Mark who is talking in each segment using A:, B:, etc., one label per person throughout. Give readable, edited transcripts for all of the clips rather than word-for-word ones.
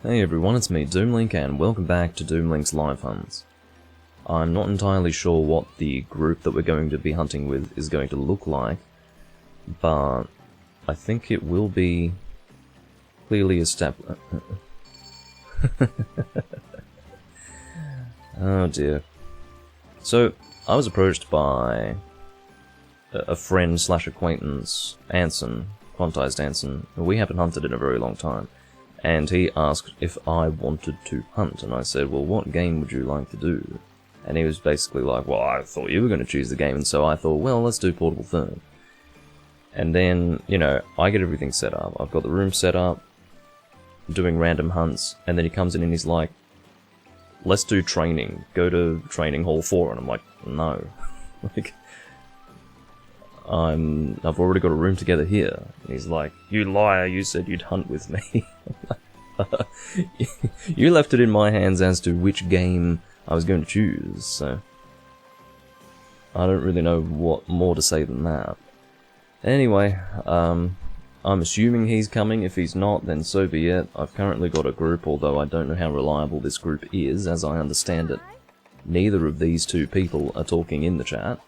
A: Hey everyone, it's me, Doomlink, and welcome back to Doomlink's Live Hunts. I'm not entirely sure what the group that we're going to be hunting with is going to look like, but I think it will be clearly established. Oh dear. So, I was approached by a friend slash acquaintance, Anson, quantized Anson. We haven't hunted in a very long time. And he asked if I wanted to hunt, and I said, well, what game would you like to do? And he was basically like, well, I thought you were going to choose the game, and so I thought, well, let's do Portable Third. And then, you know, I get everything set up. I've got the room set up, doing random hunts, and then he comes in and he's like, let's do training. Go to Training Hall 4, and I'm like, no. Like, I've already got a room together here. And he's like, you liar, you said you'd hunt with me. You left it in my hands as to which game I was going to choose, so I don't really know what more to say than that. Anyway, I'm assuming he's coming. If he's not, then so be it. I've currently got a group, although I don't know how reliable this group is. As I understand it, neither of these two people are talking in the chat.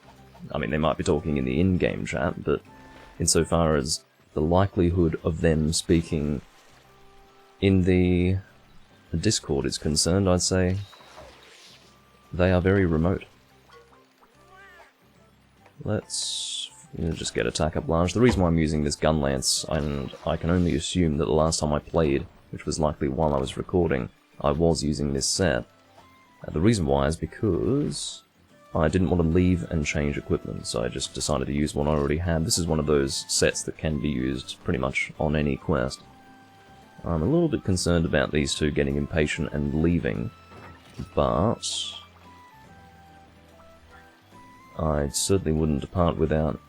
A: I mean, they might be talking in the in-game chat, but insofar as the likelihood of them speaking in the Discord is concerned, I'd say they are very remote. Let's just get attack up large. The reason why I'm using this gun lance, and I can only assume that the last time I played, which was likely while I was recording, I was using this set. The reason why is because I didn't want to leave and change equipment, so I just decided to use one I already had. This is one of those sets that can be used pretty much on any quest. I'm a little bit concerned about these two getting impatient and leaving, but I certainly wouldn't depart without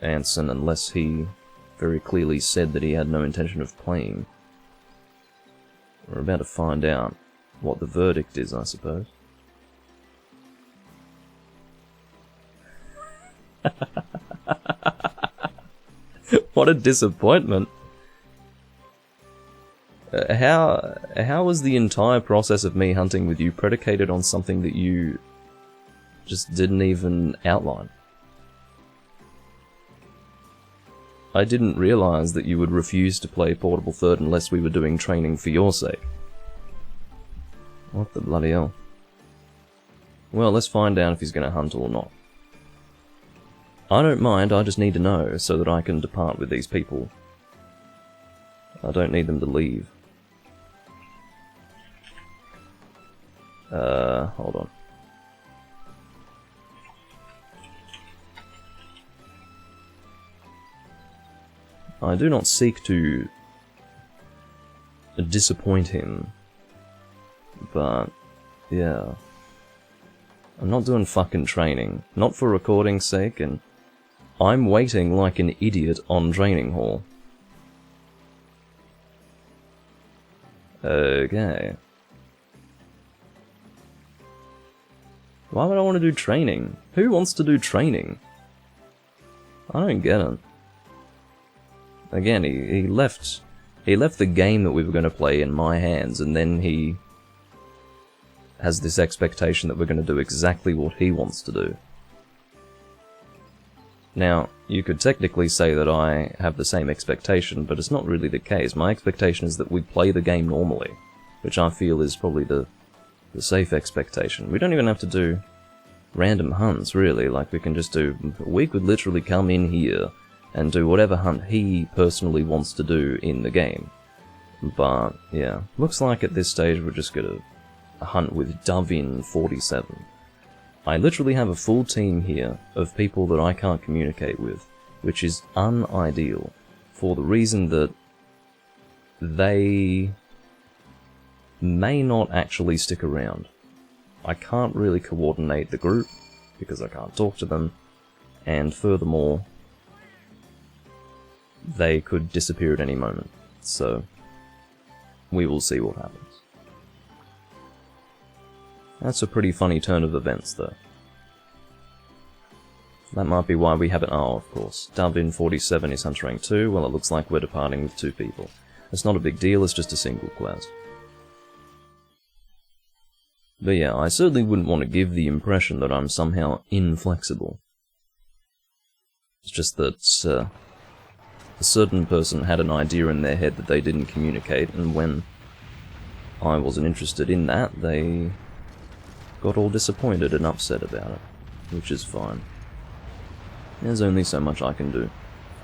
A: Anson unless he very clearly said that he had no intention of playing. We're about to find out what the verdict is, I suppose. What a disappointment. How was the entire process of me hunting with you predicated on something that you just didn't even outline? I didn't realize that you would refuse to play Portable Third unless we were doing training for your sake. What the bloody hell? Well, let's find out if he's going to hunt or not. I don't mind, I just need to know so that I can depart with these people. I don't need them to leave. Hold on. I do not seek to disappoint him, but yeah. I'm not doing fucking training, not for recording's sake, and I'm waiting like an idiot on Training Hall. Okay. Why would I want to do training? Who wants to do training? I don't get it. Again, he left the game that we were going to play in my hands, and then he has this expectation that we're going to do exactly what he wants to do. Now, you could technically say that I have the same expectation, but it's not really the case. My expectation is that we play the game normally, which I feel is probably the safe expectation. We don't even have to do random hunts, really. Like, we can just do... We could literally come in here and do whatever hunt he personally wants to do in the game. But, yeah. Looks like at this stage we're just gonna hunt with Dovin 47. I literally have a full team here of people that I can't communicate with, which is unideal, for the reason that they may not actually stick around. I can't really coordinate the group, because I can't talk to them, and furthermore, they could disappear at any moment, so we will see what happens. That's a pretty funny turn of events, though. That might be why we haven't... Oh, of course. Dovin 47 is Hunter Rank 2. Well, it looks like we're departing with two people. It's not a big deal, it's just a single quest. But yeah, I certainly wouldn't want to give the impression that I'm somehow inflexible. It's just that a certain person had an idea in their head that they didn't communicate, and when I wasn't interested in that, they got all disappointed and upset about it, which is fine. There's only so much I can do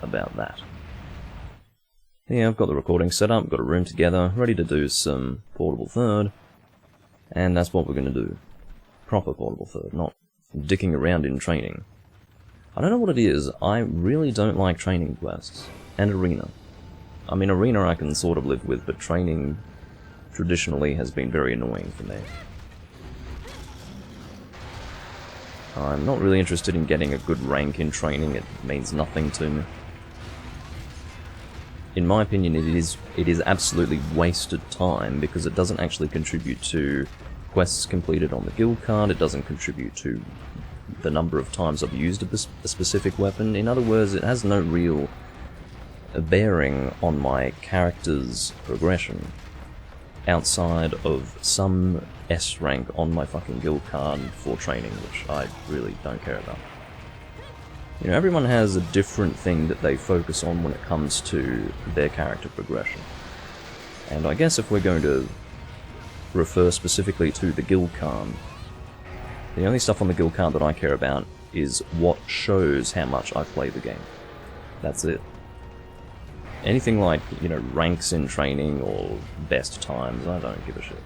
A: about that. Yeah, I've got the recording set up, got a room together, ready to do some Portable Third, and that's what we're going to do. Proper Portable Third, not dicking around in training. I don't know what it is, I really don't like training quests, and arena. I mean, arena I can sort of live with, but training traditionally has been very annoying for me. I'm not really interested in getting a good rank in training, it means nothing to me. In my opinion, it is absolutely wasted time, because it doesn't actually contribute to quests completed on the guild card, it doesn't contribute to the number of times I've used a specific weapon. In other words, it has no real bearing on my character's progression, outside of some S rank on my fucking guild card for training, which I really don't care about. You know, everyone has a different thing that they focus on when it comes to their character progression. And I guess if we're going to refer specifically to the guild card, the only stuff on the guild card that I care about is what shows how much I've played the game. That's it. Anything like, you know, ranks in training or best times, I don't give a shit.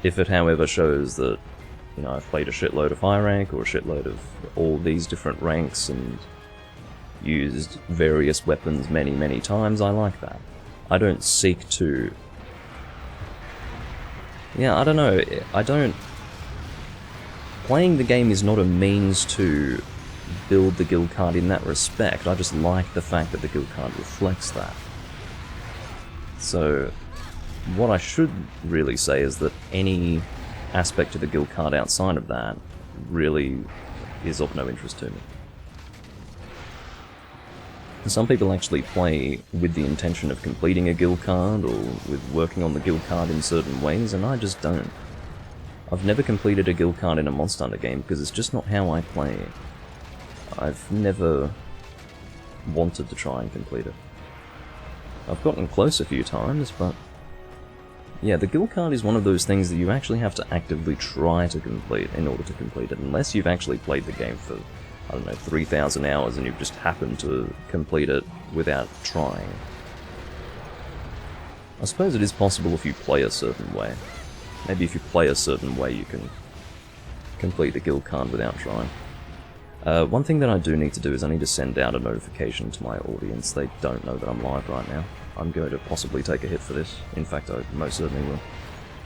A: If it, however, shows that, you know, I've played a shitload of high rank or a shitload of all these different ranks and used various weapons many, many times, I like that. I don't seek to... Yeah, I don't know, Playing the game is not a means to build the guild card in that respect, I just like the fact that the guild card reflects that. So, what I should really say is that any aspect of the guild card outside of that really is of no interest to me. Some people actually play with the intention of completing a guild card or with working on the guild card in certain ways, and I just don't. I've never completed a guild card in a Monster Hunter game because it's just not how I play. I've never wanted to try and complete it. I've gotten close a few times, but yeah, the guild card is one of those things that you actually have to actively try to complete in order to complete it, unless you've actually played the game for, I don't know, 3,000 hours and you've just happened to complete it without trying. I suppose it is possible if you play a certain way. Maybe if you play a certain way you can complete the guild card without trying. One thing that I do need to do is I need to send out a notification to my audience. They don't know that I'm live right now. I'm going to possibly take a hit for this. In fact, I most certainly will.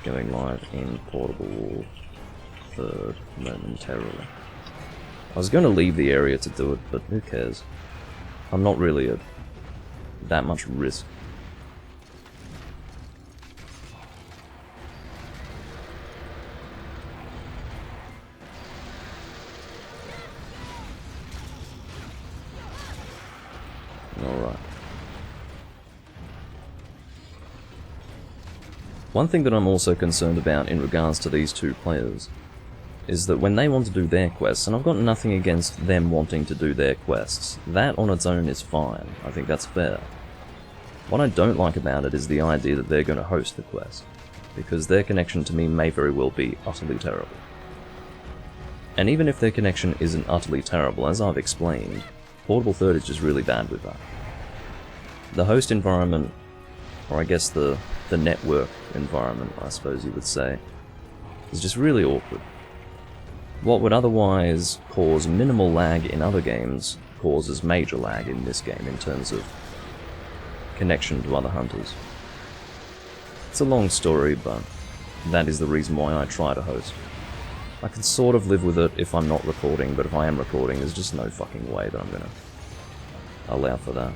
A: Going live in Portable Third momentarily. I was going to leave the area to do it, but who cares? I'm not really at that much risk. Alright. One thing that I'm also concerned about in regards to these two players is that when they want to do their quests, and I've got nothing against them wanting to do their quests, that on its own is fine. I think that's fair. What I don't like about it is the idea that they're going to host the quest, because their connection to me may very well be utterly terrible. And even if their connection isn't utterly terrible, as I've explained, Portable Third is just really bad with that. The host environment, or I guess the network environment, I suppose you would say, is just really awkward. What would otherwise cause minimal lag in other games causes major lag in this game in terms of connection to other hunters. It's a long story, but that is the reason why I try to host. I can sort of live with it if I'm not recording, but if I am recording, there's just no fucking way that I'm gonna allow for that.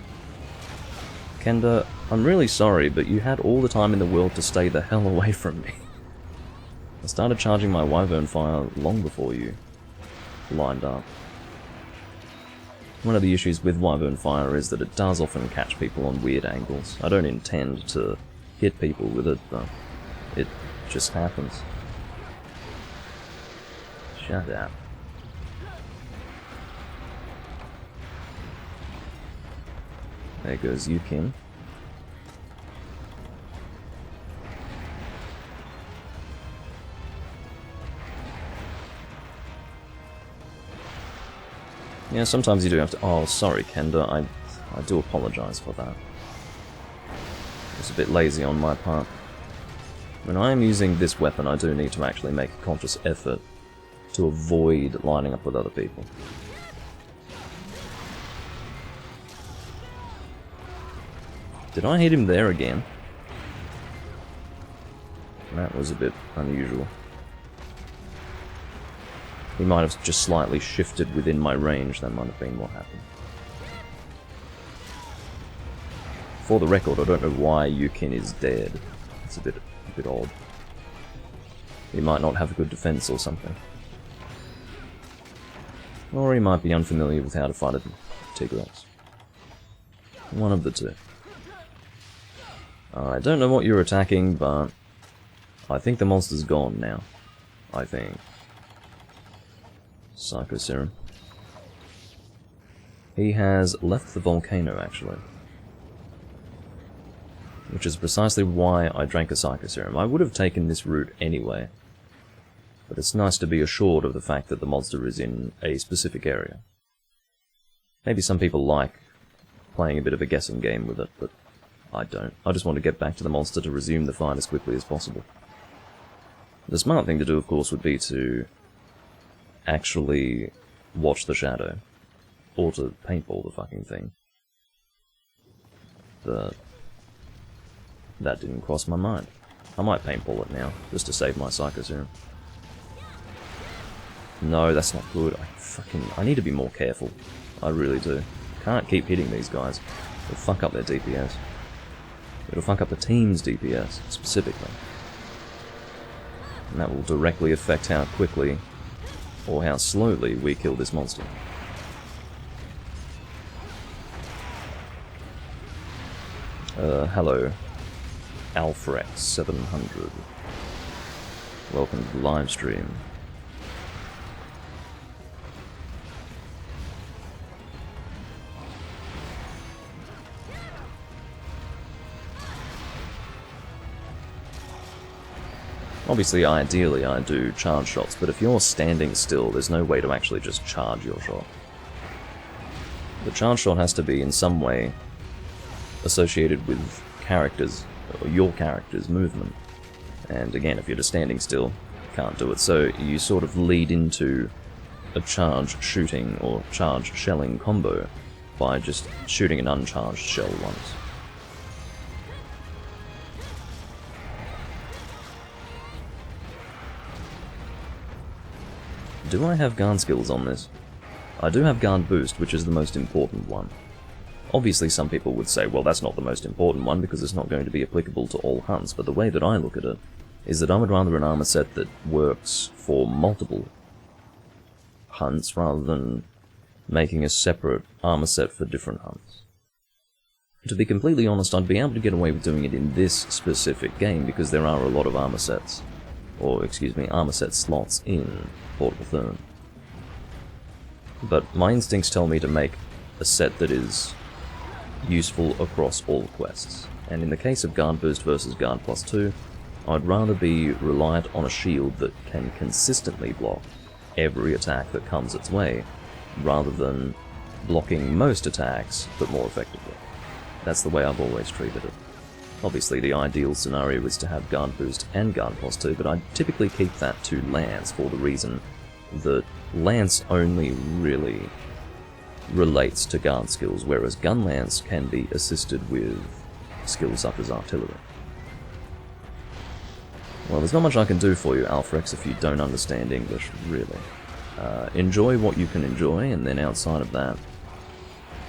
A: Kenda, I'm really sorry, but you had all the time in the world to stay the hell away from me. I started charging my Wyvern Fire long before you lined up. One of the issues with Wyvern Fire is that it does often catch people on weird angles. I don't intend to hit people with it, but it just happens. Shut up. There goes Yukin. Yeah, sometimes you do have to... Oh, sorry, Kenda. I do apologize for that. It's a bit lazy on my part. When I am using this weapon, I do need to actually make a conscious effort to avoid lining up with other people. Did I hit him there again? That was a bit unusual. He might have just slightly shifted within my range, that might have been what happened. For the record, I don't know why Yukin is dead. It's a bit odd. He might not have a good defense or something. Or he might be unfamiliar with how to fight a Tigrex. One of the two. I don't know what you're attacking, but I think the monster's gone now. I think. Psycho Serum. He has left the volcano, actually. Which is precisely why I drank a Psycho Serum. I would have taken this route anyway. But it's nice to be assured of the fact that the monster is in a specific area. Maybe some people like playing a bit of a guessing game with it, but I don't. I just want to get back to the monster to resume the fight as quickly as possible. The smart thing to do, of course, would be to actually watch the shadow, or to paintball the fucking thing. But that didn't cross my mind. I might paintball it now, just to save my Psycho Serum. No, that's not good. I need to be more careful. I really do. Can't keep hitting these guys. It'll fuck up their DPS. It'll fuck up the team's DPS, specifically. And that will directly affect how quickly or how slowly we kill this monster. Hello, Alfrex700. Welcome to the live stream. Obviously, ideally, I do charge shots, but if you're standing still, there's no way to actually just charge your shot. The charge shot has to be in some way associated with characters, or your character's movement. And again, if you're just standing still, you can't do it. So you sort of lead into a charge shooting or charge shelling combo by just shooting an uncharged shell once. Do I have guard skills on this? I do have guard boost, which is the most important one. Obviously some people would say, well, that's not the most important one because it's not going to be applicable to all hunts, but the way that I look at it is that I would rather an armor set that works for multiple hunts rather than making a separate armor set for different hunts. To be completely honest, I'd be able to get away with doing it in this specific game because there are a lot of armor sets, or excuse me, armor set slots in Portable Therm. But my instincts tell me to make a set that is useful across all quests, and in the case of Guard Boost versus Guard Plus 2, I'd rather be reliant on a shield that can consistently block every attack that comes its way, rather than blocking most attacks, but more effectively. That's the way I've always treated it. Obviously the ideal scenario is to have Guard Boost and Guard Plus 2, but I typically keep that to Lance for the reason that Lance only really relates to guard skills, whereas Gun Lance can be assisted with skills such as artillery. Well, there's not much I can do for you, Alfrex, if you don't understand English, really. Enjoy what you can enjoy, and then outside of that,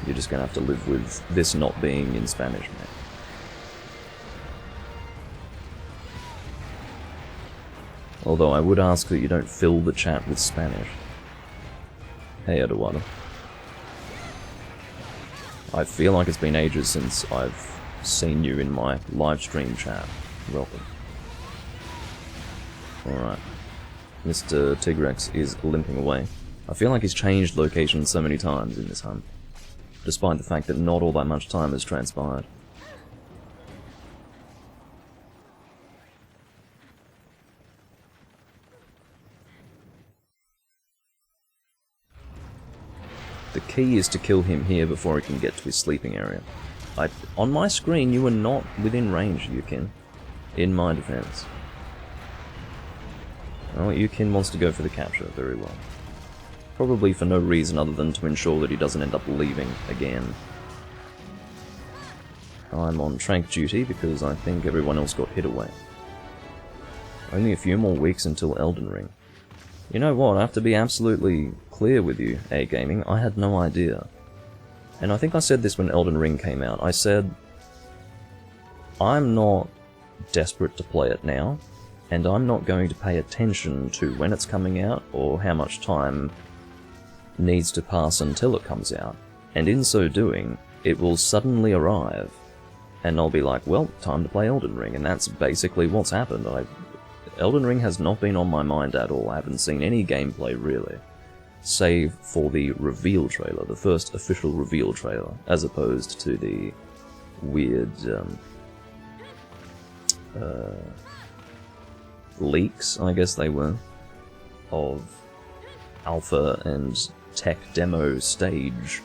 A: you're just going to have to live with this not being in Spanish, mate. Although I would ask that you don't fill the chat with Spanish. Hey, Eduardo. I feel like it's been ages since I've seen you in my live stream chat. Welcome. Alright. Mr. Tigrex is limping away. I feel like he's changed location so many times in this hunt, despite the fact that not all that much time has transpired. The key is to kill him here before he can get to his sleeping area. On my screen, you were not within range, Yukin. In my defense. Oh, Yukin wants to go for the capture, very well. Probably for no reason other than to ensure that he doesn't end up leaving again. I'm on trank duty because I think everyone else got hit away. Only a few more weeks until Elden Ring. You know what, I have to be absolutely clear with you, A-Gaming, I had no idea. And I think I said this when Elden Ring came out. I said, I'm not desperate to play it now, and I'm not going to pay attention to when it's coming out, or how much time needs to pass until it comes out. And in so doing, it will suddenly arrive, and I'll be like, well, time to play Elden Ring, and that's basically what's happened. Elden Ring has not been on my mind at all. I haven't seen any gameplay, really. Save for the reveal trailer, the first official reveal trailer, as opposed to the weird, leaks, I guess they were, of alpha and tech demo stage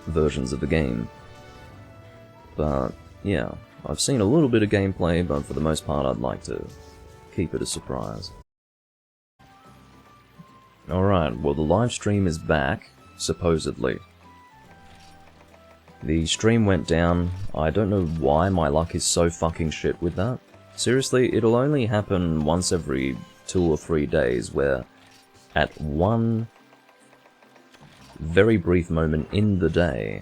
A: versions of the game. But, yeah, I've seen a little bit of gameplay, but for the most part I'd like to keep it a surprise. Alright, well the live stream is back, supposedly. The stream went down. I don't know why my luck is so fucking shit with that. Seriously, it'll only happen once every 2 or 3 days where at one very brief moment in the day,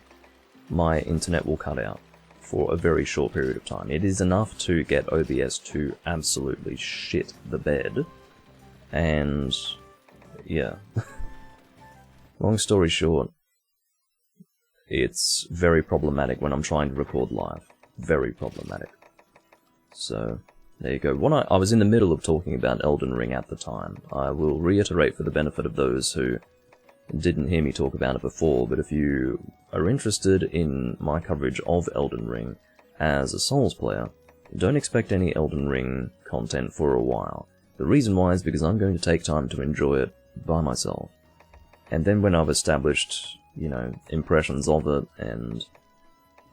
A: my internet will cut out for a very short period of time. It is enough to get OBS to absolutely shit the bed, and yeah. Long story short, it's very problematic when I'm trying to record live. Very problematic. So, there you go. I was in the middle of talking about Elden Ring at the time. I will reiterate for the benefit of those who didn't hear me talk about it before, but if you are interested in my coverage of Elden Ring as a Souls player, don't expect any Elden Ring content for a while. The reason why is because I'm going to take time to enjoy it by myself. And then when I've established, you know, impressions of it and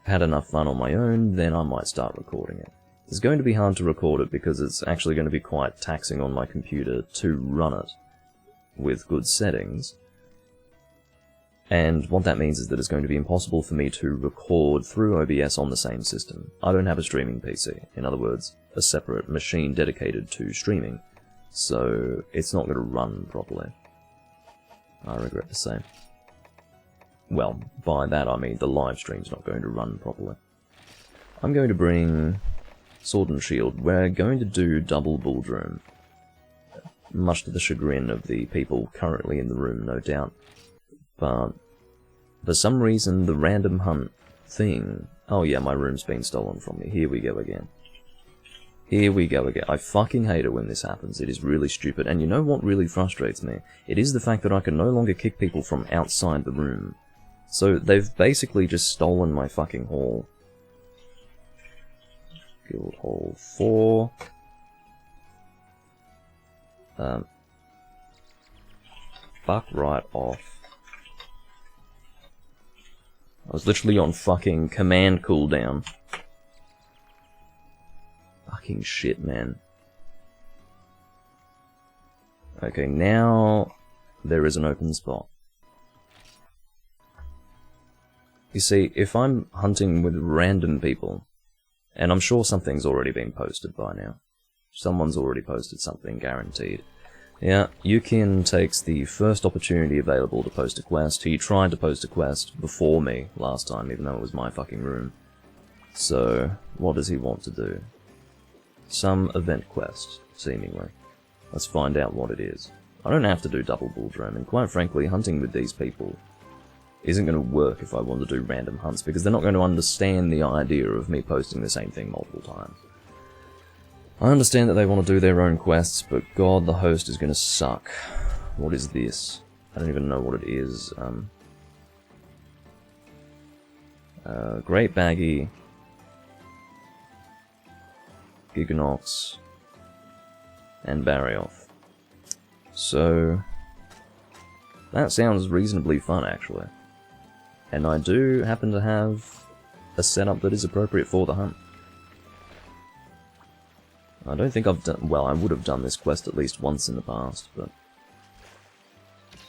A: had enough fun on my own, then I might start recording it. It's going to be hard to record it because it's actually going to be quite taxing on my computer to run it with good settings. And what that means is that it's going to be impossible for me to record through OBS on the same system. I don't have a streaming PC. In other words, a separate machine dedicated to streaming. So it's not going to run properly, I regret to say. Well, by that I mean the live stream's not going to run properly. I'm going to bring Sword and Shield. We're going to do double Bulldrum, much to the chagrin of the people currently in the room, no doubt. But for some reason, the random hunt thing... Oh yeah, my room's been stolen from me. Here we go again. Here we go again. I fucking hate it when this happens. It is really stupid. And you know what really frustrates me? It is the fact that I can no longer kick people from outside the room. So they've basically just stolen my fucking hall. Guild Hall 4. Fuck right off. I was literally on fucking command cooldown. Fucking shit, man. Okay, now there is an open spot. You see, if I'm hunting with random people, and I'm sure something's already been posted by now. Someone's already posted something, guaranteed. Yeah, Yukin takes the first opportunity available to post a quest. He tried to post a quest before me last time, even though it was my fucking room. So, what does he want to do? Some event quest, seemingly. Let's find out what it is. I don't have to do double Bulldrum, and quite frankly, hunting with these people isn't going to work if I want to do random hunts, because they're not going to understand the idea of me posting the same thing multiple times. I understand that they want to do their own quests, but god, the host is going to suck. What is this? I don't even know what it is. Great Baggy, Giganox, and Barrioth. So, that sounds reasonably fun, actually. And I do happen to have a setup that is appropriate for the hunt. I don't think I've done... well, I would have done this quest at least once in the past, but...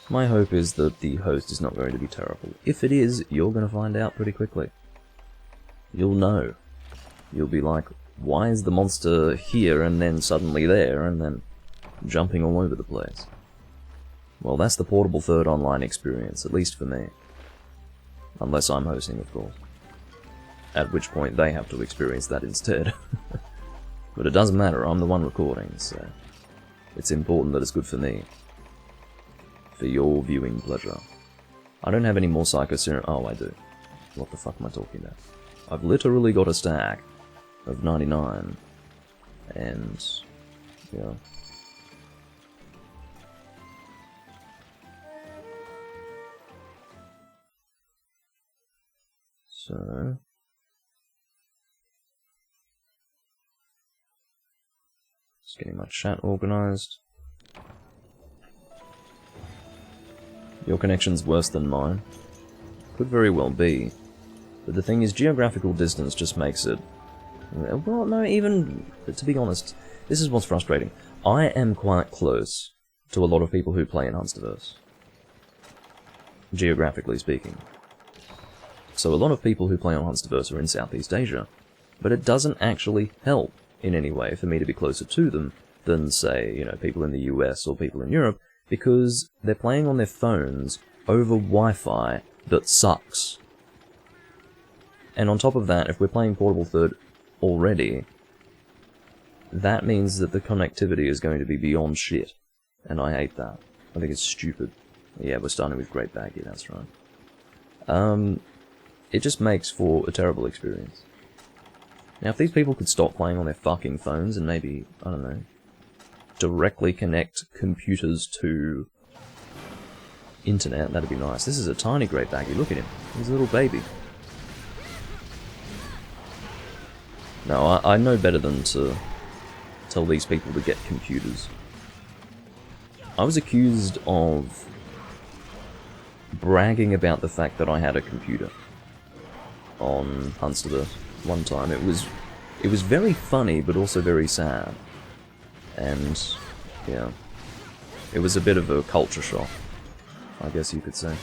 A: my hope is that the host is not going to be terrible. If it is, you're going to find out pretty quickly. You'll know. You'll be like, why is the monster here and then suddenly there and then jumping all over the place? Well, that's the portable third online experience, at least for me. Unless I'm hosting, of course. At which point they have to experience that instead. But it doesn't matter, I'm the one recording, so... it's important that it's good for me. For your viewing pleasure. I don't have any more Psycho Serum... oh, I do. What the fuck am I talking about? I've literally got a stack of 99. And... yeah. So... just getting my chat organized. Your connection's worse than mine. Could very well be. But the thing is, geographical distance just makes it... well, no, even... to be honest, this is what's frustrating. I am quite close to a lot of people who play in Hunsterverse. Geographically speaking. So a lot of people who play on Hunsterverse are in Southeast Asia. But it doesn't actually help in any way for me to be closer to them than, say, you know, people in the US or people in Europe, because they're playing on their phones over Wi-Fi that sucks. And on top of that, if we're playing Portable Third already, that means that the connectivity is going to be beyond shit. And I hate that. I think it's stupid. Yeah, we're starting with Great Baggy, that's right. It just makes for a terrible experience. Now, if these people could stop playing on their fucking phones and maybe, I don't know, directly connect computers to internet, that'd be nice. This is a tiny Great Baggy, look at him. He's a little baby. No, I know better than to tell these people to get computers. I was accused of bragging about the fact that I had a computer on Hunsterverse one time. It was very funny, but also very sad. And, yeah, it was a bit of a culture shock, I guess you could say.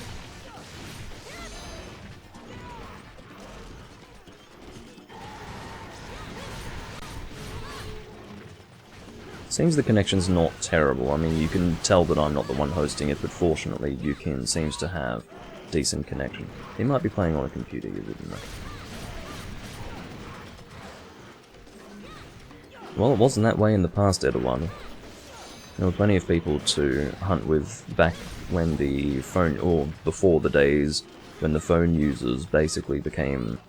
A: Seems the connection's not terrible. I mean, you can tell that I'm not the one hosting it, but fortunately, Yukin seems to have decent connection. He might be playing on a computer, you wouldn't know. Well, it wasn't that way in the past, Edawano. There were plenty of people to hunt with back when the phone, or before the days when the phone users basically became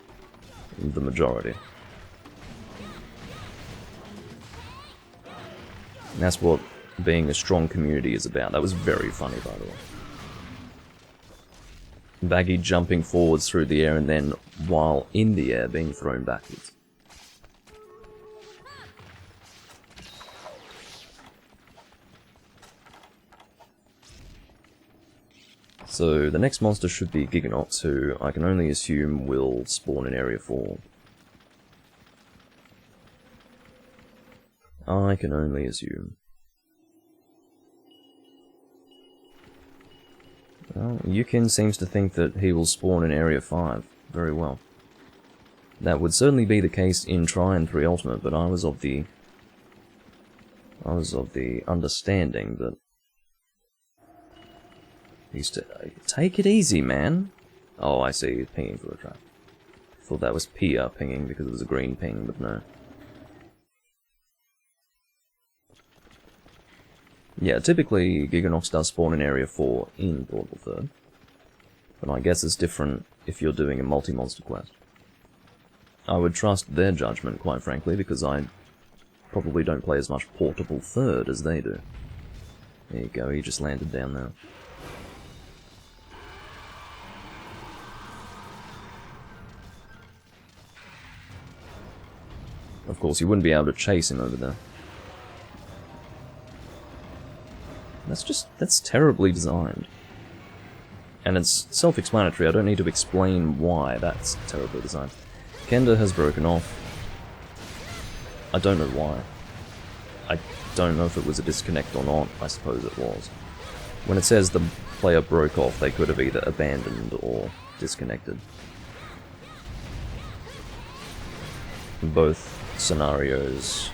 A: the majority. And that's what being a strong community is about. That was very funny, by the way. Baggy jumping forwards through the air and then, while in the air, being thrown backwards. So, the next monster should be Giganox, who I can only assume will spawn in Area 4. I can only assume. Well, Yukin seems to think that he will spawn in Area 5. Very well. That would certainly be the case in Trine 3 Ultimate, but I was of the understanding that he's to take it easy, man. Oh, I see. He's pinging for a trap. Thought that was Pia pinging because it was a green ping, but no. Yeah, typically Giganox does spawn in Area 4 in Portable Third. But I guess it's different if you're doing a multi-monster quest. I would trust their judgment, quite frankly, because I probably don't play as much portable third as they do. There you go, he just landed down there. Of course, you wouldn't be able to chase him over there. That's terribly designed. And it's self-explanatory, I don't need to explain why that's terribly designed. Kenda has broken off. I don't know why. I don't know if it was a disconnect or not, I suppose it was. When it says the player broke off, they could have either abandoned or disconnected. Both scenarios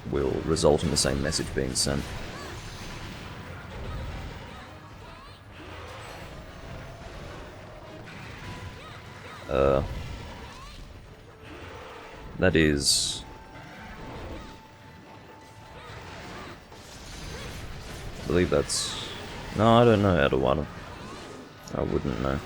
A: will result in the same message being sent. That is... I believe that's... No, I don't know, Adawada. I wouldn't know.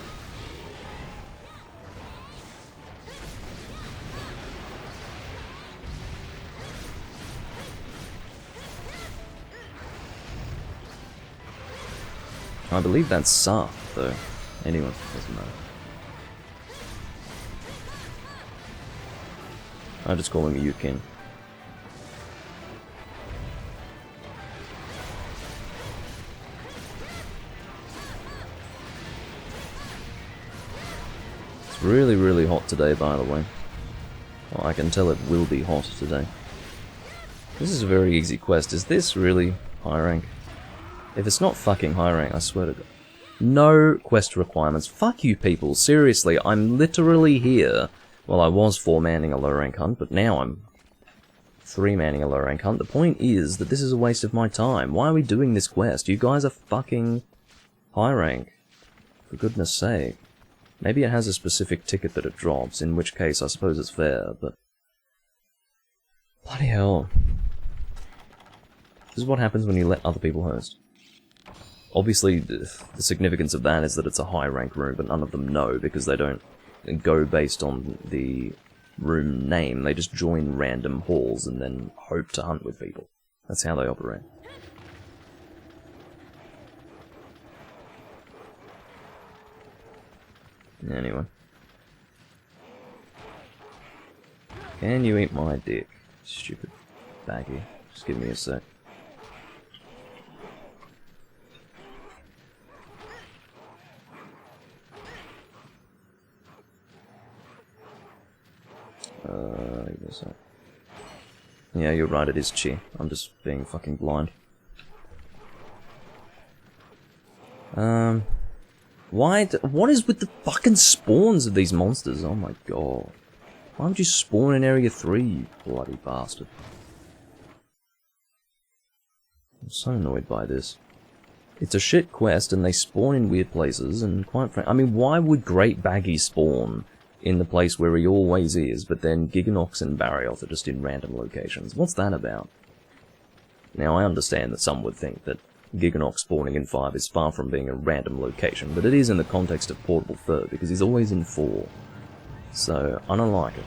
A: I believe that's Saf, though. Anyway, doesn't matter. I just call him Yukin. It's really, really hot today, by the way. Well, I can tell it will be hot today. This is a very easy quest. Is this really high rank? If it's not fucking high rank, I swear to God. No quest requirements. Fuck you people, seriously, I'm literally here. Well, I was 4-manning a low rank hunt, but now I'm 3-manning a low rank hunt. The point is that this is a waste of my time. Why are we doing this quest? You guys are fucking high rank. For goodness sake. Maybe it has a specific ticket that it drops, in which case I suppose it's fair, but... Bloody hell. This is what happens when you let other people host. Obviously, the significance of that is that it's a high rank room, but none of them know, because they don't go based on the room name. They just join random halls and then hope to hunt with people. That's how they operate. Anyway. Can you eat my dick? Stupid baggy. Just give me a sec. Give me a sec. Yeah, you're right, it is Chi. I'm just being fucking blind. What is with the fucking spawns of these monsters? Oh my god. Why would you spawn in Area 3, you bloody bastard? I'm so annoyed by this. It's a shit quest and they spawn in weird places, and quite frankly, I mean, why would Great Baggy spawn in the place where he always is, but then Giganox and Barioth are just in random locations? What's that about? Now, I understand that some would think that Giganox spawning in 5 is far from being a random location, but it is in the context of Portable Third, because he's always in 4. So, I don't like it.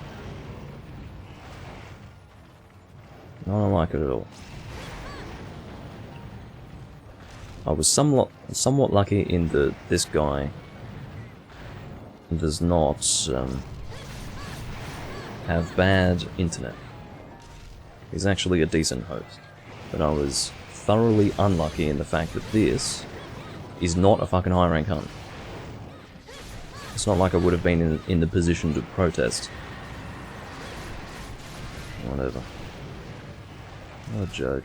A: I don't like it at all. I was somewhat lucky in that this guy does not have bad internet. He's actually a decent host. But I was thoroughly unlucky in the fact that this is not a fucking high rank hunt. It's not like I would have been in the position to protest. Whatever. What a joke.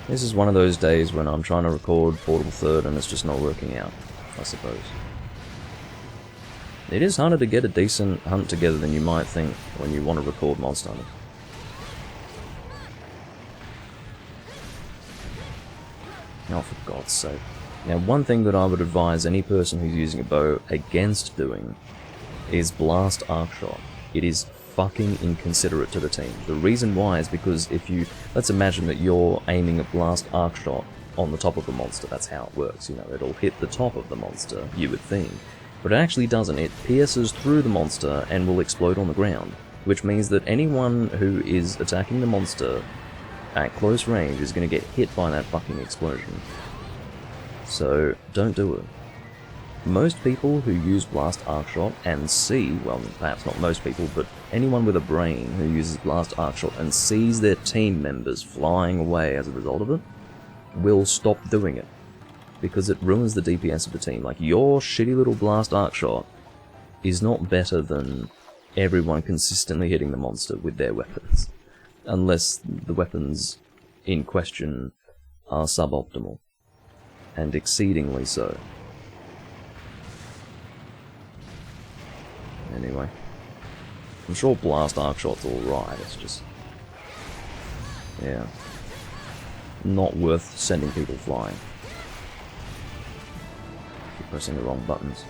A: This is one of those days when I'm trying to record Portable Third and it's just not working out, I suppose. It is harder to get a decent hunt together than you might think when you want to record Monster Hunter. Oh, for God's sake. Now, one thing that I would advise any person who's using a bow against doing is blast arc shot. It is fucking inconsiderate to the team. The reason why is because if you... Let's imagine that you're aiming a blast arc shot on the top of the monster. That's how it works, you know, it'll hit the top of the monster, you would think. But it actually doesn't. It pierces through the monster and will explode on the ground, which means that anyone who is attacking the monster at close range is going to get hit by that fucking explosion. So, don't do it. Most people who use Blast Arcshot and see, well, perhaps not most people, but anyone with a brain who uses Blast Arcshot and sees their team members flying away as a result of it, will stop doing it. Because it ruins the DPS of the team. Like, your shitty little Blast Arcshot is not better than everyone consistently hitting the monster with their weapons. Unless the weapons in question are suboptimal. And exceedingly so. Anyway. I'm sure Blast Arcshot's alright, it's just... yeah. Not worth sending people flying. Keep pressing the wrong buttons.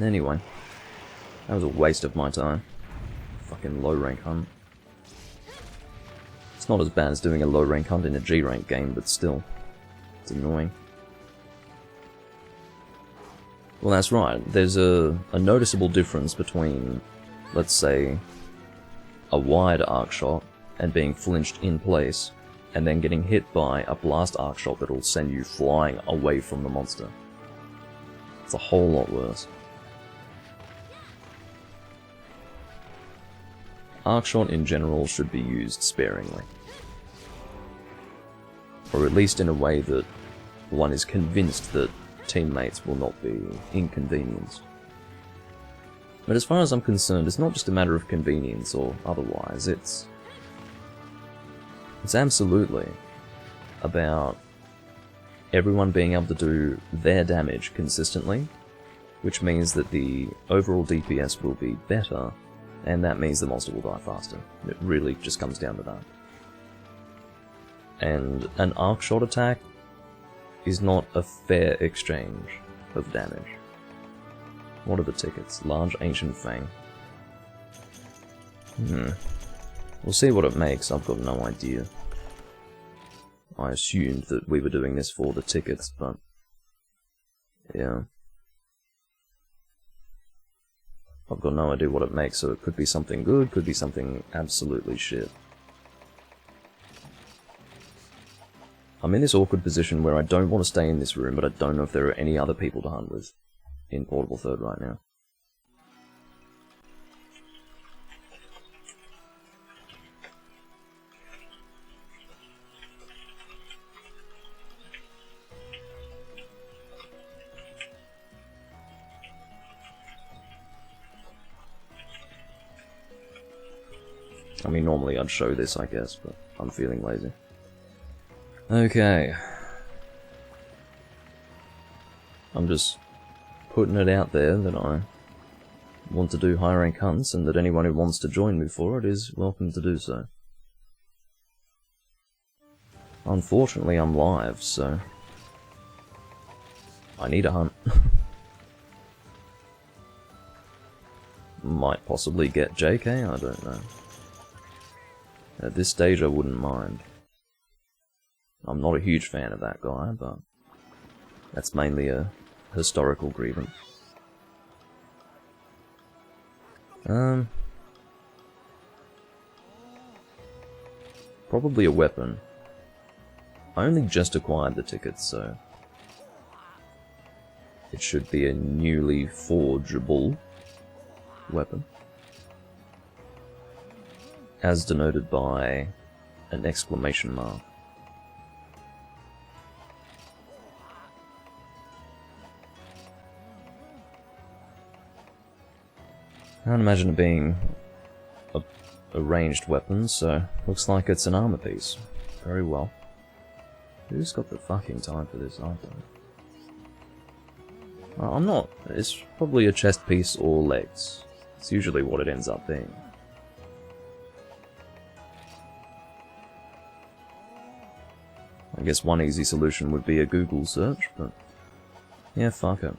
A: Anyway. That was a waste of my time. Fucking low rank hunt. It's not as bad as doing a low rank hunt in a G rank game, but still. It's annoying. Well, that's right. There's a noticeable difference between, let's say, a wide arc shot and being flinched in place, and then getting hit by a blast arc shot that'll send you flying away from the monster. It's a whole lot worse. Arc shot in general should be used sparingly. Or at least in a way that one is convinced that teammates will not be inconvenienced. But as far as I'm concerned, it's not just a matter of convenience or otherwise, it's absolutely about everyone being able to do their damage consistently, which means that the overall DPS will be better, and that means the monster will die faster. It really just comes down to that. And an arc shot attack is not a fair exchange of damage. What are the tickets? Large Ancient Fang. We'll see what it makes, I've got no idea. I assumed that we were doing this for the tickets, but... yeah. I've got no idea what it makes, so it could be something good, could be something absolutely shit. I'm in this awkward position where I don't want to stay in this room, but I don't know if there are any other people to hunt with in Portable Third right now. I mean, normally I'd show this, I guess, but I'm feeling lazy. Okay. I'm just putting it out there that I want to do high rank hunts, and that anyone who wants to join me for it is welcome to do so. Unfortunately, I'm live, so I need a hunt. Might possibly get JK, I don't know. At this stage I wouldn't mind. I'm not a huge fan of that guy, but that's mainly a historical grievance. Probably a weapon. I only just acquired the tickets, so it should be a newly forgeable weapon. As denoted by an exclamation mark. I can't imagine it being a ranged weapon, so looks like it's an armor piece. Very well. Who's got the fucking time for this? I don't. I'm not. It's probably a chest piece or legs. It's usually what it ends up being. I guess one easy solution would be a Google search, but yeah, fuck it.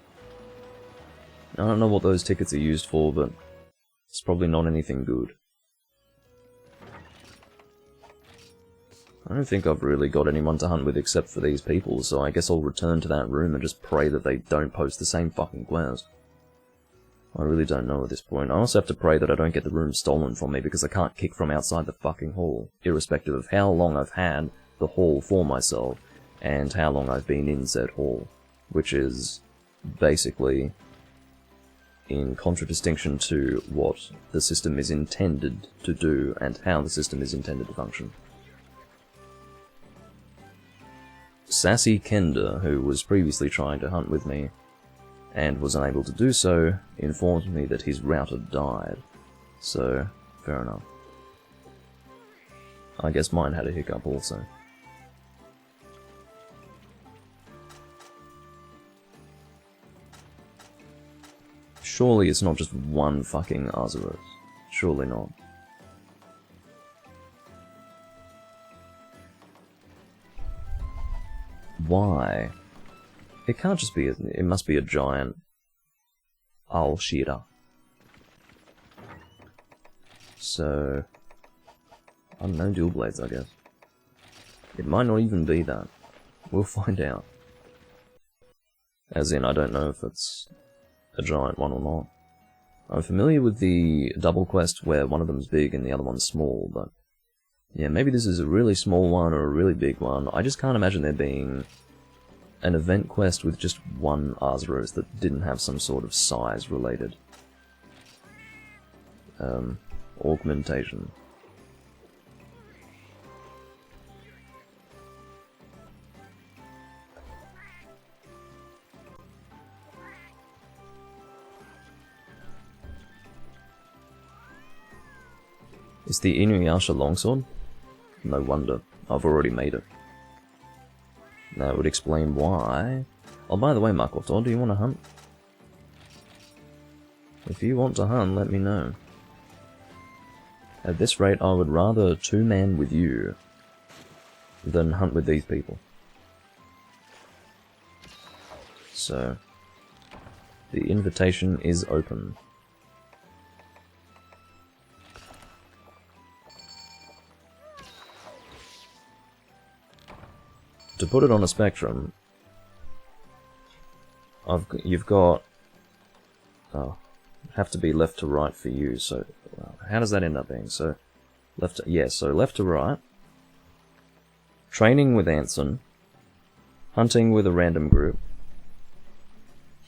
A: I don't know what those tickets are used for, but it's probably not anything good. I don't think I've really got anyone to hunt with except for these people, so I guess I'll return to that room and just pray that they don't post the same fucking quest. I really don't know at this point. I also have to pray that I don't get the room stolen from me because I can't kick from outside the fucking hall, irrespective of how long I've had the hall for myself and how long I've been in said hall, which is basically in contradistinction to what the system is intended to do and how the system is intended to function. Sassy Kender, who was previously trying to hunt with me, and was unable to do so, informed me that his router died. So, fair enough. I guess mine had a hiccup also. Surely it's not just one fucking Azeroth. Surely not. Why? It can't just be it must be a giant Al-Shira. So, I don't know, dual blades, I guess. It might not even be that. We'll find out. As in, I don't know if it's a giant one or not. I'm familiar with the double quest where one of them's big and the other one's small, but yeah, maybe this is a really small one or a really big one. I just can't imagine there being an event quest with just one Azeroth that didn't have some sort of size related augmentation. It's the Inuyasha longsword? No wonder. I've already made it. That would explain why. Oh, by the way, Makoto, do you want to hunt? If you want to hunt, let me know. At this rate, I would rather two-man with you than hunt with these people. So, the invitation is open. To put it on a spectrum, you've got, oh, have to be left to right for you. So how does that end up being? So left to right. Training with Anson, hunting with a random group,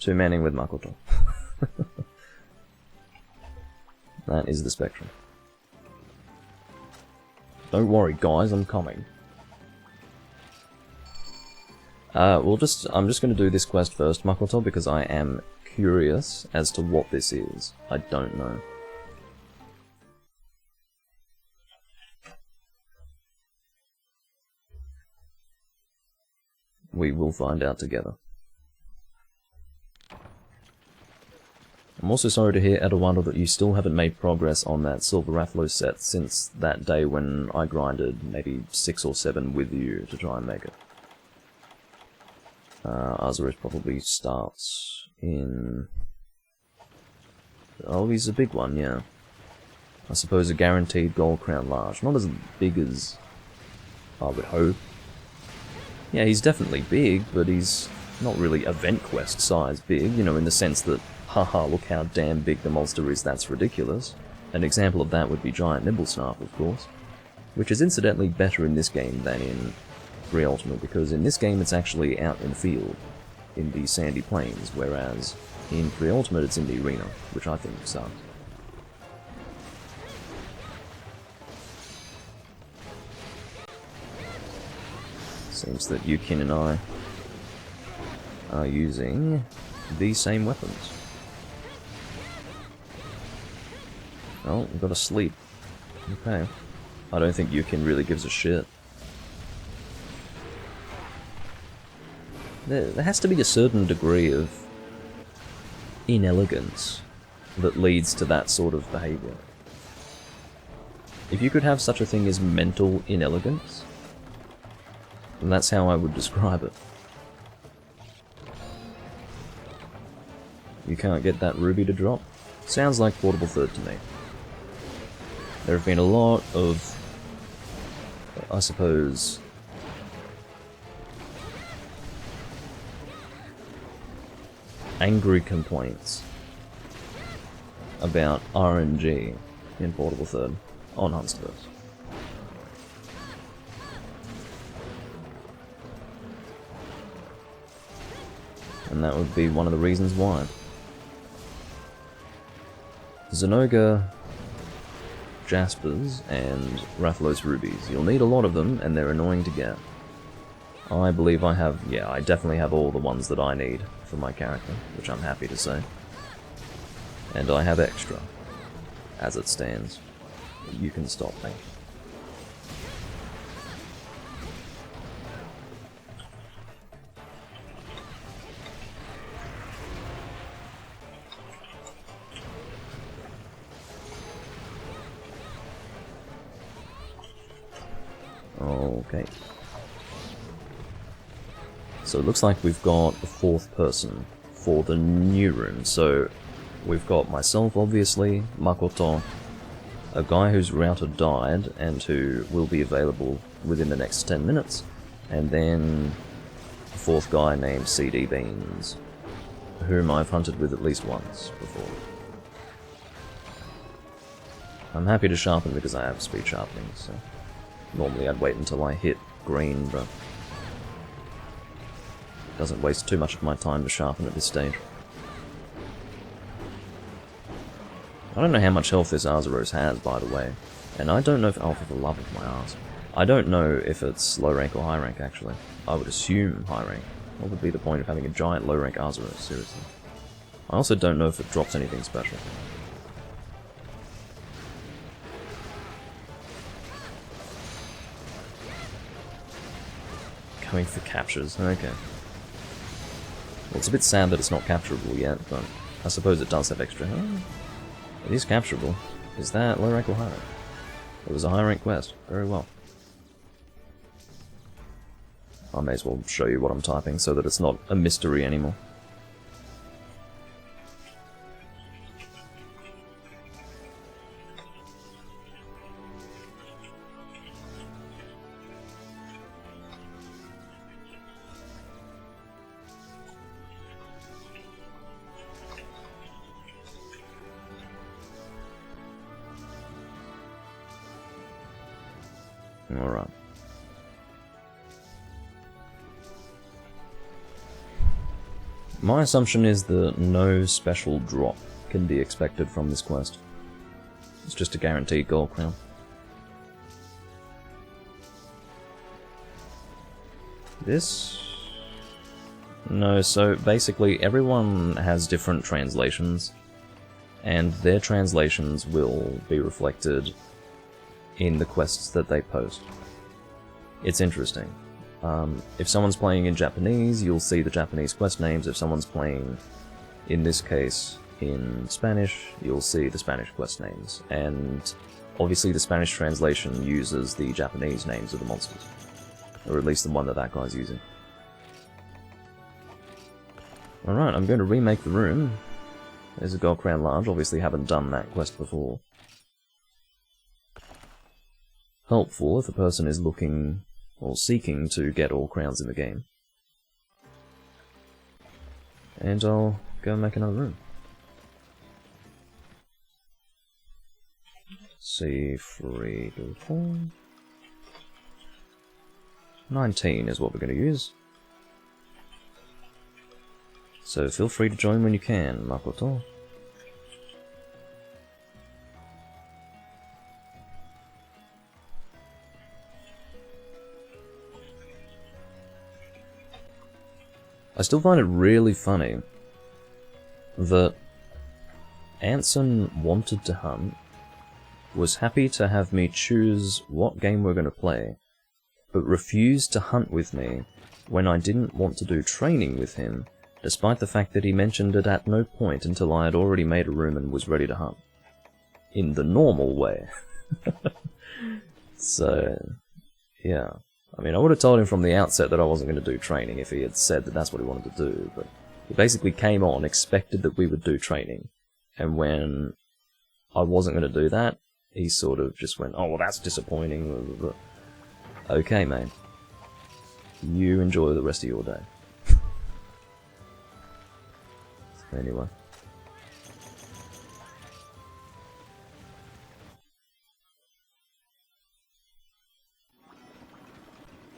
A: two-manning with Makoto. That is the spectrum. Don't worry, guys, I'm coming. I'm just going to do this quest first, Makoto, because I am curious as to what this is. I don't know. We will find out together. I'm also sorry to hear, Edawando, that you still haven't made progress on that Silver Rathlo set since that day when I grinded maybe 6 or 7 with you to try and make it. Azeroth probably starts in... Oh, he's a big one, yeah. I suppose a guaranteed gold crown large. Not as big as I would hope. Yeah, he's definitely big, but he's not really event quest size big, you know, in the sense that, haha, look how damn big the monster is, that's ridiculous. An example of that would be Giant Nibblesnarf, of course. Which is incidentally better in this game than in Free Ultimate, because in this game it's actually out in the field, in the sandy plains, whereas in Free Ultimate it's in the arena, which I think sucks. Seems that Yukin and I are using these same weapons. Oh, we've got to sleep. Okay. I don't think Yukin really gives a shit. There has to be a certain degree of inelegance that leads to that sort of behavior. If you could have such a thing as mental inelegance, then that's how I would describe it. You can't get that ruby to drop? Sounds like Portable Third to me. There have been a lot of I suppose, angry complaints about RNG in Portable Third on Huntsverse. And that would be one of the reasons why. Zenoga, Jaspers, and Rathalos Rubies. You'll need a lot of them, and they're annoying to get. I believe I have, yeah, I definitely have all the ones that I need for my character, which I'm happy to say. And I have extra, as it stands. You can stop me. Okay. So it looks like we've got a fourth person for the new room. So we've got myself, obviously, Makoto, a guy whose router died and who will be available within the next 10 minutes, and then a fourth guy named CD Beans, whom I've hunted with at least once before. I'm happy to sharpen because I have speed sharpening, so normally I'd wait until I hit green, but it doesn't waste too much of my time to sharpen at this stage. I don't know how much health this Arzuros has, by the way, and I don't know if... oh, for the love of my ass. I don't know if it's low rank or high rank, actually. I would assume high rank. What would be the point of having a giant low rank Arzuros, seriously? I also don't know if it drops anything special. Going for captures, okay. Well, it's a bit sad that it's not capturable yet, but I suppose it does have extra. Oh, it is capturable. Is that low rank or high rank? It was a high rank quest. Very well. I may as well show you what I'm typing so that it's not a mystery anymore. Alright. My assumption is that no special drop can be expected from this quest. It's just a guaranteed gold crown. This? No, so basically everyone has different translations, and their translations will be reflected in the quests that they post. It's interesting. If someone's playing in Japanese, you'll see the Japanese quest names. If someone's playing, in this case, in Spanish, you'll see the Spanish quest names. And obviously the Spanish translation uses the Japanese names of the monsters. Or at least the one that that guy's using. Alright, I'm going to remake the room. There's a Gold Crown Large. Obviously haven't done that quest before. Helpful if a person is looking or seeking to get all crowns in the game. And I'll go and make another room. C3 to 4. 19 is what we're going to use. So feel free to join when you can, Makoto. I still find it really funny that Anson wanted to hunt, was happy to have me choose what game we're going to play, but refused to hunt with me when I didn't want to do training with him, despite the fact that he mentioned it at no point until I had already made a room and was ready to hunt. In the normal way. So, yeah. I mean, I would have told him from the outset that I wasn't going to do training if he had said that that's what he wanted to do, but he basically came on, expected that we would do training, and when I wasn't going to do that, he sort of just went, oh, well, that's disappointing. Okay, mate. You enjoy the rest of your day. Anyway.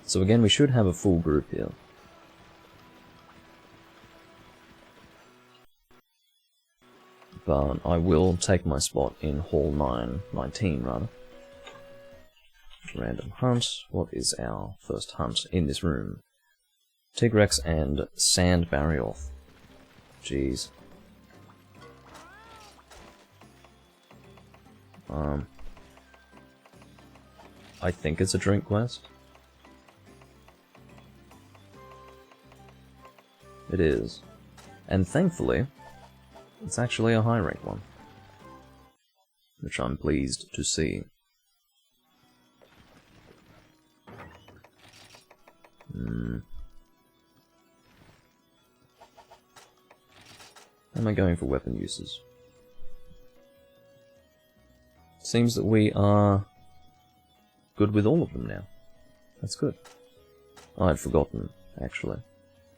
A: So again, we should have a full group here. But I will take my spot in Hall 19 rather. Random hunt. What is our first hunt in this room? Tigrex and Sand Barioth. Jeez. I think it's a drink quest. It is. And thankfully, it's actually a high rank one. Which I'm pleased to see. How am I going for weapon uses? Seems that we are good with all of them now. That's good. I'd forgotten, actually.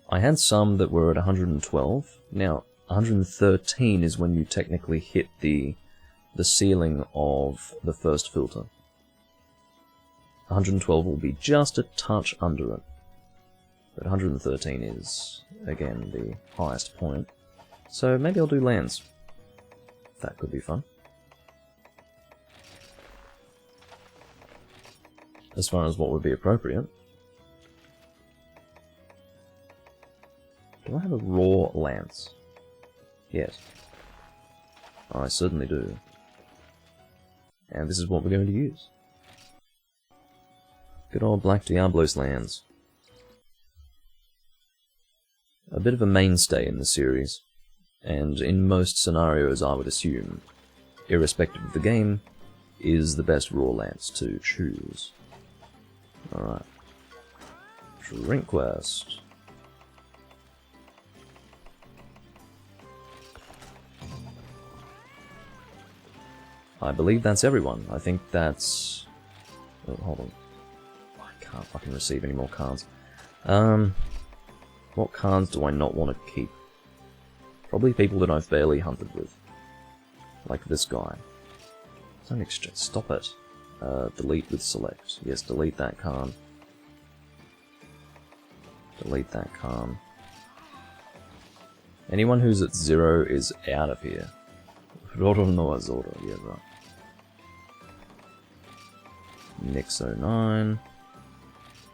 A: I had some that were at 112. Now, 113 is when you technically hit the ceiling of the first filter. 112 will be just a touch under it. But 113 is, again, the highest point. So maybe I'll do lands. That could be fun. As far as what would be appropriate. Do I have a raw lance? Yes. I certainly do. And this is what we're going to use. Good old Black Diablo's lands. A bit of a mainstay in the series, and in most scenarios I would assume, irrespective of the game, is the best raw lance to choose. Alright. Drink quest. I believe that's everyone. I think that's... Oh, hold on. I can't fucking receive any more cards. What cards do I not want to keep? Probably people that I've barely hunted with. Like this guy. Stop it. Delete with select. Yes, delete that card. Delete that card. Anyone who's at 0 is out of here. Roro no Azora, yeah, right. Nix 09.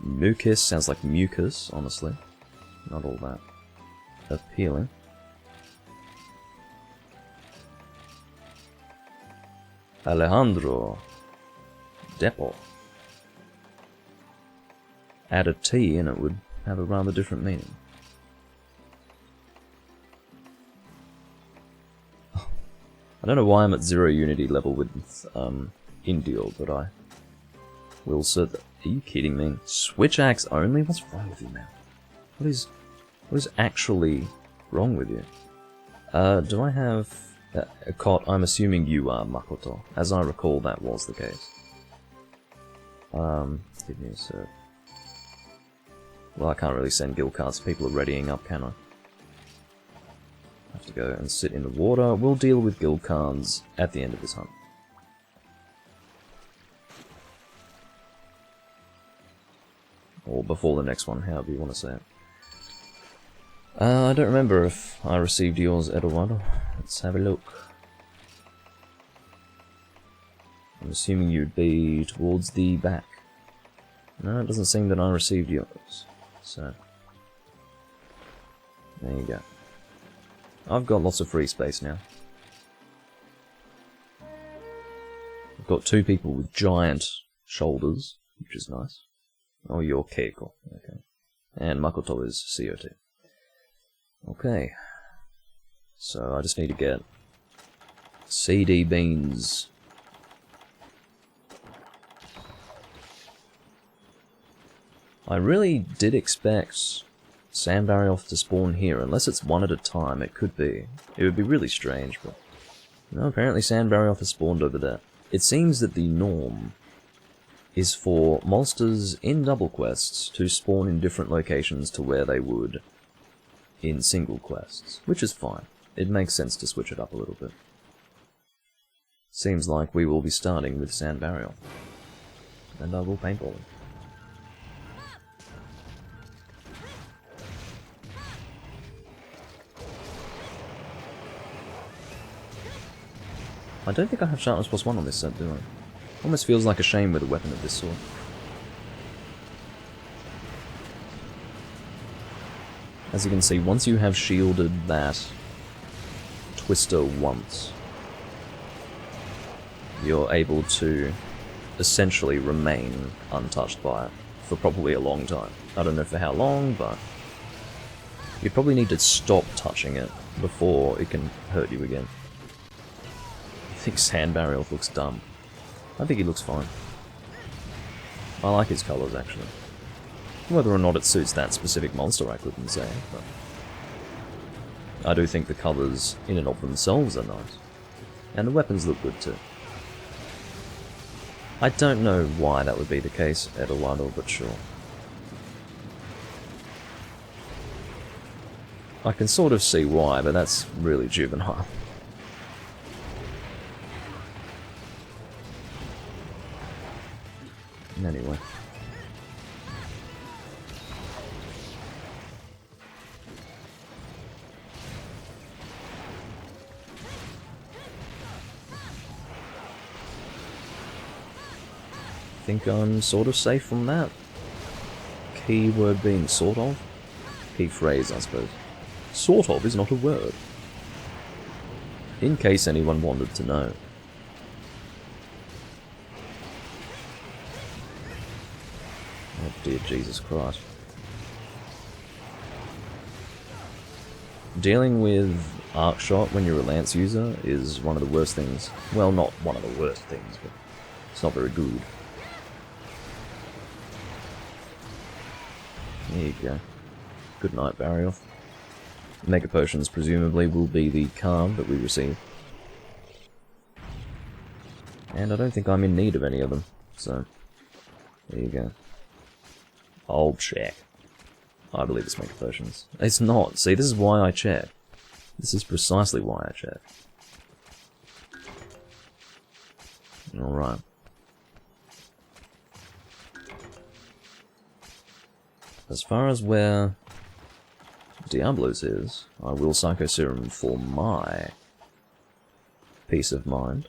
A: Mucus sounds like mucus, honestly. Not all that appealing. Alejandro. Depo. Add a T and it would have a rather different meaning. I don't know why I'm at 0 unity level with Indio, but I will set. Are you kidding me? Switch axe only? What's wrong with you, man? What is actually wrong with you? Do I have a cot? I'm assuming you are, Makoto. As I recall, that was the case. Give me a sec. Well, I can't really send guild cards. People are readying up, can I? Have to go and sit in the water. We'll deal with guild cards at the end of this hunt. Or before the next one, however you want to say it. I don't remember if I received yours, Eduardo. Let's have a look. I'm assuming you'd be towards the back. No, it doesn't seem that I received yours. So, there you go. I've got lots of free space now. I've got 2 people with giant shoulders, which is nice. Oh, you're Keiko. Okay. And Makoto is COT. Okay. So I just need to get CD beans. I really did expect Sand Barioth to spawn here, unless it's one at a time. It could be. It would be really strange, but no, apparently Sand Barioth has spawned over there. It seems that the norm is for monsters in double quests to spawn in different locations to where they would in single quests, which is fine. It makes sense to switch it up a little bit. Seems like we will be starting with Sand Burial, and I will paintball him. I don't think I have Sharpness +1 on this set, do I? Almost feels like a shame with a weapon of this sort. As you can see, once you have shielded that twister once, you're able to essentially remain untouched by it for probably a long time. I don't know for how long, but you probably need to stop touching it before it can hurt you again. I think Sand Burial looks dumb. I think he looks fine. I like his colours, actually. Whether or not it suits that specific monster, I couldn't say, but I do think the colours in and of themselves are nice. And the weapons look good too. I don't know why that would be the case, Edelwado, but sure. I can sort of see why, but that's really juvenile. Anyway. I think I'm sort of safe from that. Keyword being sort of? Key phrase, I suppose. Sort of is not a word. In case anyone wanted to know. Oh dear Jesus Christ. Dealing with arc shot when you're a lance user is one of the worst things. Well, not one of the worst things, but it's not very good. There you go. Good night, Barioth. Mega Potions presumably will be the card that we receive. And I don't think I'm in need of any of them, so there you go. I'll check. I believe it's Mega Potions. It's not. See, this is why I check. This is precisely why I check. Alright. As far as where Diablos is, I will Psycho Serum for my peace of mind.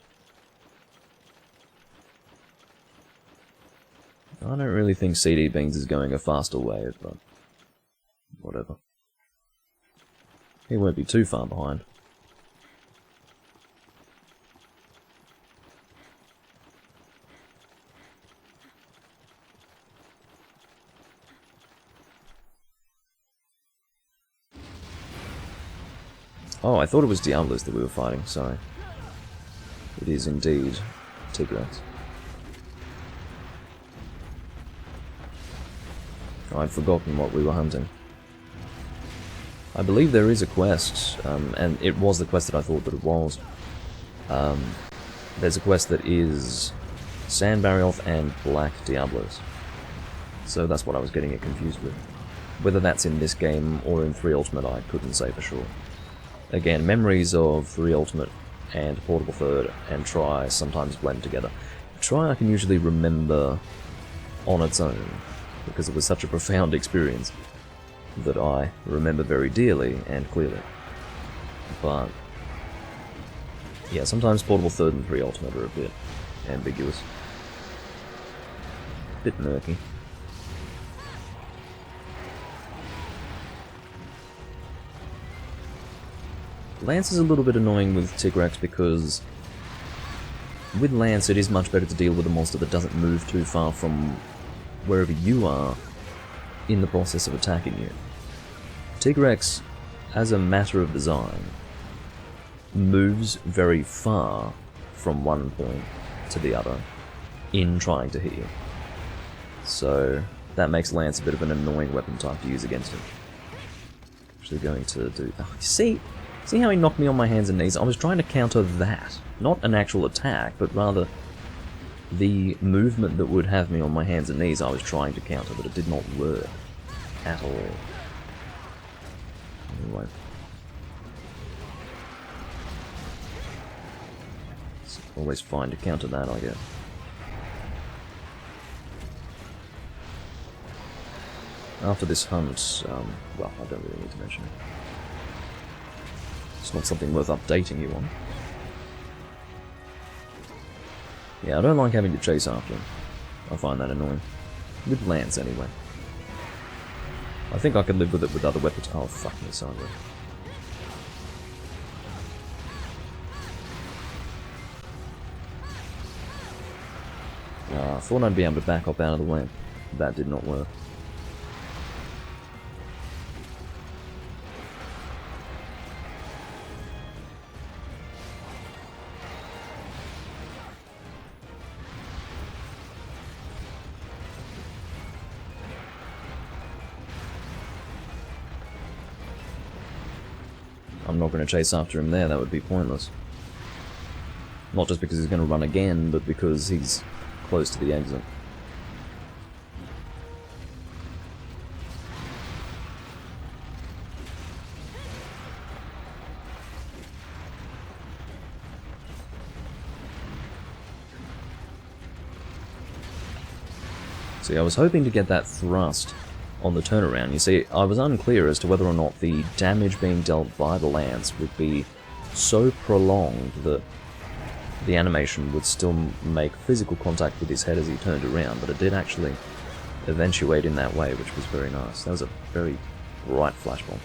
A: I don't really think CD Beans is going a faster wave, but whatever. He won't be too far behind. Oh, I thought it was Diablos that we were fighting, sorry. It is indeed Tigrex. I'd forgotten what we were hunting. I believe there is a quest, and it was the quest that I thought that it was. There's a quest that is Sand Barioth and Black Diablos. So that's what I was getting it confused with. Whether that's in this game or in 3 Ultimate, I couldn't say for sure. Again, memories of 3 Ultimate and Portable Third and Tri sometimes blend together. Tri I can usually remember on its own, because it was such a profound experience that I remember very dearly and clearly. But yeah, sometimes Portable Third and 3 Ultimate are a bit ambiguous. A bit murky. Lance is a little bit annoying with Tigrex because with Lance it is much better to deal with a monster that doesn't move too far from wherever you are in the process of attacking you. Tigrex, as a matter of design, moves very far from one point to the other in trying to hit you. So that makes Lance a bit of an annoying weapon type to use against him. Actually going to do... Oh, see how he knocked me on my hands and knees? I was trying to counter that. Not an actual attack, but rather the movement that would have me on my hands and knees I was trying to counter, but it did not work at all. Anyway. It's always fine to counter that, I guess. After this hunt, well, I don't really need to mention it. It's not something worth updating you on. Yeah, I don't like having to chase after him. I find that annoying. With Lance, anyway. I think I could live with it with other weapons. Oh, fuck me, sideways. I thought I'd be able to back up out of the way. That did not work. I'm not going to chase after him there, that would be pointless. Not just because he's going to run again, but because he's close to the exit. See, I was hoping to get that thrust on the turnaround. You see, I was unclear as to whether or not the damage being dealt by the lance would be so prolonged that the animation would still make physical contact with his head as he turned around, but it did actually eventuate in that way, which was very nice. That was a very bright flashbomb.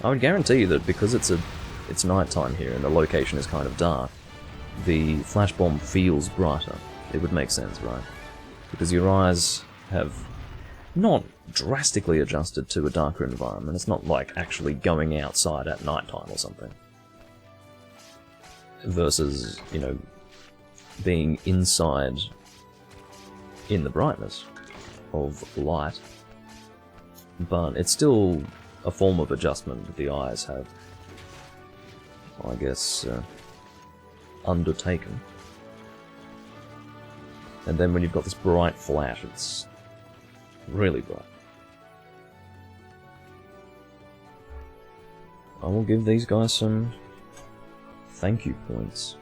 A: I would guarantee you that because it's nighttime here and the location is kind of dark, the flashbomb feels brighter. It would make sense, right? Because your eyes have not drastically adjusted to a darker environment. It's not like actually going outside at nighttime or something. Versus, you know, being inside in the brightness of light. But it's still a form of adjustment that the eyes have, I guess, undertaken. And then when you've got this bright flash, it's really bright. I will give these guys some thank you points.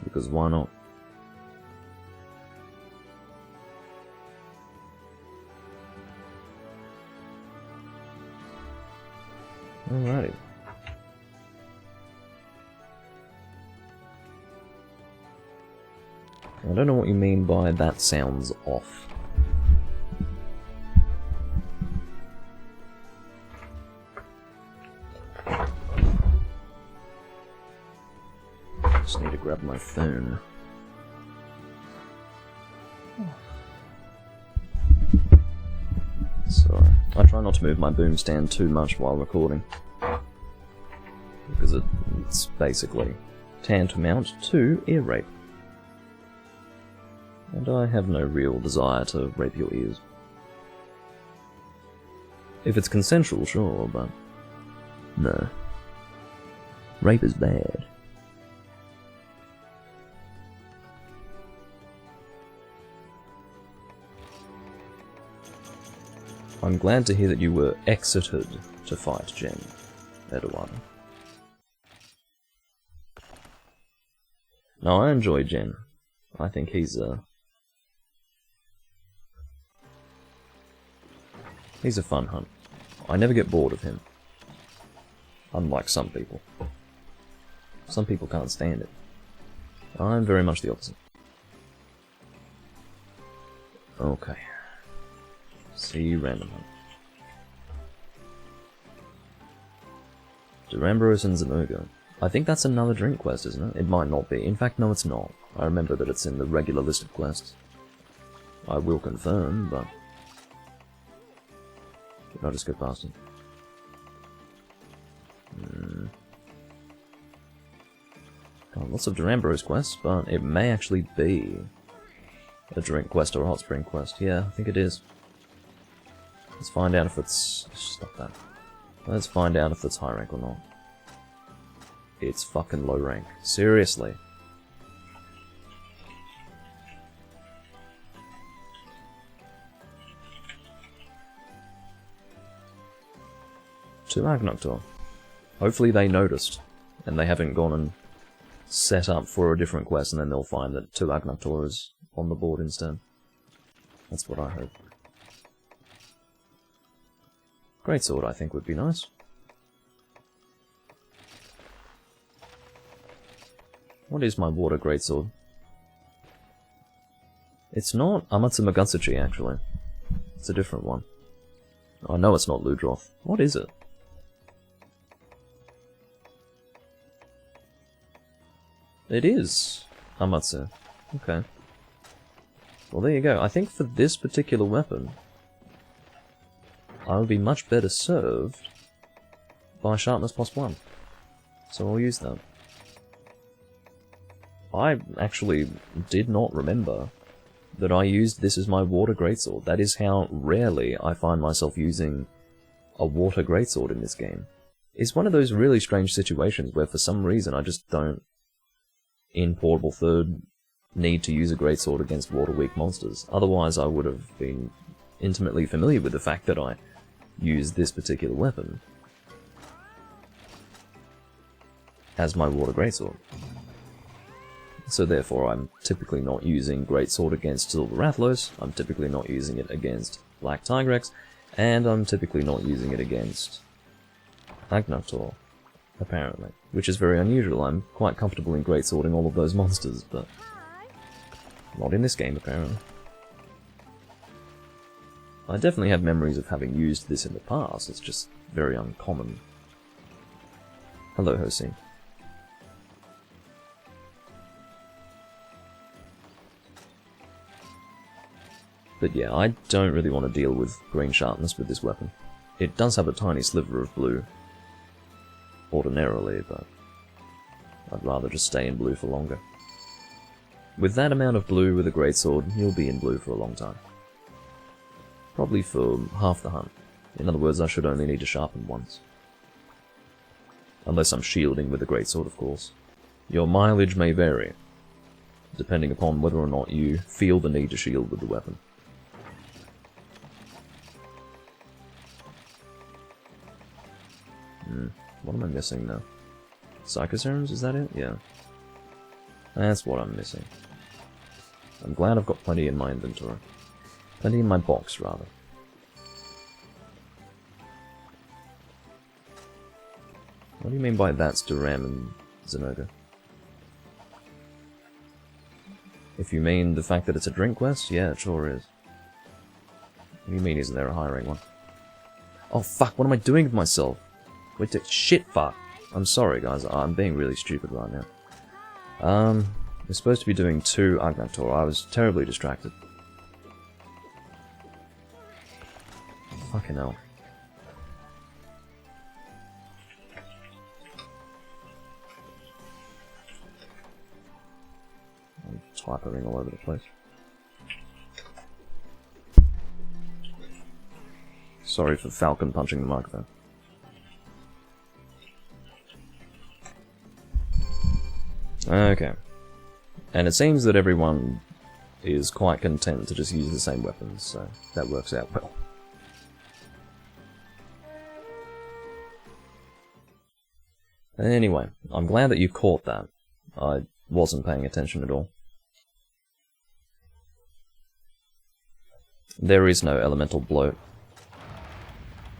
A: Because why not? Alrighty. I don't know what you mean by that sounds off. Just need to grab my phone. So, I try not to move my boom stand too much while recording. Because it's basically tantamount to ear rape. And I have no real desire to rape your ears. If it's consensual, sure, but no. Rape is bad. I'm glad to hear that you were exited to fight Jen, Eduardo. No, I enjoy Jen. I think he's a fun hunt. I never get bored of him. Unlike some people. Some people can't stand it. I'm very much the opposite. Okay. See random hunt. Durambros and Zamogo. I think that's another drink quest, isn't it? It might not be. In fact, no, it's not. I remember that it's in the regular list of quests. I will confirm, but I'll just go past it. Got lots of Durambros quests, but it may actually be a drink quest or a hot spring quest. Yeah, I think it is. Let's find out if it's... Stop that. Let's find out if it's high rank or not. it's fucking low rank. Seriously. To Agnoctor. Hopefully they noticed, and they haven't gone and set up for a different quest, and then they'll find that 2 Agnoctor is on the board instead. That's what I hope. Greatsword, I think, would be nice. What is my water greatsword? It's not Amatsu Magatsuchi, actually. It's a different one. I know it's not Ludroth. What is it? It is Amatsu. Okay. Well, there you go. I think for this particular weapon, I would be much better served by Sharpness +1. So I'll use that. I actually did not remember that I used this as my water greatsword. That is how rarely I find myself using a water greatsword in this game. It's one of those really strange situations where for some reason I just don't, in Portable Third, need to use a greatsword against water-weak monsters. Otherwise I would have been intimately familiar with the fact that I use this particular weapon as my water greatsword. So therefore I'm typically not using greatsword against Silver Rathlos, I'm typically not using it against Black Tigrex, and I'm typically not using it against Agnoctor, apparently. Which is very unusual. I'm quite comfortable in greatswording all of those monsters, but not in this game, apparently. I definitely have memories of having used this in the past, it's just very uncommon. Hello, Hossein. But yeah, I don't really want to deal with green sharpness with this weapon. It does have a tiny sliver of blue, ordinarily, but I'd rather just stay in blue for longer. With that amount of blue with a greatsword, you'll be in blue for a long time. Probably for half the hunt. In other words, I should only need to sharpen once. Unless I'm shielding with a greatsword, of course. Your mileage may vary, depending upon whether or not you feel the need to shield with the weapon. What am I missing now? Psychoserums, is that it? Yeah. That's what I'm missing. I'm glad I've got plenty in my inventory. Plenty in my box, rather. What do you mean by that's Duram and Zenoga? If you mean the fact that it's a drink quest, yeah, it sure is. What do you mean, isn't there a hiring one? Oh fuck, what am I doing with myself? Wait, shit, fuck. I'm sorry, guys. I'm being really stupid right now. We're supposed to be doing 2 Agnoctor. I was terribly distracted. Fucking hell. I'm typing all over the place. Sorry for Falcon punching the microphone. Okay. And it seems that everyone is quite content to just use the same weapons, so that works out well. Anyway, I'm glad that you caught that. I wasn't paying attention at all. There is no elemental bloat.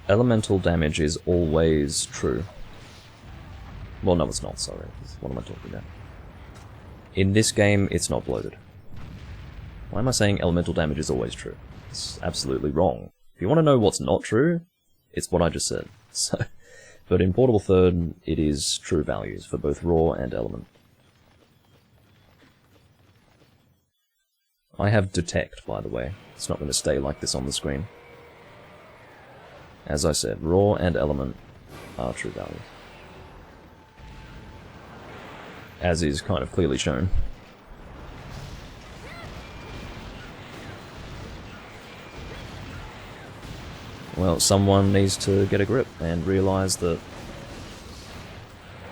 A: Elemental damage is always true. Well, no, it's not, sorry. What am I talking about? In this game, it's not bloated. Why am I saying elemental damage is always true? It's absolutely wrong. If you want to know what's not true, it's what I just said. So, but in Portable Third, it is true values for both raw and element. I have detect, by the way. It's not going to stay like this on the screen. As I said, raw and element are true values. As is kind of clearly shown. Well, someone needs to get a grip and realise that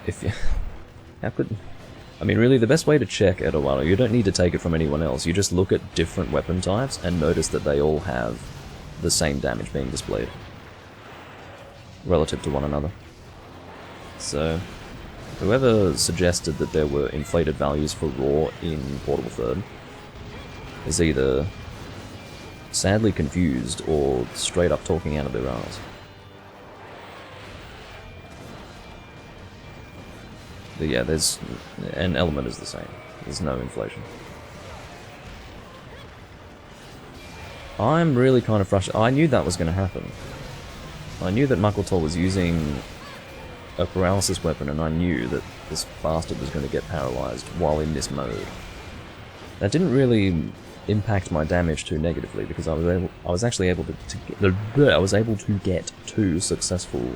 A: if you... How could... I mean, really, the best way to check Edawano, you don't need to take it from anyone else. You just look at different weapon types and notice that they all have the same damage being displayed relative to one another. So, whoever suggested that there were inflated values for raw in Portable Third is either sadly confused or straight up talking out of their arse. But yeah, there's... an element is the same. There's no inflation. I'm really kind of frustrated. I knew that was going to happen. I knew that Makoto was using a paralysis weapon, and I knew that this bastard was going to get paralyzed while in this mode. That didn't really impact my damage too negatively, because I was actually able to get 2 successful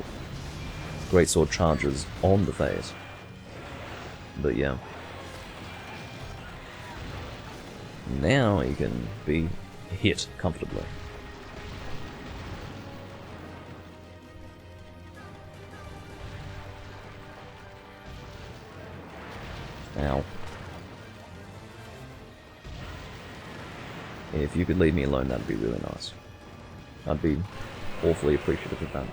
A: greatsword charges on the phase. But yeah. Now he can be hit comfortably. Ow. If you could leave me alone, that'd be really nice. I'd be awfully appreciative of that.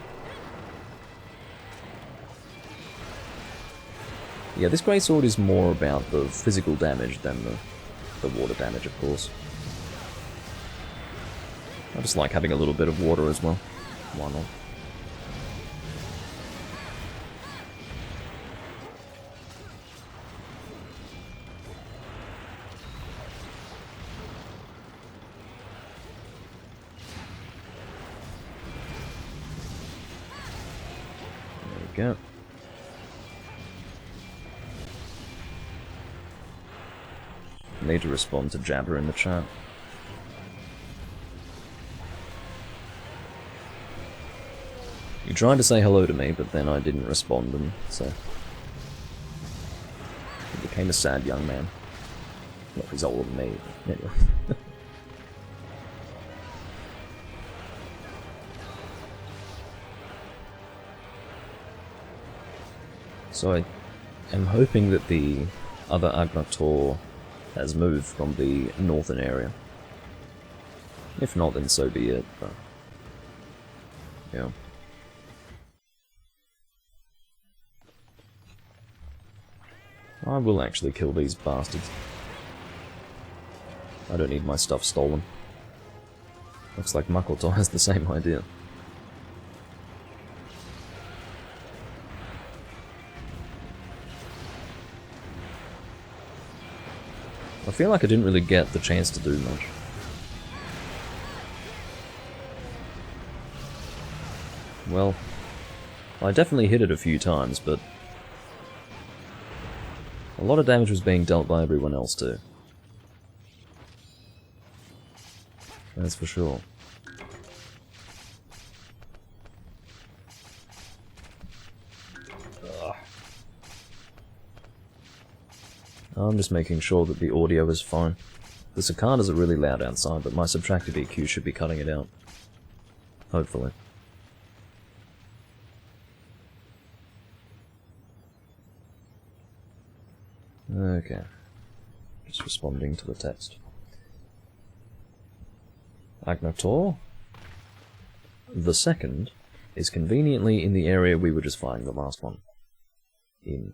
A: Yeah, this greatsword is more about the physical damage than the water damage, of course. I just like having a little bit of water as well. Why not? There we go. Need to respond to Jabber in the chat. You tried to say hello to me, but then I didn't respond, and so... I became a sad young man. Not he's older than me, but anyway. So I am hoping that the other Agnator has moved from the northern area. If not, then so be it, but... yeah. I will actually kill these bastards. I don't need my stuff stolen. Looks like Makoto has the same idea. I feel like I didn't really get the chance to do much. Well, I definitely hit it a few times, but a lot of damage was being dealt by everyone else too. That's for sure. I'm just making sure that the audio is fine. The cicadas are really loud outside, but my subtractive EQ should be cutting it out. Hopefully. Okay. Just responding to the text. Agnator the second is conveniently in the area we were just fighting the last one in.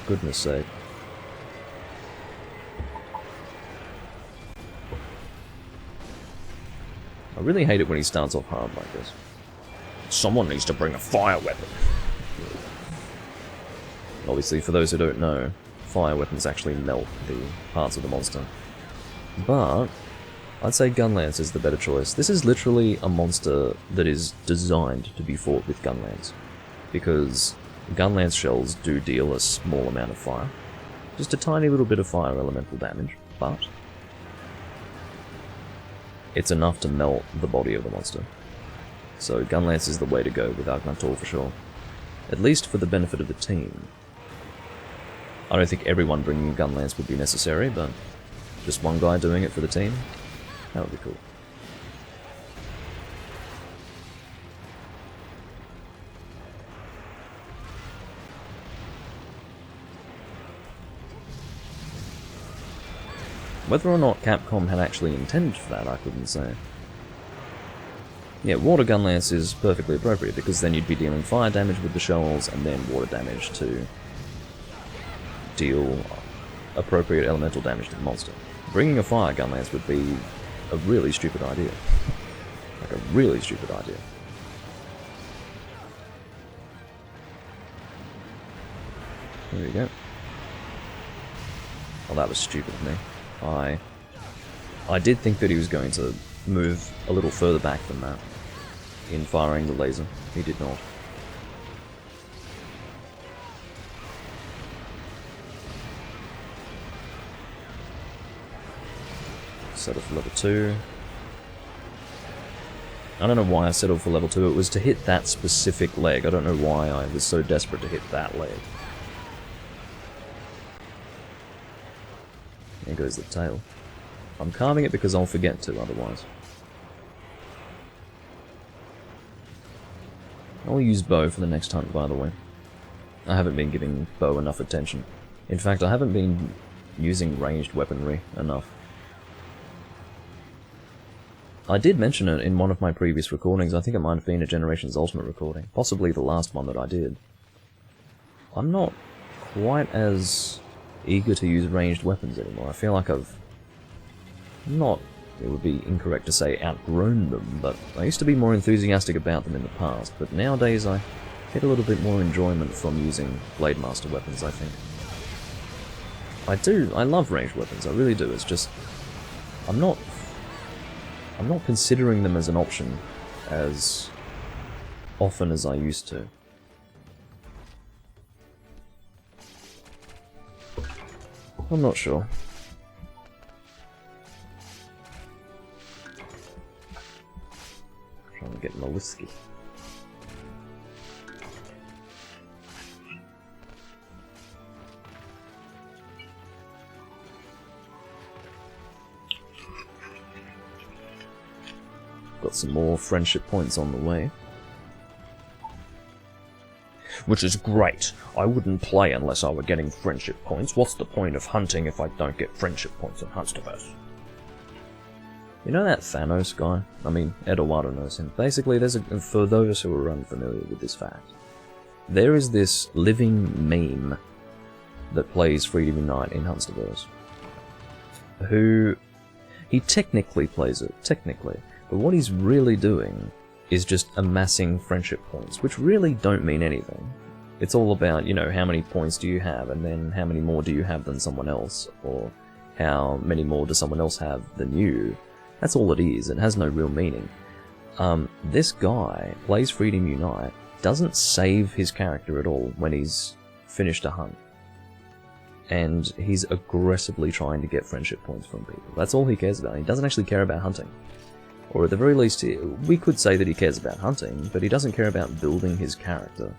A: Goodness sake. I really hate it when he starts off hard like this. Someone needs to bring a fire weapon. Obviously, for those who don't know, fire weapons actually melt the parts of the monster. But I'd say Gunlance is the better choice. This is literally a monster that is designed to be fought with Gunlance, because Gunlance shells do deal a small amount of fire. Just a tiny little bit of fire elemental damage, but it's enough to melt the body of the monster. So Gunlance is the way to go with Agnator for sure. At least for the benefit of the team. I don't think everyone bringing Gunlance would be necessary, but Just one guy doing it for the team? That would be cool. Whether or not Capcom had actually intended for that, I couldn't say. Yeah, water gun lance is perfectly appropriate, because then you'd be dealing fire damage with the shells, and then water damage to deal appropriate elemental damage to the monster. Bringing a fire gun lance would be a really stupid idea. Like a really stupid idea. There we go. Well, that was stupid of me. I did think that he was going to move a little further back than that in firing the laser. He did not. Settle for level 2. I don't know why I settled for level 2. It was to hit that specific leg. I don't know why I was so desperate to hit that leg. There goes the tail. I'm carving it because I'll forget to otherwise. I'll use bow for the next hunt, by the way. I haven't been giving bow enough attention. In fact, I haven't been using ranged weaponry enough. I did mention it in one of my previous recordings. I think it might have been a Generations Ultimate recording. Possibly the last one that I did. I'm not quite as eager to use ranged weapons anymore. I feel like I've not, it would be incorrect to say outgrown them, but I used to be more enthusiastic about them in the past, but nowadays I get a little bit more enjoyment from using Blade Master weapons, I think. I love ranged weapons, I really do. It's just I'm not considering them as an option as often as I used to. I'm not sure. Trying to get my whiskey. Got some more friendship points on the way. Which is great. I wouldn't play unless I were getting friendship points. What's the point of hunting if I don't get friendship points in Hunsterverse? You know that Thanos guy? I mean, Eduardo knows him. Basically, for those who are unfamiliar with this fact, there is this living meme that plays Freedom Unite in Hunsterverse. He technically plays it, technically. But what he's really doing is just amassing friendship points, which really don't mean anything. It's all about, you know, how many points do you have, and then how many more do you have than someone else, or how many more does someone else have than you. That's all it is. It has no real meaning. This guy plays Freedom Unite, doesn't save his character at all when he's finished a hunt. And he's aggressively trying to get friendship points from people. That's all he cares about. He doesn't actually care about hunting. Or at the very least, we could say that he cares about hunting, but he doesn't care about building his character.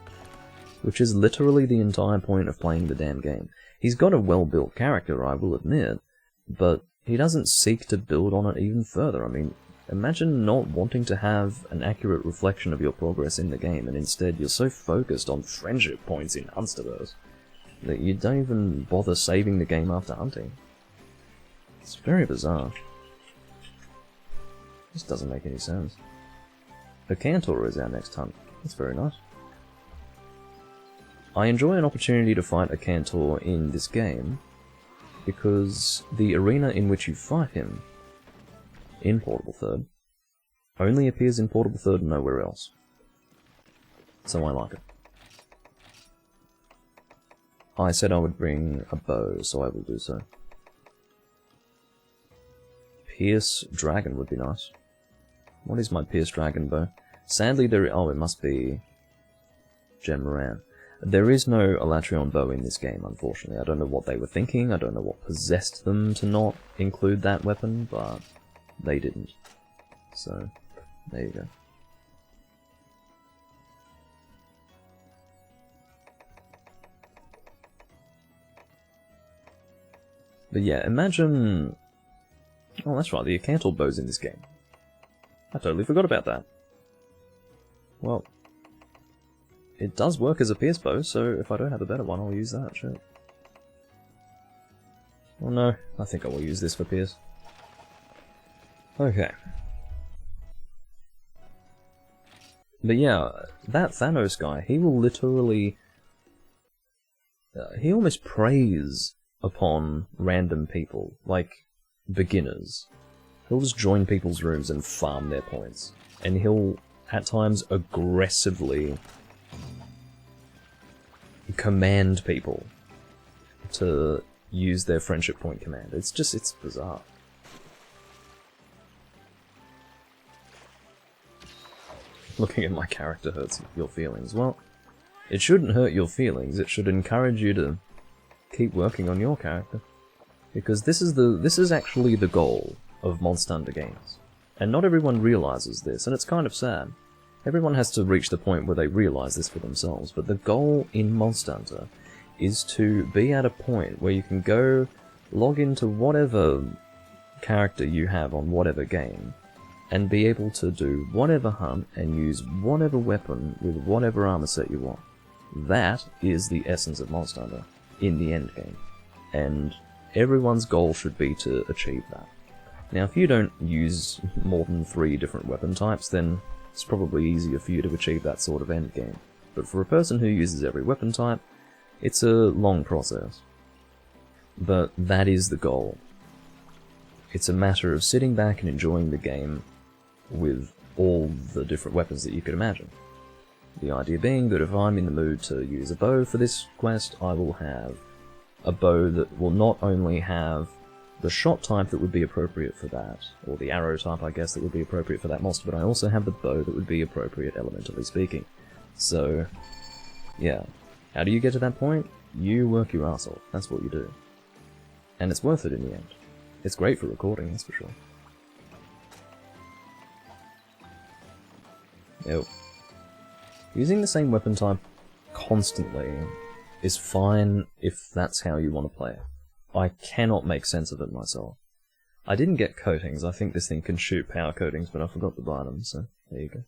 A: Which is literally the entire point of playing the damn game. He's got a well-built character, I will admit, but he doesn't seek to build on it even further. I mean, imagine not wanting to have an accurate reflection of your progress in the game, and instead you're so focused on friendship points in Hunsterverse that you don't even bother saving the game after hunting. It's very bizarre. This doesn't make any sense. A Cantor is our next hunt. That's very nice. I enjoy an opportunity to fight a Cantor in this game because the arena in which you fight him in Portable Third only appears in Portable Third and nowhere else. So I like it. I said I would bring a bow, so I will do so. Pierce Dragon would be nice. What is my Pierce Dragon bow? Sadly, it must be Gen Moran. There is no Elatrion bow in this game, unfortunately. I don't know what they were thinking, I don't know what possessed them to not include that weapon, but they didn't. So, there you go. But yeah, imagine Oh, that's right, the Acantor bow's in this game. I totally forgot about that. Well, it does work as a pierce bow, so if I don't have a better one, I'll use that, sure. Oh no, I think I will use this for pierce. Okay. But yeah, that Thanos guy, he will literally... he almost preys upon random people, like beginners. He'll just join people's rooms and farm their points. And he'll, at times, aggressively command people to use their friendship point command. It's bizarre. Looking at my character hurts your feelings. Well, it shouldn't hurt your feelings, it should encourage you to keep working on your character. Because this is actually the goal of Monster Hunter games. And not everyone realizes this, and it's kind of sad. Everyone has to reach the point where they realize this for themselves, but the goal in Monster Hunter is to be at a point where you can go log into whatever character you have on whatever game, and be able to do whatever hunt and use whatever weapon with whatever armor set you want. That is the essence of Monster Hunter in the end game, and everyone's goal should be to achieve that. Now, if you don't use more than 3 different weapon types, then it's probably easier for you to achieve that sort of end game. But for a person who uses every weapon type, it's a long process. But that is the goal. It's a matter of sitting back and enjoying the game with all the different weapons that you could imagine. The idea being that if I'm in the mood to use a bow for this quest, I will have a bow that will not only have the shot type that would be appropriate for that, or the arrow type, I guess, that would be appropriate for that monster, but I also have the bow that would be appropriate, elementally speaking. So, yeah. How do you get to that point? You work your ass off. That's what you do. And it's worth it in the end. It's great for recording, that's for sure. Yep. Using the same weapon type constantly is fine if that's how you want to play it. I cannot make sense of it myself. I didn't get coatings. I think this thing can shoot power coatings, but I forgot to buy them, so there you go.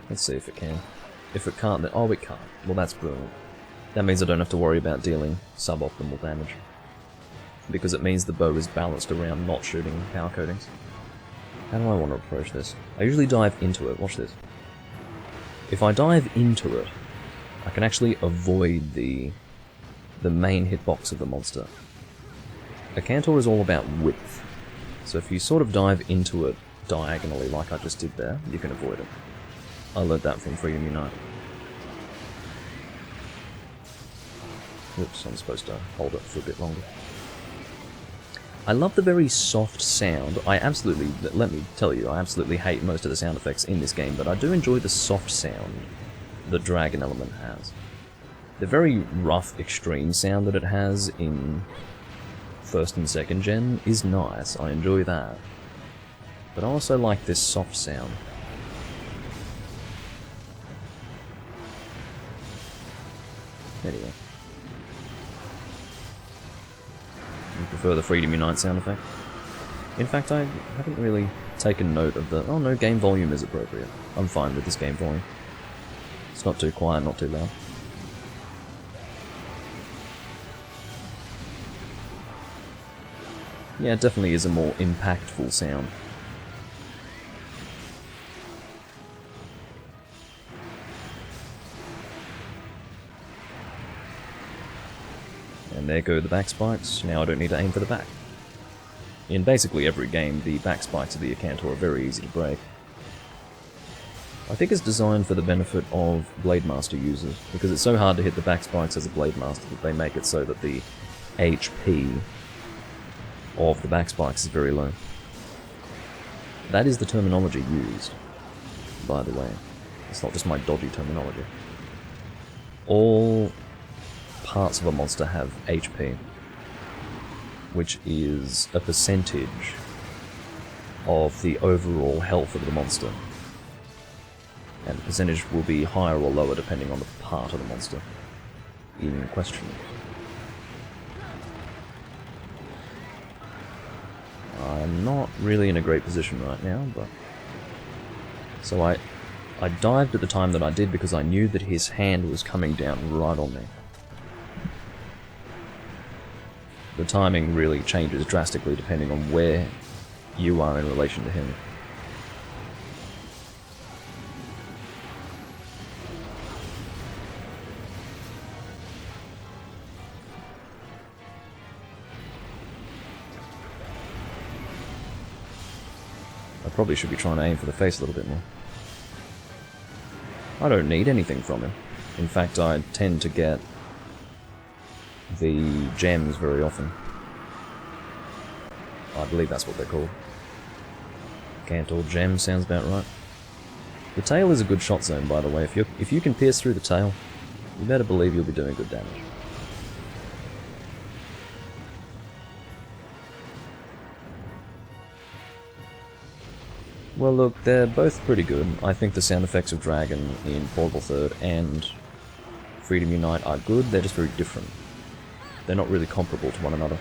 A: Let's see if it can. If it can't, then... oh, it can't. Well, that's brilliant. That means I don't have to worry about dealing suboptimal damage. Because it means the bow is balanced around not shooting power coatings. How do I want to approach this? I usually dive into it. Watch this. If I dive into it, I can actually avoid the main hitbox of the monster. Acantor is all about width. So if you sort of dive into it diagonally like I just did there, you can avoid it. I learned that from Freedom Unite. Oops, I'm supposed to hold it for a bit longer. I love the very soft sound. I absolutely, let me tell you, I absolutely hate most of the sound effects in this game, but I do enjoy the soft sound the dragon element has. The very rough, extreme sound that it has in 1st and 2nd gen is nice, I enjoy that. But I also like this soft sound. Anyway. I prefer the Freedom Unite sound effect. In fact, I haven't really taken note of the... oh no, game volume is appropriate. I'm fine with this game volume. It's not too quiet, not too loud. Yeah, it definitely is a more impactful sound. And there go the back spikes. Now I don't need to aim for the back. In basically every game, the back spikes of the Acantor are very easy to break. I think it's designed for the benefit of Blade Master users, because it's so hard to hit the back spikes as a Blade Master that they make it so that the HP of the back spikes is very low. That is the terminology used, by the way. It's not just my dodgy terminology. All parts of a monster have HP, which is a percentage of the overall health of the monster. And the percentage will be higher or lower depending on the part of the monster. in question. I'm not really in a great position right now, but... So I dived at the time that I did because I knew that his hand was coming down right on me. The timing really changes drastically depending on where you are in relation to him. I probably should be trying to aim for the face a little bit more. I don't need anything from him. In fact, I tend to get the gems very often. I believe that's what they're called. Cantor gem sounds about right. The tail is a good shot zone, by the way. If you can pierce through the tail, you better believe you'll be doing good damage. Well look, they're both pretty good. I think the sound effects of Dragon in Portable Third and Freedom Unite are good, they're just very different. They're not really comparable to one another.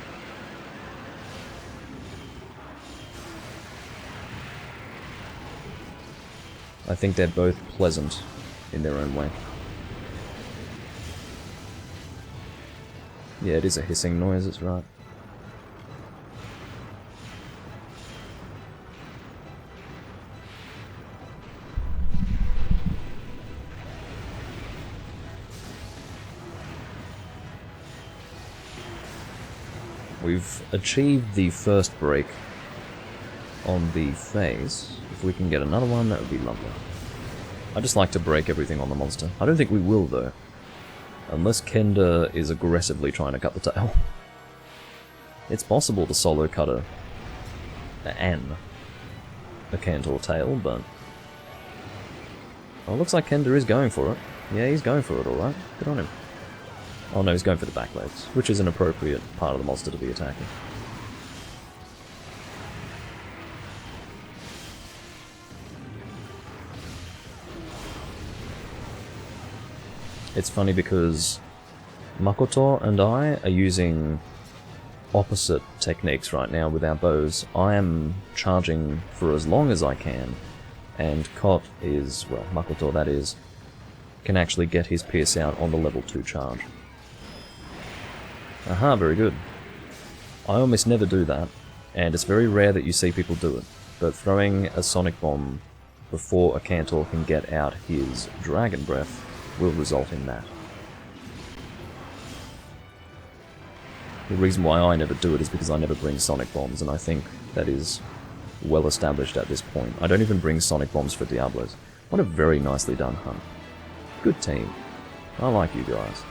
A: I think they're both pleasant in their own way. Yeah, it is a hissing noise, it's right. We've achieved the first break on the phase. If we can get another one, that would be lovely. I just like to break everything on the monster. I don't think we will, though. Unless Kender is aggressively trying to cut the tail. It's possible to solo cut a Cantor tail, but... Well, it looks like Kender is going for it. Yeah, he's going for it, alright. Good on him. Oh no, he's going for the back legs, which is an appropriate part of the monster to be attacking. It's funny because Makoto and I are using opposite techniques right now with our bows. I am charging for as long as I can, and Kot is, well, Makoto that is, can actually get his pierce out on the level 2 charge. Aha, very good. I almost never do that, and it's very rare that you see people do it, but throwing a Sonic Bomb before a Cantor can get out his Dragon Breath will result in that. The reason why I never do it is because I never bring Sonic Bombs, and I think that is well established at this point. I don't even bring Sonic Bombs for Diablos. What a very nicely done hunt. Good team. I like you guys.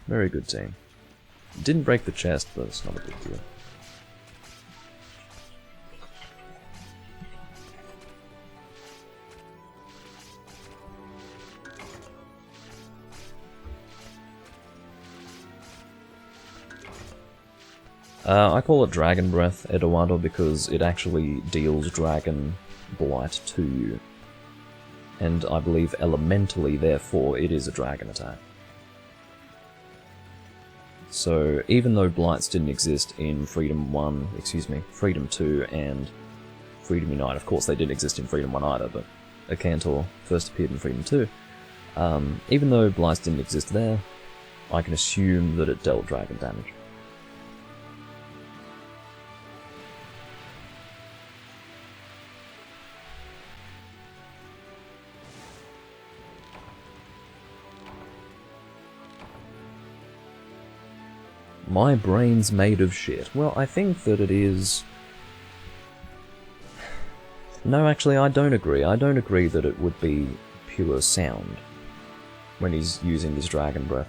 A: Very good team. Didn't break the chest, but it's not a big deal. I call it Dragon Breath, Eduardo, because it actually deals Dragon Blight to you. And I believe elementally, therefore, it is a dragon attack. So, even though Blights didn't exist in Freedom 2 and Freedom Unite, of course they didn't exist in Freedom 1 either, but a Cantor first appeared in Freedom 2. Even though Blights didn't exist there, I can assume that it dealt dragon damage. My brain's made of shit. Well, I think that it is... No, actually, I don't agree. I don't agree that it would be pure sound when he's using his Dragon Breath.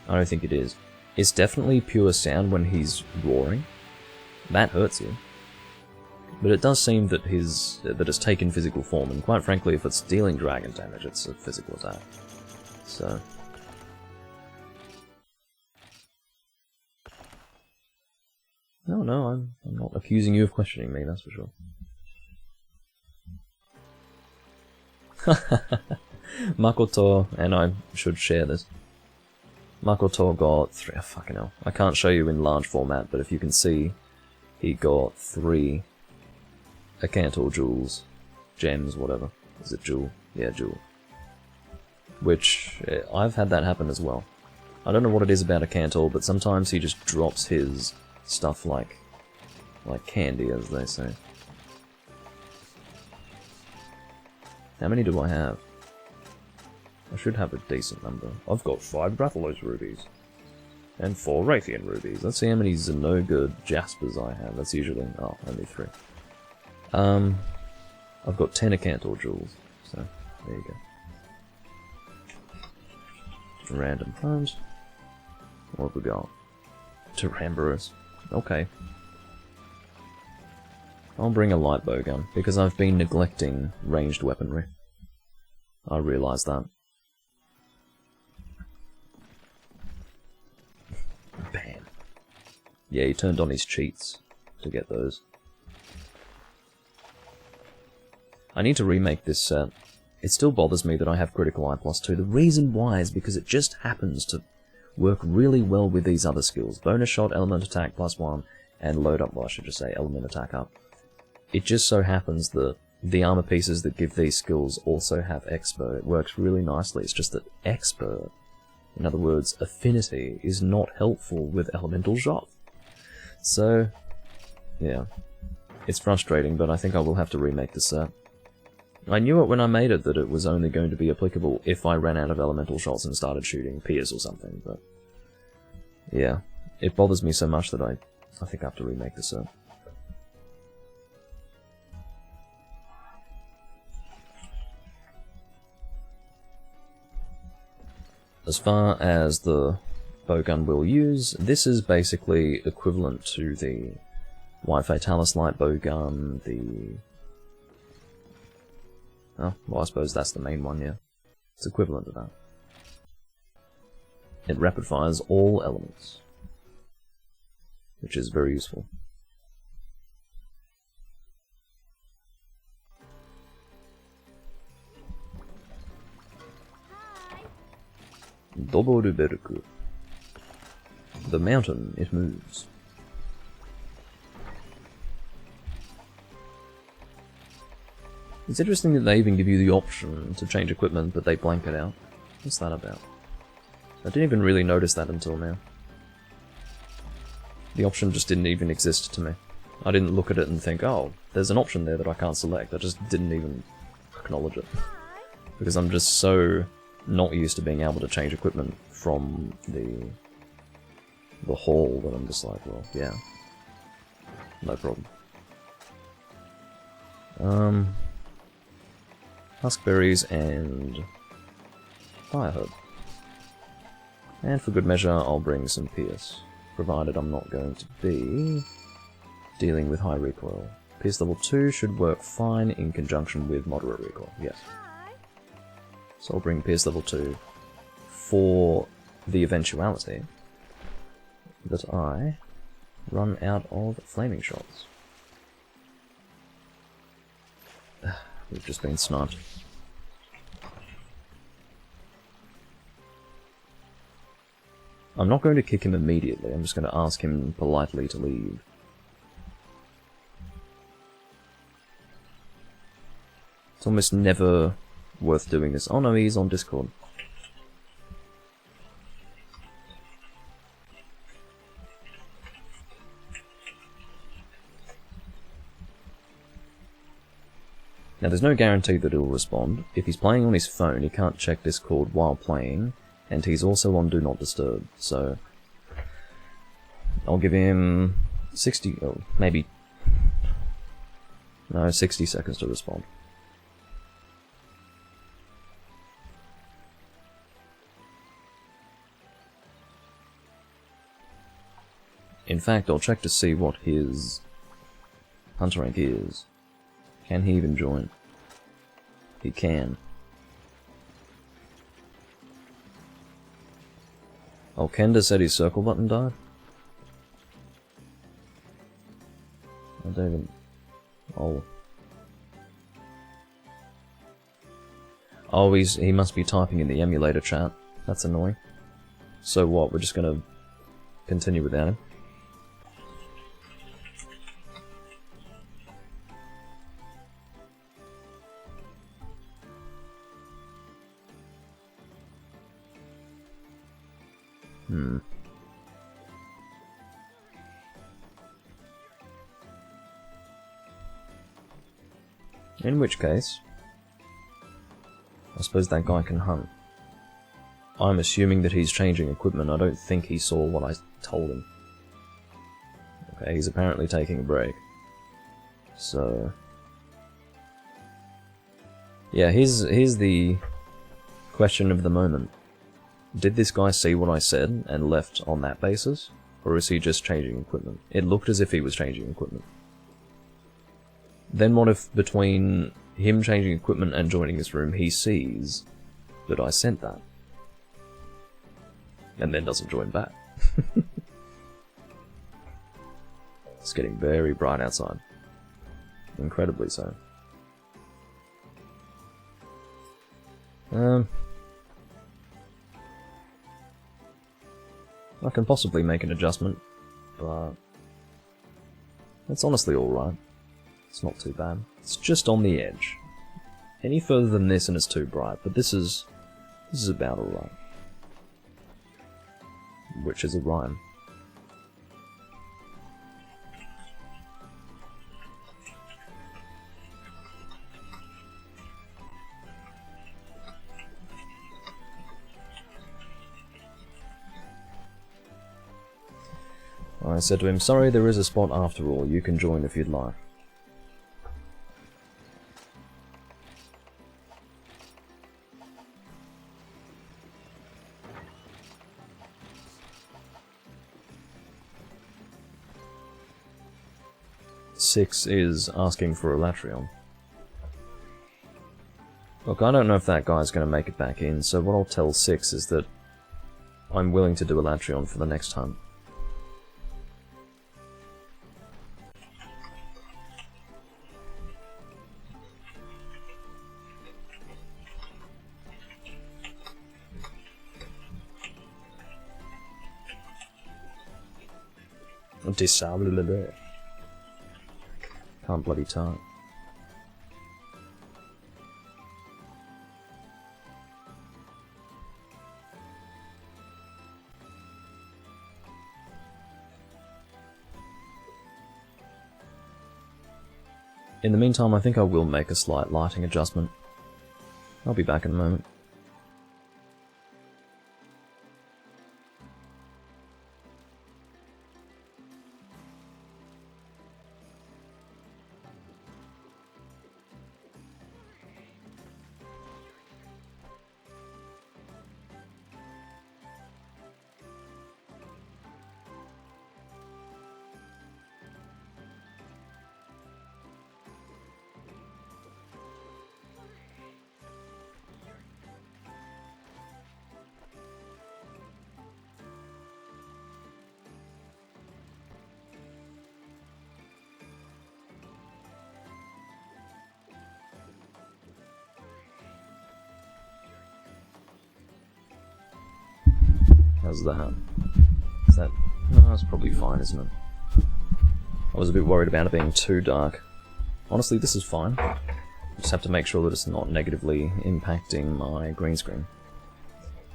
A: I don't think it is. It's definitely pure sound when he's roaring. That hurts you. But it does seem that it's taken physical form, and quite frankly, if it's dealing dragon damage, it's a physical attack. So... No, I'm not accusing you of questioning me, that's for sure. Makoto, and I should share this. Makoto got 3, oh, fucking hell. I can't show you in large format, but if you can see, he got 3 Acantor jewels, gems, whatever. Is it jewel? Yeah, jewel. Which, I've had that happen as well. I don't know what it is about Acantor, but sometimes he just drops his stuff like candy, as they say. How many do I have? I should have a decent number. I've got 5 Rathalos rubies. And 4 Raytheon rubies. Let's see how many Zenoga Jaspers I have. That's usually... oh, only 3. I've got 10 Acantor jewels. So, there you go. Random homes. What have we got? Tyramborus. Okay. I'll bring a light bowgun, because I've been neglecting ranged weaponry. I realise that. Bam. Yeah, he turned on his cheats to get those. I need to remake this set. It still bothers me that I have Critical Eye +2. The reason why is because it just happens to work really well with these other skills. Bonus shot, element attack +1, and load up, well I should just say element attack up. It just so happens that the armor pieces that give these skills also have expert. It works really nicely, it's just that expert, in other words, affinity, is not helpful with elemental shot. So, yeah. It's frustrating, but I think I will have to remake the set. I knew it when I made it that it was only going to be applicable if I ran out of elemental shots and started shooting Pierce or something, but... yeah. It bothers me so much that I think I have to remake the set. As far as the bowgun we'll use, this is basically equivalent to the White Fatalis light bowgun, the... oh, well I suppose that's the main one, yeah. It's equivalent to that. It rapid fires all elements, which is very useful. Doboruberku. The mountain, it moves. It's interesting that they even give you the option to change equipment, but they blank it out. What's that about? I didn't even really notice that until now. The option just didn't even exist to me. I didn't look at it and think, oh, there's an option there that I can't select. I just didn't even acknowledge it. Because I'm just so not used to being able to change equipment from the hall that I'm just like, well, yeah. No problem. Huskberries and Firehood. And for good measure, I'll bring some Pierce, provided I'm not going to be dealing with high recoil. Pierce level 2 should work fine in conjunction with moderate recoil, yes. So I'll bring Pierce level 2 for the eventuality that I run out of flaming shots. We've just been sniped. I'm not going to kick him immediately, I'm just going to ask him politely to leave. It's almost never worth doing this. Oh no, he's on Discord. Now there's no guarantee that he'll respond. If he's playing on his phone, he can't check Discord while playing, and he's also on Do Not Disturb, so... I'll give him 60... oh, maybe... no, 60 seconds to respond. In fact, I'll check to see what his hunter rank is. Can he even join? He can. Oh, Kenda said his circle button died? I don't even... oh. Oh, he must be typing in the emulator chat. That's annoying. So what, we're just gonna continue without him? In which case, I suppose that guy can hunt. I'm assuming that he's changing equipment. I don't think he saw what I told him. Okay, he's apparently taking a break. So... yeah, here's the question of the moment. Did this guy see what I said and left on that basis? Or is he just changing equipment? It looked as if he was changing equipment. Then what if between him changing equipment and joining this room, he sees that I sent that? And then doesn't join back. It's getting very bright outside. Incredibly so. I can possibly make an adjustment, but it's honestly alright. It's not too bad. It's just on the edge. Any further than this and it's too bright, but this is about alright. Which is a rhyme. I said to him, sorry, there is a spot after all, you can join if you'd like. Six is asking for a Latrion. Look, I don't know if that guy's going to make it back in, so what I'll tell Six is that I'm willing to do a Latrion for the next hunt. Disable. Can't bloody type. In the meantime, I think I will make a slight lighting adjustment. I'll be back in a moment. How's that? Is that... no, that's probably fine, isn't it? I was a bit worried about it being too dark. Honestly, this is fine. Just have to make sure that it's not negatively impacting my green screen.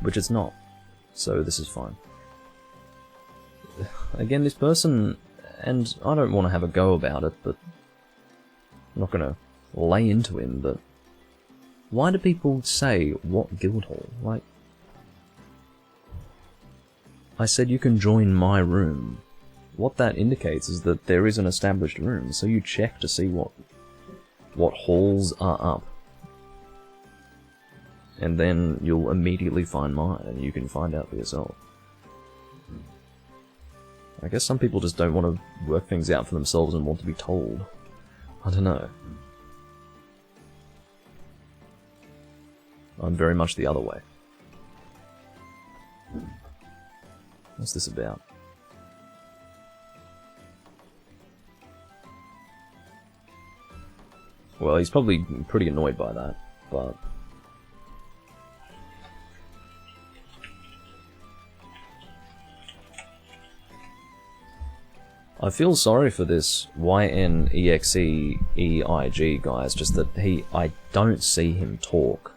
A: Which it's not. So this is fine. Again, this person... and I don't want to have a go about it, but... I'm not gonna lay into him, but... why do people say, what Guildhall? Like... I said you can join my room. What that indicates is that there is an established room, so you check to see what halls are up. And then you'll immediately find mine, and you can find out for yourself. I guess some people just don't want to work things out for themselves and want to be told. I don't know. I'm very much the other way. What's this about? Well, he's probably pretty annoyed by that, but I feel sorry for this YNEXEEIG guy, it's just that I don't see him talk.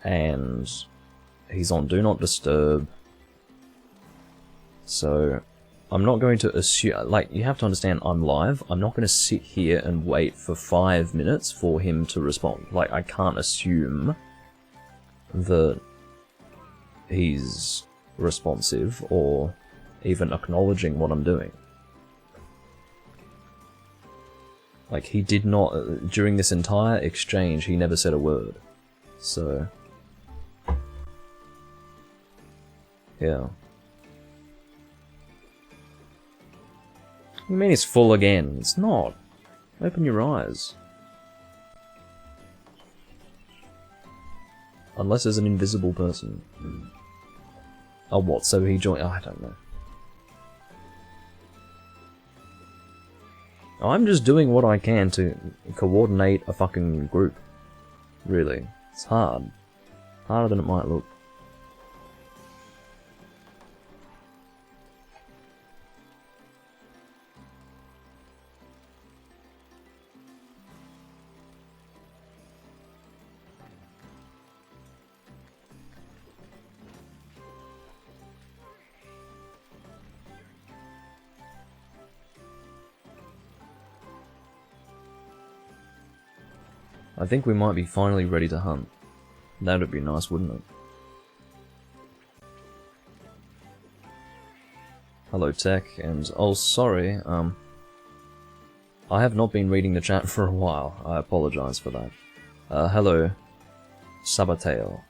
A: And he's on Do Not Disturb. So, I'm not going to assume, like, you have to understand, I'm live. I'm not going to sit here and wait for 5 minutes for him to respond. Like, I can't assume that he's responsive or even acknowledging what I'm doing. Like, he did not, during this entire exchange, he never said a word. So, yeah. You mean it's full again? It's not. Open your eyes. Unless there's an invisible person. Oh, what? So he joined? Oh, I don't know. I'm just doing what I can to coordinate a fucking group. Really. It's hard. Harder than it might look. I think we might be finally ready to hunt. That would be nice, wouldn't it? Hello, Tech, and oh, sorry, I have not been reading the chat for a while. I apologize for that. Hello, Sabateo.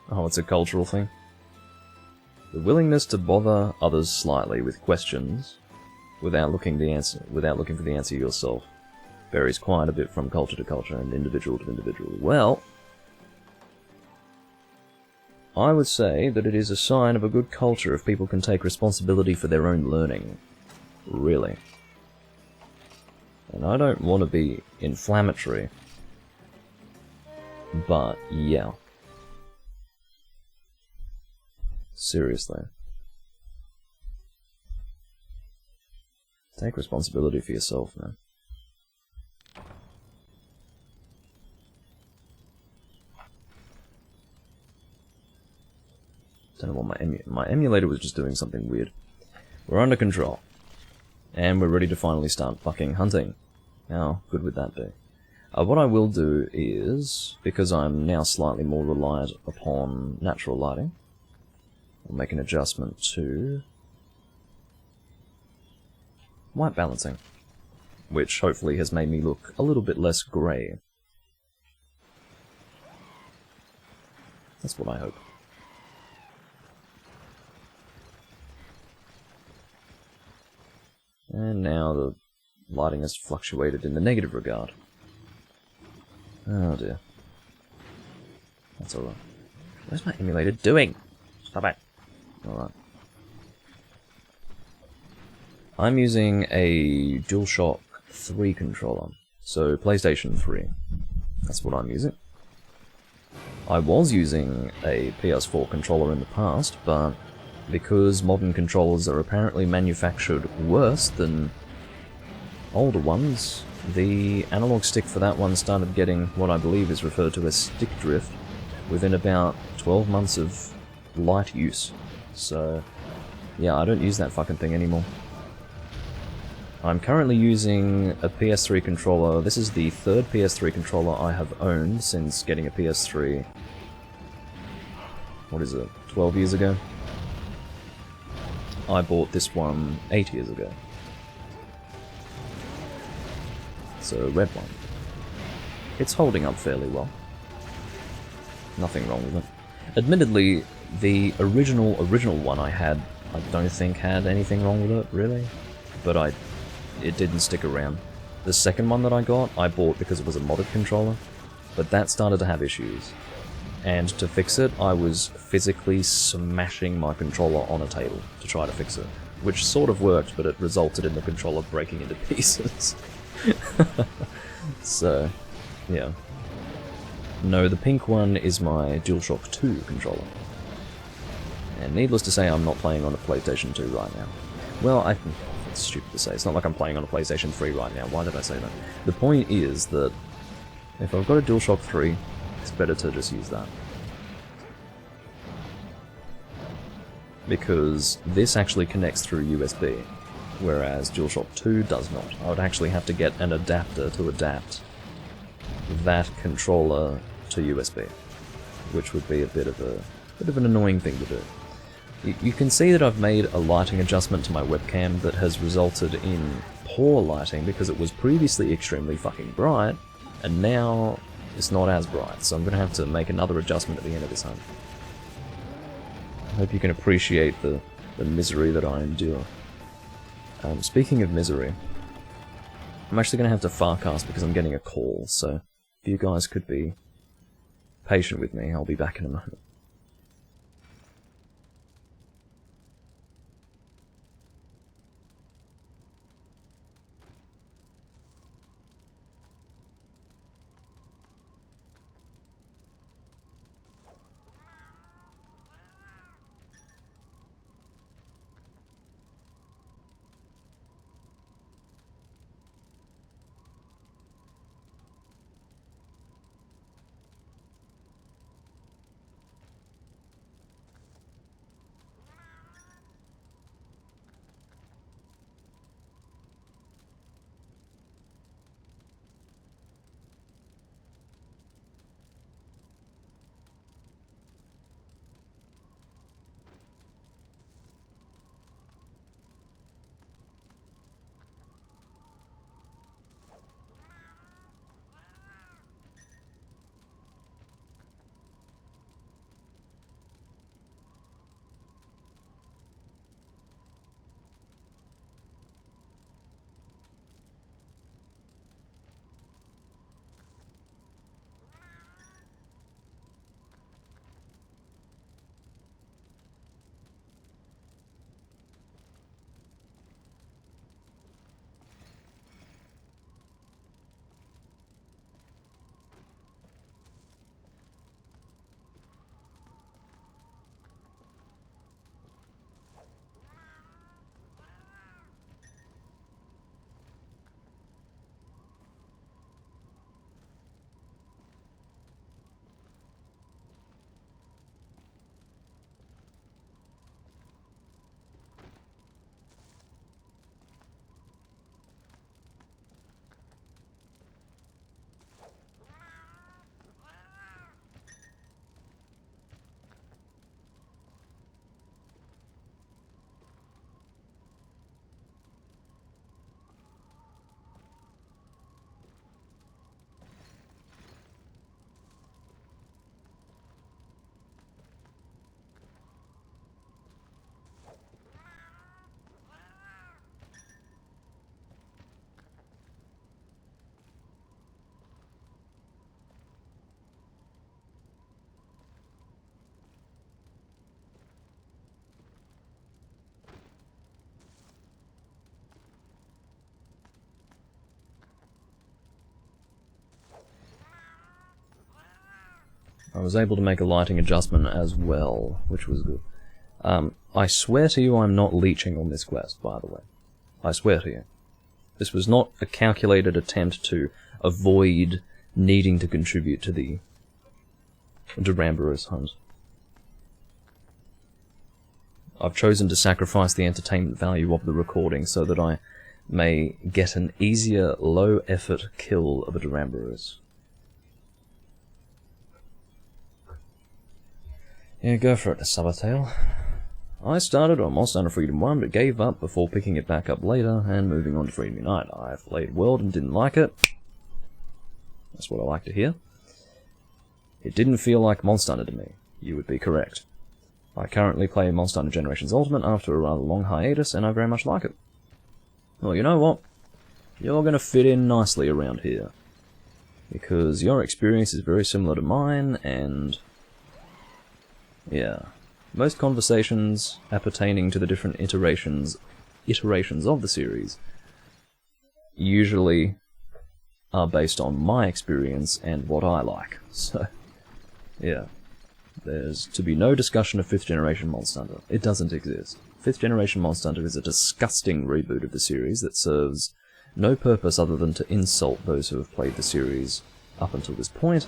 A: Oh, it's a cultural thing. The willingness to bother others slightly with questions without looking for the answer yourself varies quite a bit from culture to culture and individual to individual. Well, I would say that it is a sign of a good culture if people can take responsibility for their own learning. Really. And I don't want to be inflammatory, but yeah. Seriously. Take responsibility for yourself, man. Don't know what my emulator was just doing something weird. We're under control. And we're ready to finally start fucking hunting. How good would that be? What I will do is, because I'm now slightly more reliant upon natural lighting, I'll make an adjustment to white balancing, which hopefully has made me look a little bit less grey. That's what I hope. And now the lighting has fluctuated in the negative regard. Oh dear. That's alright. What's my emulator doing? Stop it. Alright. I'm using a DualShock 3 controller. So, PlayStation 3. That's what I'm using. I was using a PS4 controller in the past, but because modern controllers are apparently manufactured worse than older ones, the analog stick for that one started getting what I believe is referred to as stick drift within about 12 months of light use. So, yeah, I don't use that fucking thing anymore. I'm currently using a PS3 controller. This is the third PS3 controller I have owned since getting a PS3. What is it? 12 years ago? I bought this one 8 years ago. So, red one. It's holding up fairly well. Nothing wrong with it. Admittedly, the original one I had, I don't think had anything wrong with it, really. But it didn't stick around. The second one that I got, I bought because it was a modded controller, but that started to have issues. And to fix it, I was physically smashing my controller on a table to try to fix it. Which sort of worked, but it resulted in the controller breaking into pieces. So, yeah. No, the pink one is my DualShock 2 controller. And needless to say, I'm not playing on a PlayStation 2 right now. Well, it's stupid to say. It's not like I'm playing on a PlayStation 3 right now. Why did I say that? The point is that if I've got a DualShock 3, it's better to just use that. Because this actually connects through USB, whereas DualShock 2 does not. I would actually have to get an adapter to adapt that controller to USB, which would be a bit of an annoying thing to do. You can see that I've made a lighting adjustment to my webcam that has resulted in poor lighting because it was previously extremely fucking bright, and now it's not as bright, so I'm going to have to make another adjustment at the end of this hunt. I hope you can appreciate the misery that I endure. Speaking of misery, I'm actually going to have to farcast because I'm getting a call, so if you guys could be patient with me, I'll be back in a moment. I was able to make a lighting adjustment as well, which was good. I swear to you I'm not leeching on this quest, by the way. I swear to you. This was not a calculated attempt to avoid needing to contribute to the Duramboros hunt. I've chosen to sacrifice the entertainment value of the recording so that I may get an easier, low-effort kill of a Duramboros. Yeah, go for it, Subatail. I started on Monster Hunter Freedom 1, but gave up before picking it back up later and moving on to Freedom Unite. I've played World and didn't like it. That's what I like to hear. It didn't feel like Monster Hunter to me. You would be correct. I currently play Monster Hunter Generations Ultimate after a rather long hiatus, and I very much like it. Well, you know what? You're going to fit in nicely around here. Because your experience is very similar to mine, and yeah. Most conversations appertaining to the different iterations of the series usually are based on my experience and what I like. So, yeah. There's to be no discussion of 5th generation Monster Hunter. It doesn't exist. 5th generation Monster Hunter is a disgusting reboot of the series that serves no purpose other than to insult those who have played the series up until this point,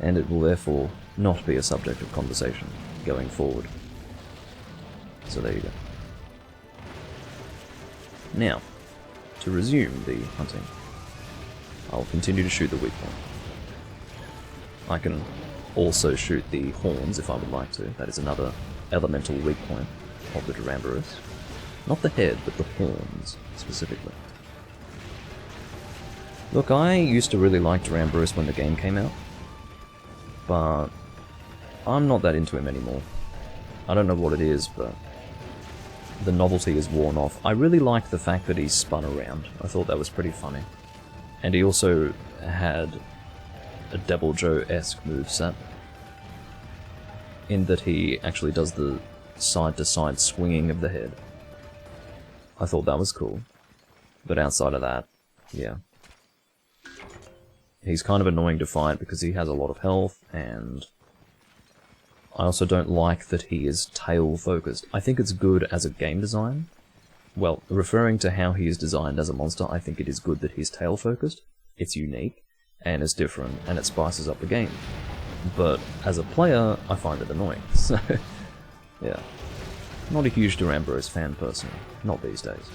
A: and it will therefore not be a subject of conversation going forward. So there you go. Now, to resume the hunting, I'll continue to shoot the weak point. I can also shoot the horns if I would like to. That is another elemental weak point of the Duramboros. Not the head, but the horns, specifically. Look, I used to really like Duramboros when the game came out, but I'm not that into him anymore. I don't know what it is, but the novelty is worn off. I really liked the fact that he spun around. I thought that was pretty funny. And he also had a Devil Joe-esque moveset, in that he actually does the side-to-side swinging of the head. I thought that was cool. But outside of that, yeah. He's kind of annoying to fight because he has a lot of health, and I also don't like that he is tail-focused. I think it's good as a game design. Well, referring to how he is designed as a monster, I think it is good that he's tail-focused. It's unique, and it's different, and it spices up the game. But as a player, I find it annoying, so yeah. Not a huge Duramboros fan personally, not these days.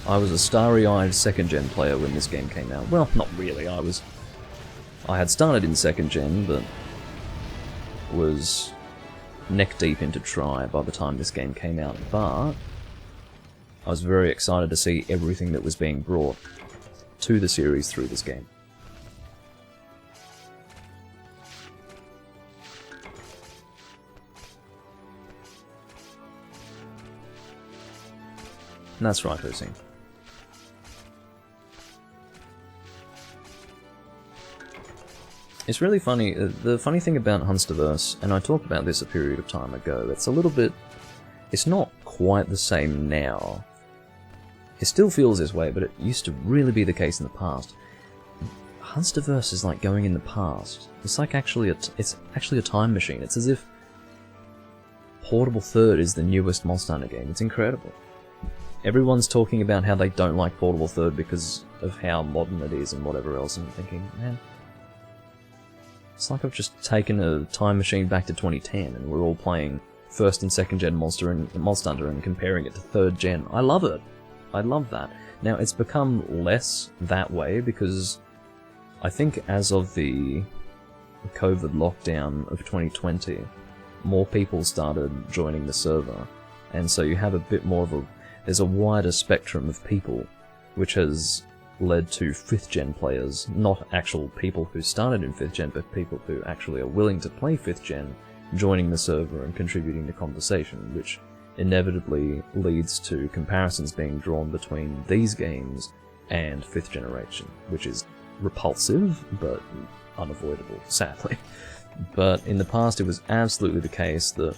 A: I was a starry-eyed 2nd gen player when this game came out. Well, not really, I had started in 2nd gen, but was neck deep into Try by the time this game came out, but I was very excited to see everything that was being brought to the series through this game. And that's right, Hosing. It's really funny. The funny thing about Hunsterverse, and I talked about this a period of time ago, it's a little bit... It's not quite the same now. It still feels this way, but it used to really be the case in the past. Hunsterverse is like going in the past. It's like it's actually a time machine. It's as if Portable Third is the newest Monster Hunter game. It's incredible. Everyone's talking about how they don't like Portable Third because of how modern it is and whatever else, and I'm thinking, man, it's like I've just taken a time machine back to 2010 and we're all playing 1st and 2nd gen Monster Hunter and comparing it to 3rd gen. I love it. I love that. Now, it's become less that way because I think as of the COVID lockdown of 2020, more people started joining the server, and so you have a bit more of a... There's a wider spectrum of people, which has led to 5th gen players, not actual people who started in 5th gen, but people who actually are willing to play 5th gen, joining the server and contributing to conversation, which inevitably leads to comparisons being drawn between these games and 5th generation, which is repulsive, but unavoidable, sadly. But in the past it was absolutely the case that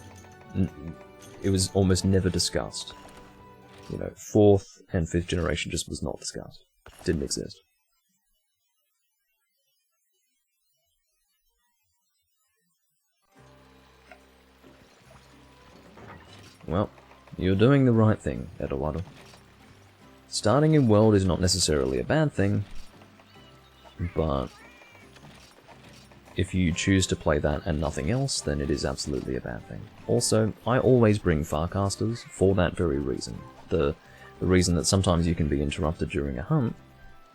A: it was almost never discussed. You know, 4th and 5th generation just was not discussed. Didn't exist. Well, you're doing the right thing, Eduardo. Starting in World is not necessarily a bad thing, but if you choose to play that and nothing else, then it is absolutely a bad thing. Also, I always bring Farcasters for that very reason. The reason that sometimes you can be interrupted during a hunt,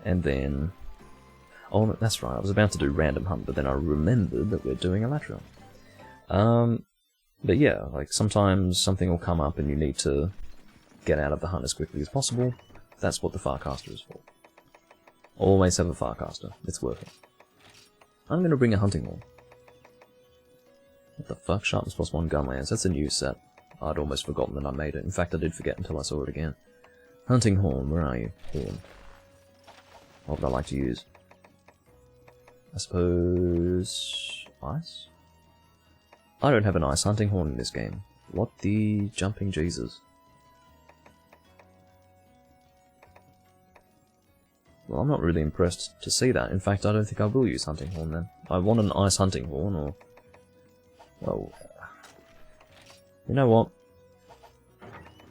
A: and then... Oh, that's right, I was about to do random hunt, but then I remembered that we're doing a lateral. But yeah, like sometimes something will come up and you need to get out of the hunt as quickly as possible. That's what the Farcaster is for. Always have a Farcaster, it's worth it. I'm gonna bring a hunting horn. What the fuck? Sharpness plus 1 gun lance, that's a new set. I'd almost forgotten that I made it. In fact, I did forget until I saw it again. Hunting horn, where are you? Horn. What would I like to use? I suppose... ice? I don't have an ice hunting horn in this game. What the jumping Jesus? Well, I'm not really impressed to see that. In fact, I don't think I will use Hunting Horn then. I want an Ice Hunting Horn, or... Well... You know what?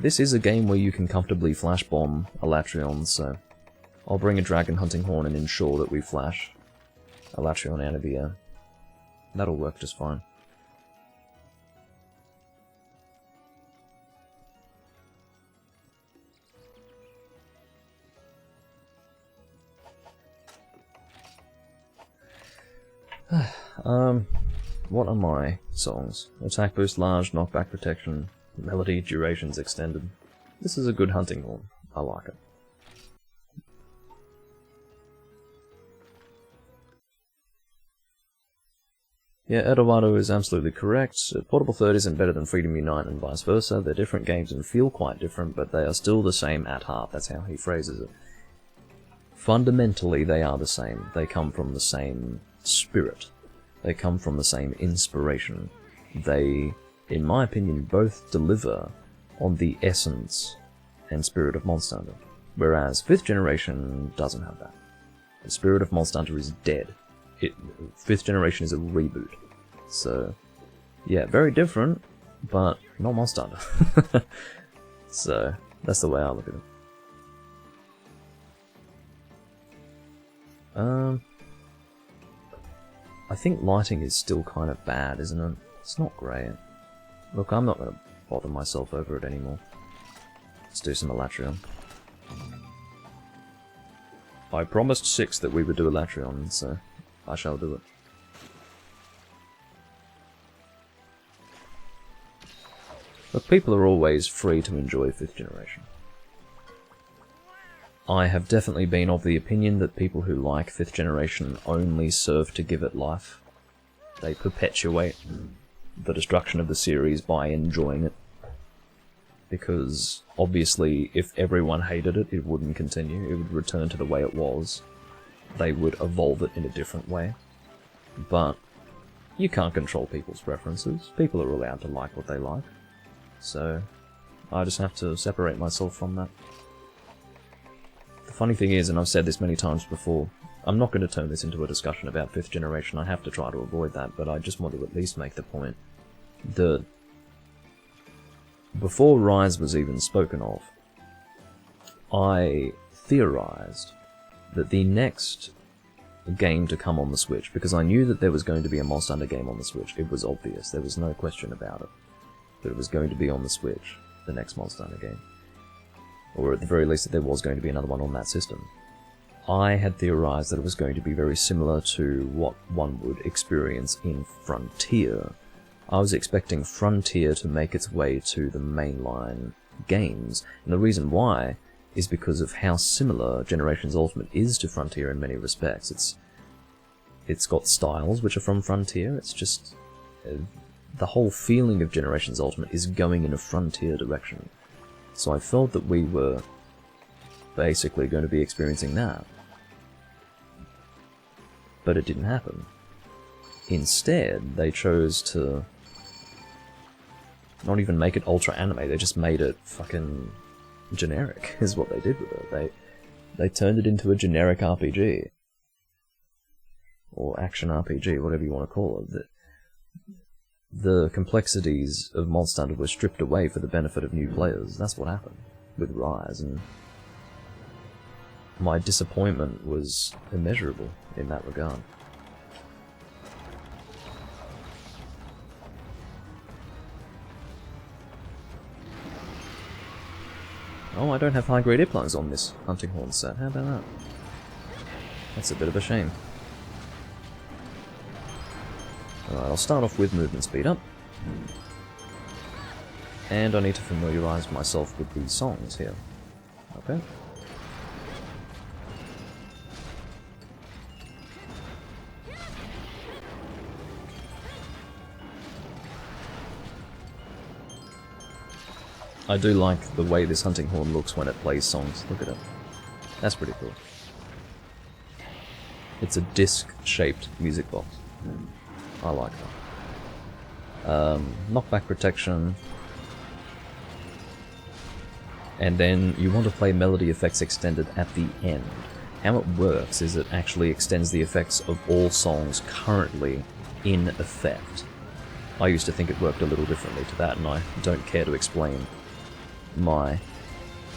A: This is a game where you can comfortably flash bomb Elatrion, so... I'll bring a Dragon Hunting Horn and ensure that we flash Elatrion out of the air. That'll work just fine. What are my songs? Attack boost large, knockback protection, melody durations extended. This is a good Hunting Horn. I like it. Yeah, Eduardo is absolutely correct. Portable 30 isn't better than Freedom Unite and vice versa. They're different games and feel quite different, but they are still the same at heart. That's how he phrases it. Fundamentally, they are the same. They come from the same spirit. They come from the same inspiration. They, in my opinion, both deliver on the essence and spirit of Monster Hunter. Whereas 5th generation doesn't have that. The spirit of Monster Hunter is dead. 5th generation is a reboot. So, yeah, very different, but not Monster Hunter. So, that's the way I look at it. I think lighting is still kind of bad, isn't it? It's not great. Look, I'm not going to bother myself over it anymore. Let's do some Elatrion. I promised 6 that we would do Elatrion, so I shall do it. Look, people are always free to enjoy 5th generation. I have definitely been of the opinion that people who like 5th generation only serve to give it life. They perpetuate the destruction of the series by enjoying it. Because, obviously, if everyone hated it, it wouldn't continue. It would return to the way it was. They would evolve it in a different way. But you can't control people's preferences. People are allowed to like what they like. So, I just have to separate myself from that. The funny thing is, and I've said this many times before, I'm not going to turn this into a discussion about 5th generation. I have to try to avoid that, but I just want to at least make the point that before Rise was even spoken of, I theorized that the next game to come on the Switch, because I knew that there was going to be a Monster Hunter game on the Switch, it was obvious, there was no question about it, that it was going to be on the Switch, the next Monster Hunter game. Or at the very least that there was going to be another one on that system. I had theorized that it was going to be very similar to what one would experience in Frontier. I was expecting Frontier to make its way to the mainline games, and the reason why is because of how similar Generations Ultimate is to Frontier in many respects. It's got styles which are from Frontier, it's just... the whole feeling of Generations Ultimate is going in a Frontier direction. So I felt that we were basically going to be experiencing that. But it didn't happen. Instead, they chose to not even make it ultra anime, they just made it fucking generic, is what they did with it. They turned it into a generic RPG. Or action RPG, whatever you want to call it. The complexities of Monster Hunter were stripped away for the benefit of new players. That's what happened with Rise, and my disappointment was immeasurable in that regard. Oh, I don't have high-grade earplugs on this Hunting Horn set. How about that? That's a bit of a shame. Alright, I'll start off with movement speed up. And I need to familiarise myself with these songs here. Okay. I do like the way this Hunting Horn looks when it plays songs. Look at it. That's pretty cool. It's a disc-shaped music box. I like that. Knockback protection. And then you want to play Melody Effects Extended at the end. how it works is it actually extends the effects of all songs currently in effect. I used to think it worked a little differently to that, and I don't care to explain my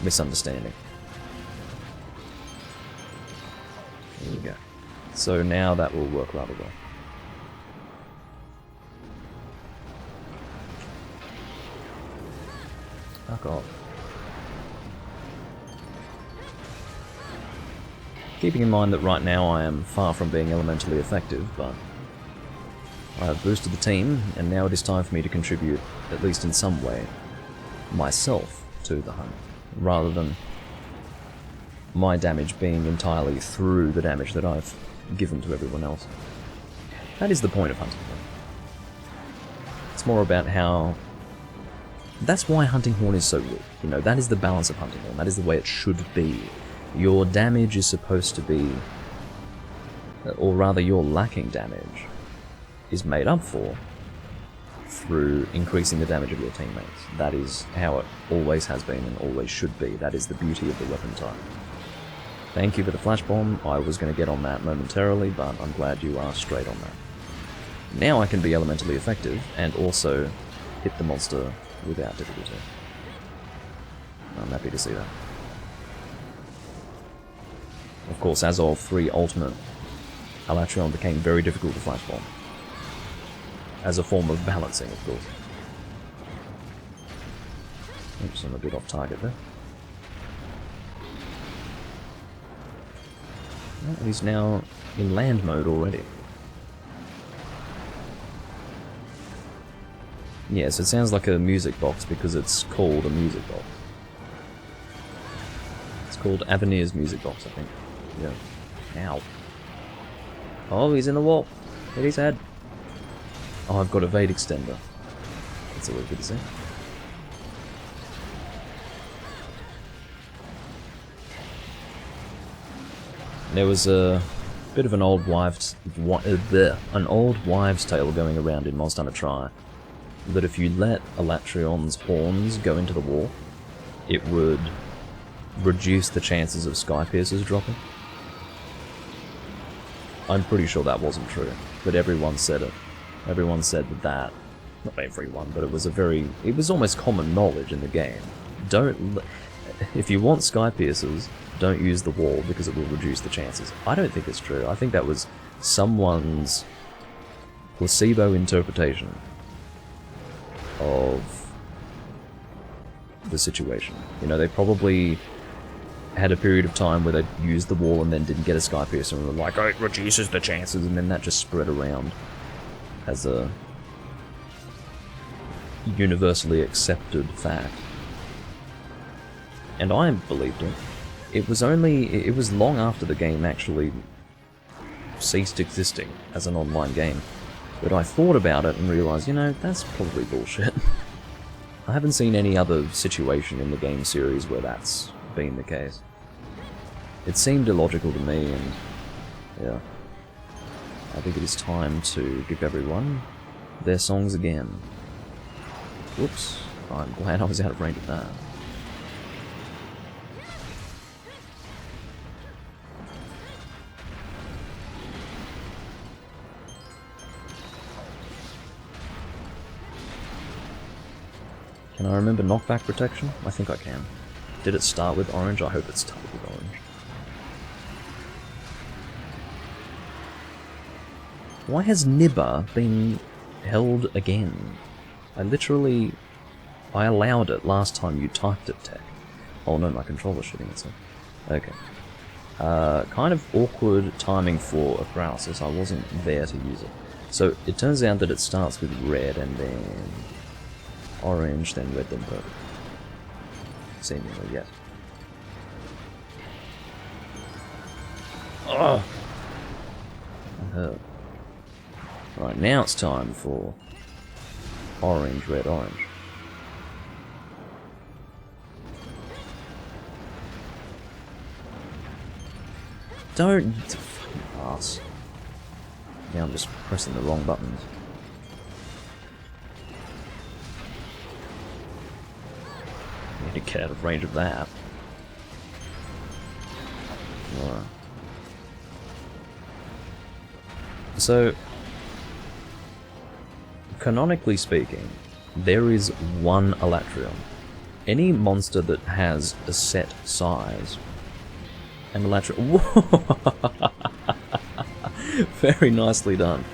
A: misunderstanding. There we go. So now that will work rather well. Fuck off. Keeping in mind that right now I am far from being elementally effective, but I have boosted the team, and now it is time for me to contribute, at least in some way, myself to the hunt, rather than my damage being entirely through the damage that I've given to everyone else. That is the point of Hunting Horn. It's more about how... That's why Hunting Horn is so good. You know, that is the balance of Hunting Horn. That is the way it should be. Your damage is supposed to be... Or rather, your lacking damage is made up for through increasing the damage of your teammates. That is how it always has been and always should be. That is the beauty of the weapon type. Thank you for the flash bomb. I was going to get on that momentarily, but I'm glad you are straight on that. Now I can be elementally effective and also hit the monster without difficulty. I'm happy to see that. Of course, as of 3 Ultimate, Alatreon became very difficult to flash bomb. As a form of balancing, of course. Oops, I'm a bit off target there. Well, he's now in land mode already. Yes, it sounds like a music box because it's called a music box. It's called Avenir's music box, I think. Yeah. Ow. Oh, he's in the wall. Hit his head. Oh, I've got evade extender. That's always good to see. There was a bit of an old wives' tale going around in Monster Hunter Tri that if you let Alatreon's horns go into the wall, it would reduce the chances of Sky Piercers dropping. I'm pretty sure that wasn't true, but everyone said it. Everyone said that, not everyone, but it was almost common knowledge in the game. If you want Sky Piercers, don't use the wall because it will reduce the chances. I don't think it's true. I think that was someone's placebo interpretation of the situation. You know, they probably had a period of time where they used the wall and then didn't get a Sky Piercer and were like, oh, it reduces the chances, and then that just spread around as a universally accepted fact. And I believed it. It was long after the game actually ceased existing as an online game that I thought about it and realised, you know, that's probably bullshit. I haven't seen any other situation in the game series where that's been the case. It seemed illogical to me, and yeah. I think it is time to give everyone their songs again. Whoops. I'm glad I was out of range of that. Can I remember knockback protection? I think I can. Did it start with orange? I hope it started with orange. Why has Nibba been held again? I allowed it last time you typed it, Tech. Oh no, my controller's shitting itself. Okay. Kind of awkward timing for a paralysis. I wasn't there to use it. So it turns out that it starts with red and then orange, then red, then purple. Seemingly, yes. Oh! That hurt. Right, now it's time for orange, red, orange. Don't... fucking ass. Yeah, I'm just pressing the wrong buttons. Need to get out of range of that. Alright. So, canonically speaking, there is one Elatrion. Any monster that has a set size, and Elatrion... Very nicely done.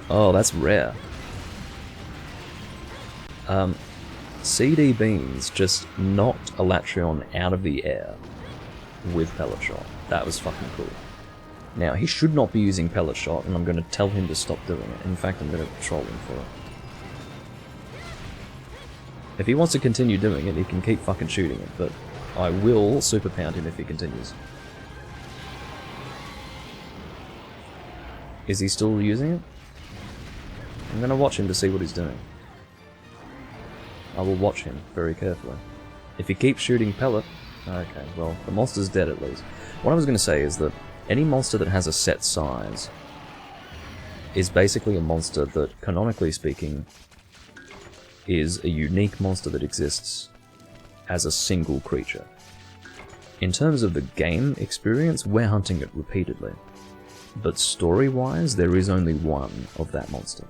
A: Oh, that's rare. CD Beans just knocked Elatrion out of the air with Pellet Shot. That was fucking cool. Now, he should not be using Pellet Shot, and I'm going to tell him to stop doing it. In fact, I'm going to troll him for it. If he wants to continue doing it, he can keep fucking shooting it, but I will super pound him if he continues. Is he still using it? I'm going to watch him to see what he's doing. I will watch him very carefully. If he keeps shooting pellet... Okay, well, the monster's dead at least. What I was going to say is that any monster that has a set size is basically a monster that, canonically speaking, is a unique monster that exists as a single creature. In terms of the game experience, we're hunting it repeatedly. But story-wise, there is only one of that monster.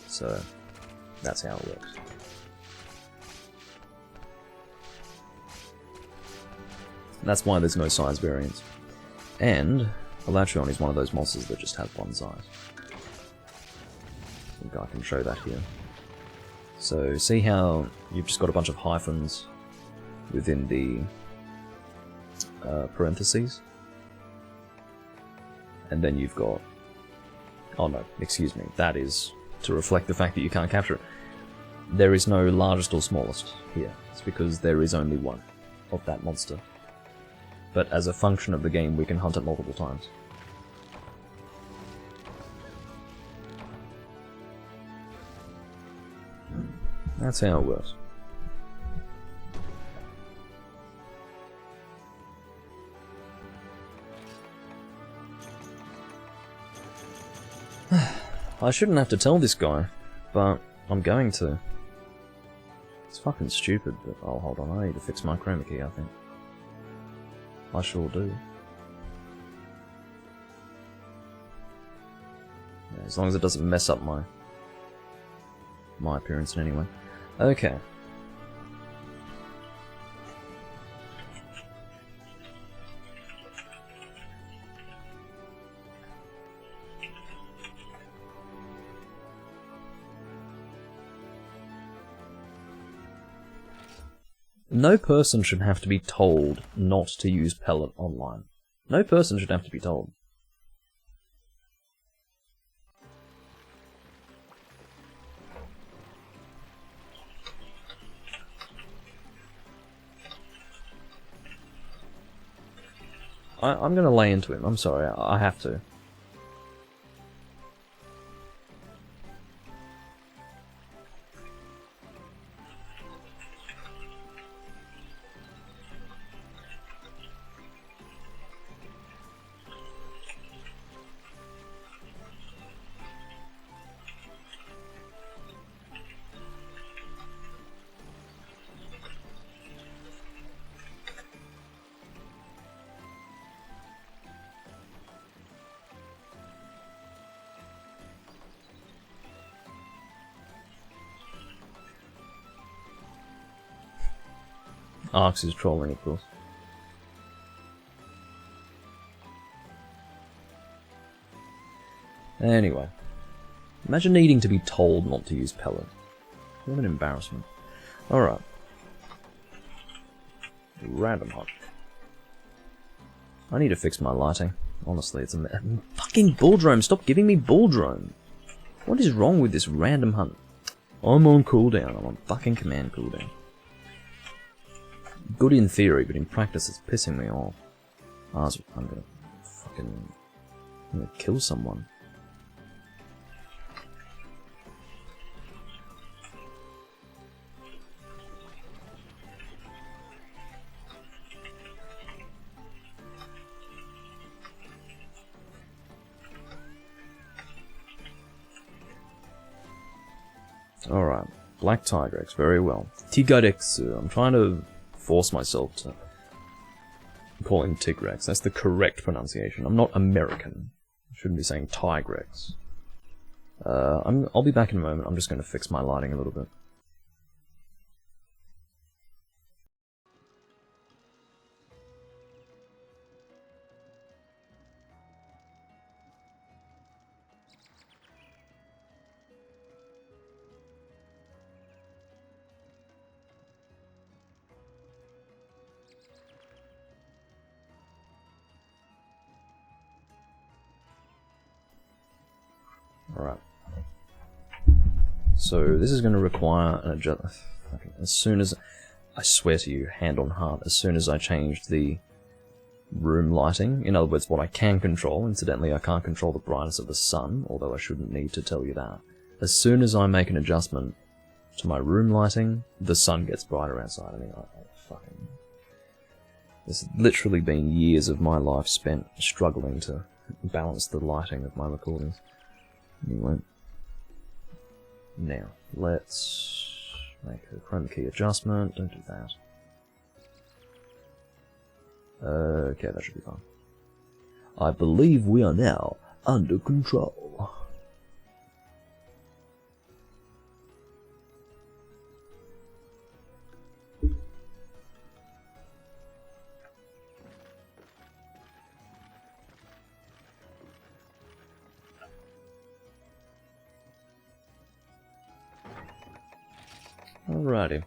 A: So, that's how it works. That's why there's no size variance. And Elatrion is one of those monsters that just has one size. I think I can show that here. So see how you've just got a bunch of hyphens within the parentheses? And then you've got... Oh no, excuse me, that is to reflect the fact that you can't capture it. There is no largest or smallest here. It's because there is only one of that monster. But as a function of the game, we can hunt it multiple times. That's how it works. I shouldn't have to tell this guy, but I'm going to. It's fucking stupid, but oh, hold on, I need to fix my chroma key, I think. I sure do. Yeah, as long as it doesn't mess up my appearance in any way. Okay. No person should have to be told not to use pellet online. No person should have to be told. I'm gonna lay into him. I'm sorry, I have to. Arx is trolling, of course. Anyway. Imagine needing to be told not to use pellet. What an embarrassment. Alright. Random hunt. I need to fix my lighting. Honestly, it's a fucking Bulldrome! Stop giving me Bulldrome! What is wrong with this random hunt? I'm on cooldown. I'm on fucking command cooldown. Good in theory, but in practice it's pissing me off. I'm gonna kill someone. Alright, Black Tigrex, very well. Tigrex, I'm trying to force myself to call him Tigrex. That's the correct pronunciation. I'm not American. Shouldn't be saying Tigrex. I'll be back in a moment. I'm just going to fix my lighting a little bit. Alright. So this is going to require an adjustment. As soon as, I swear to you, hand on heart, as soon as I changed the room lighting, in other words, what I can control, incidentally I can't control the brightness of the sun, although I shouldn't need to tell you that. As soon as I make an adjustment to my room lighting, the sun gets brighter outside. I mean, fucking... This has literally been years of my life spent struggling to balance the lighting of my recordings. Anyway, now let's make a chroma key adjustment. Don't do that. Okay, that should be fine. I believe we are now under control. Alrighty.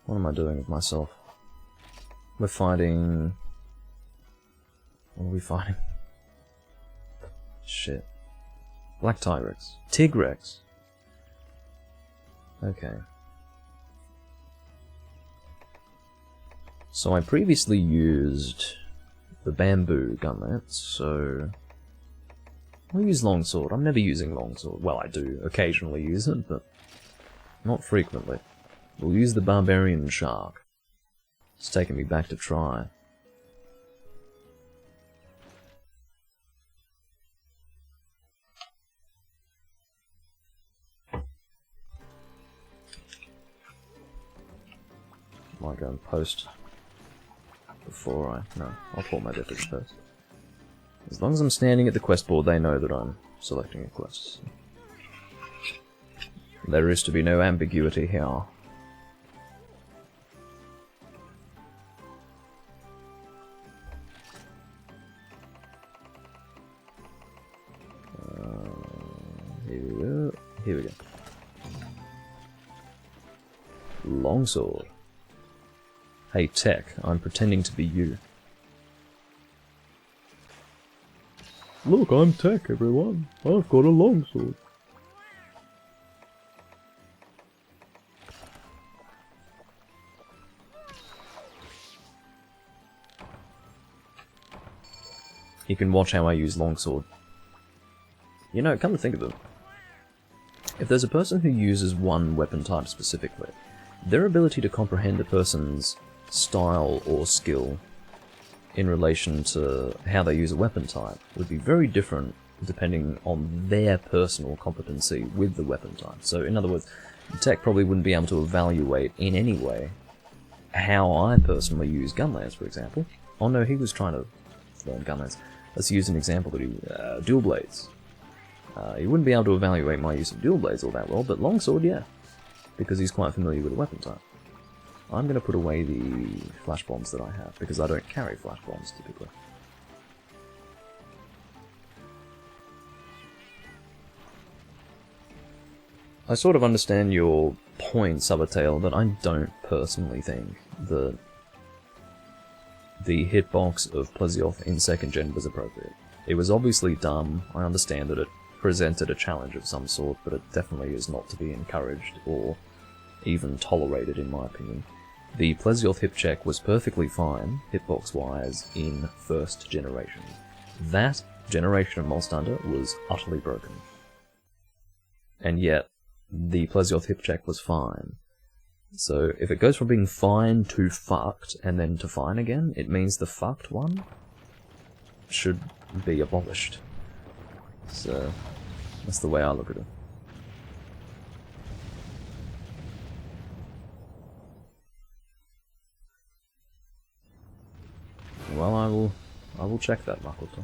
A: What am I doing with myself? We're fighting... What are we fighting? Shit. Black Tigrex. Tigrex! Okay. So I previously used the bamboo gunlets, so... I'll use longsword. I'm never using longsword. Well, I do occasionally use it, but not frequently. We'll use the barbarian shark. It's taken me back to try. Might go and post before I... No, I'll pull my difference first. As long as I'm standing at the quest board, they know that I'm selecting a quest. There is to be no ambiguity here. Here we go. Here we go. Longsword. Hey Tech, I'm pretending to be you. Look, I'm Tech, everyone. I've got a longsword. You can watch how I use longsword. You know, come to think of it, if there's a person who uses one weapon type specifically, their ability to comprehend a person's style or skill in relation to how they use a weapon type would be very different depending on their personal competency with the weapon type. So, in other words, Tech probably wouldn't be able to evaluate in any way how I personally use gunlance, for example. Oh no, he was trying to learn gunlance. Let's use an example that he... dual blades. He wouldn't be able to evaluate my use of dual blades all that well, but longsword, yeah. Because he's quite familiar with the weapon type. I'm going to put away the flash bombs that I have, because I don't carry flash bombs typically. I sort of understand your point, Subatail, but I don't personally think that the hitbox of Plesioth in 2nd gen was appropriate. It was obviously dumb. I understand that it presented a challenge of some sort, but it definitely is not to be encouraged or even tolerated, in my opinion. The Plesioth hip check was perfectly fine, hitbox-wise, in 1st generation. That generation of Monster Hunter was utterly broken. And yet, the Plesioth hip check was fine. So, if it goes from being fine to fucked, and then to fine again, it means the fucked one should be abolished. So, that's the way I look at it. Well, I will check that, Makoto.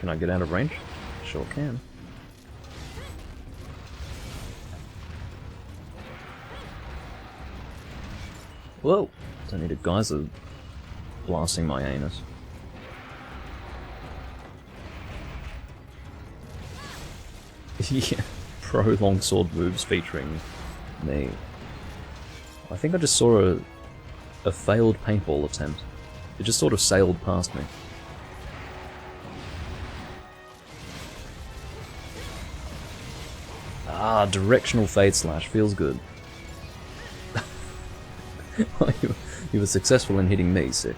A: Can I get out of range? Sure can. Whoa! Don't need a geyser blasting my anus. Yeah, pro longsword moves featuring me. I think I just saw a failed paintball attempt. It just sort of sailed past me. Ah, directional fade slash feels good. You were successful in hitting me, 6.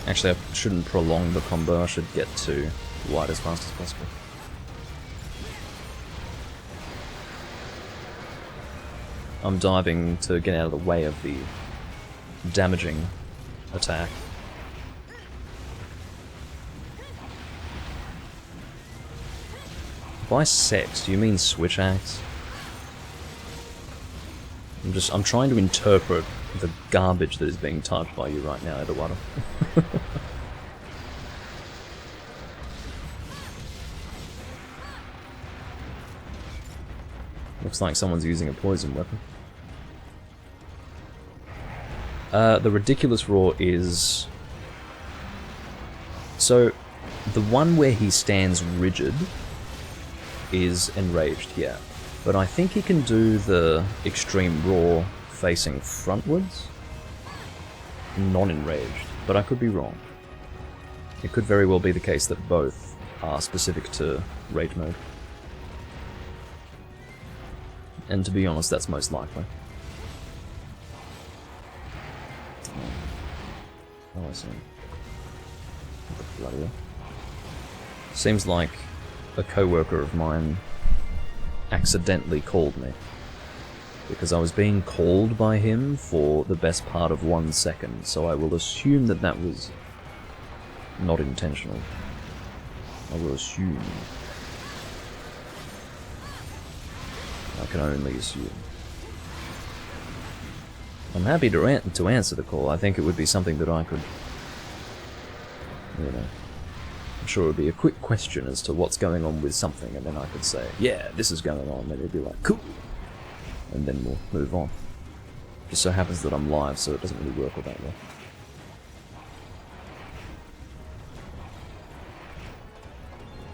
A: Actually, I shouldn't prolong the combo, I should get to white as fast as possible. I'm diving to get out of the way of the damaging attack. By sex, do you mean switch axe? I'm trying to interpret the garbage that is being typed by you right now, Eduardo. Looks like someone's using a poison weapon. The ridiculous roar is... So, the one where he stands rigid is enraged, yeah. But I think he can do the extreme roar facing frontwards, non-enraged, but I could be wrong. It could very well be the case that both are specific to rage mode. And to be honest, that's most likely. Oh, I see. What the bloody hell? Seems like a co-worker of mine accidentally called me. Because I was being called by him for the best part of 1 second, so I will assume that that was not intentional. I will assume. I can only assume. I'm happy to answer the call. I think it would be something that I could, you know, I'm sure it would be a quick question as to what's going on with something, and then I could say, yeah, this is going on, and it'd be like, cool, and then we'll move on. Just so happens that I'm live, so it doesn't really work all that well.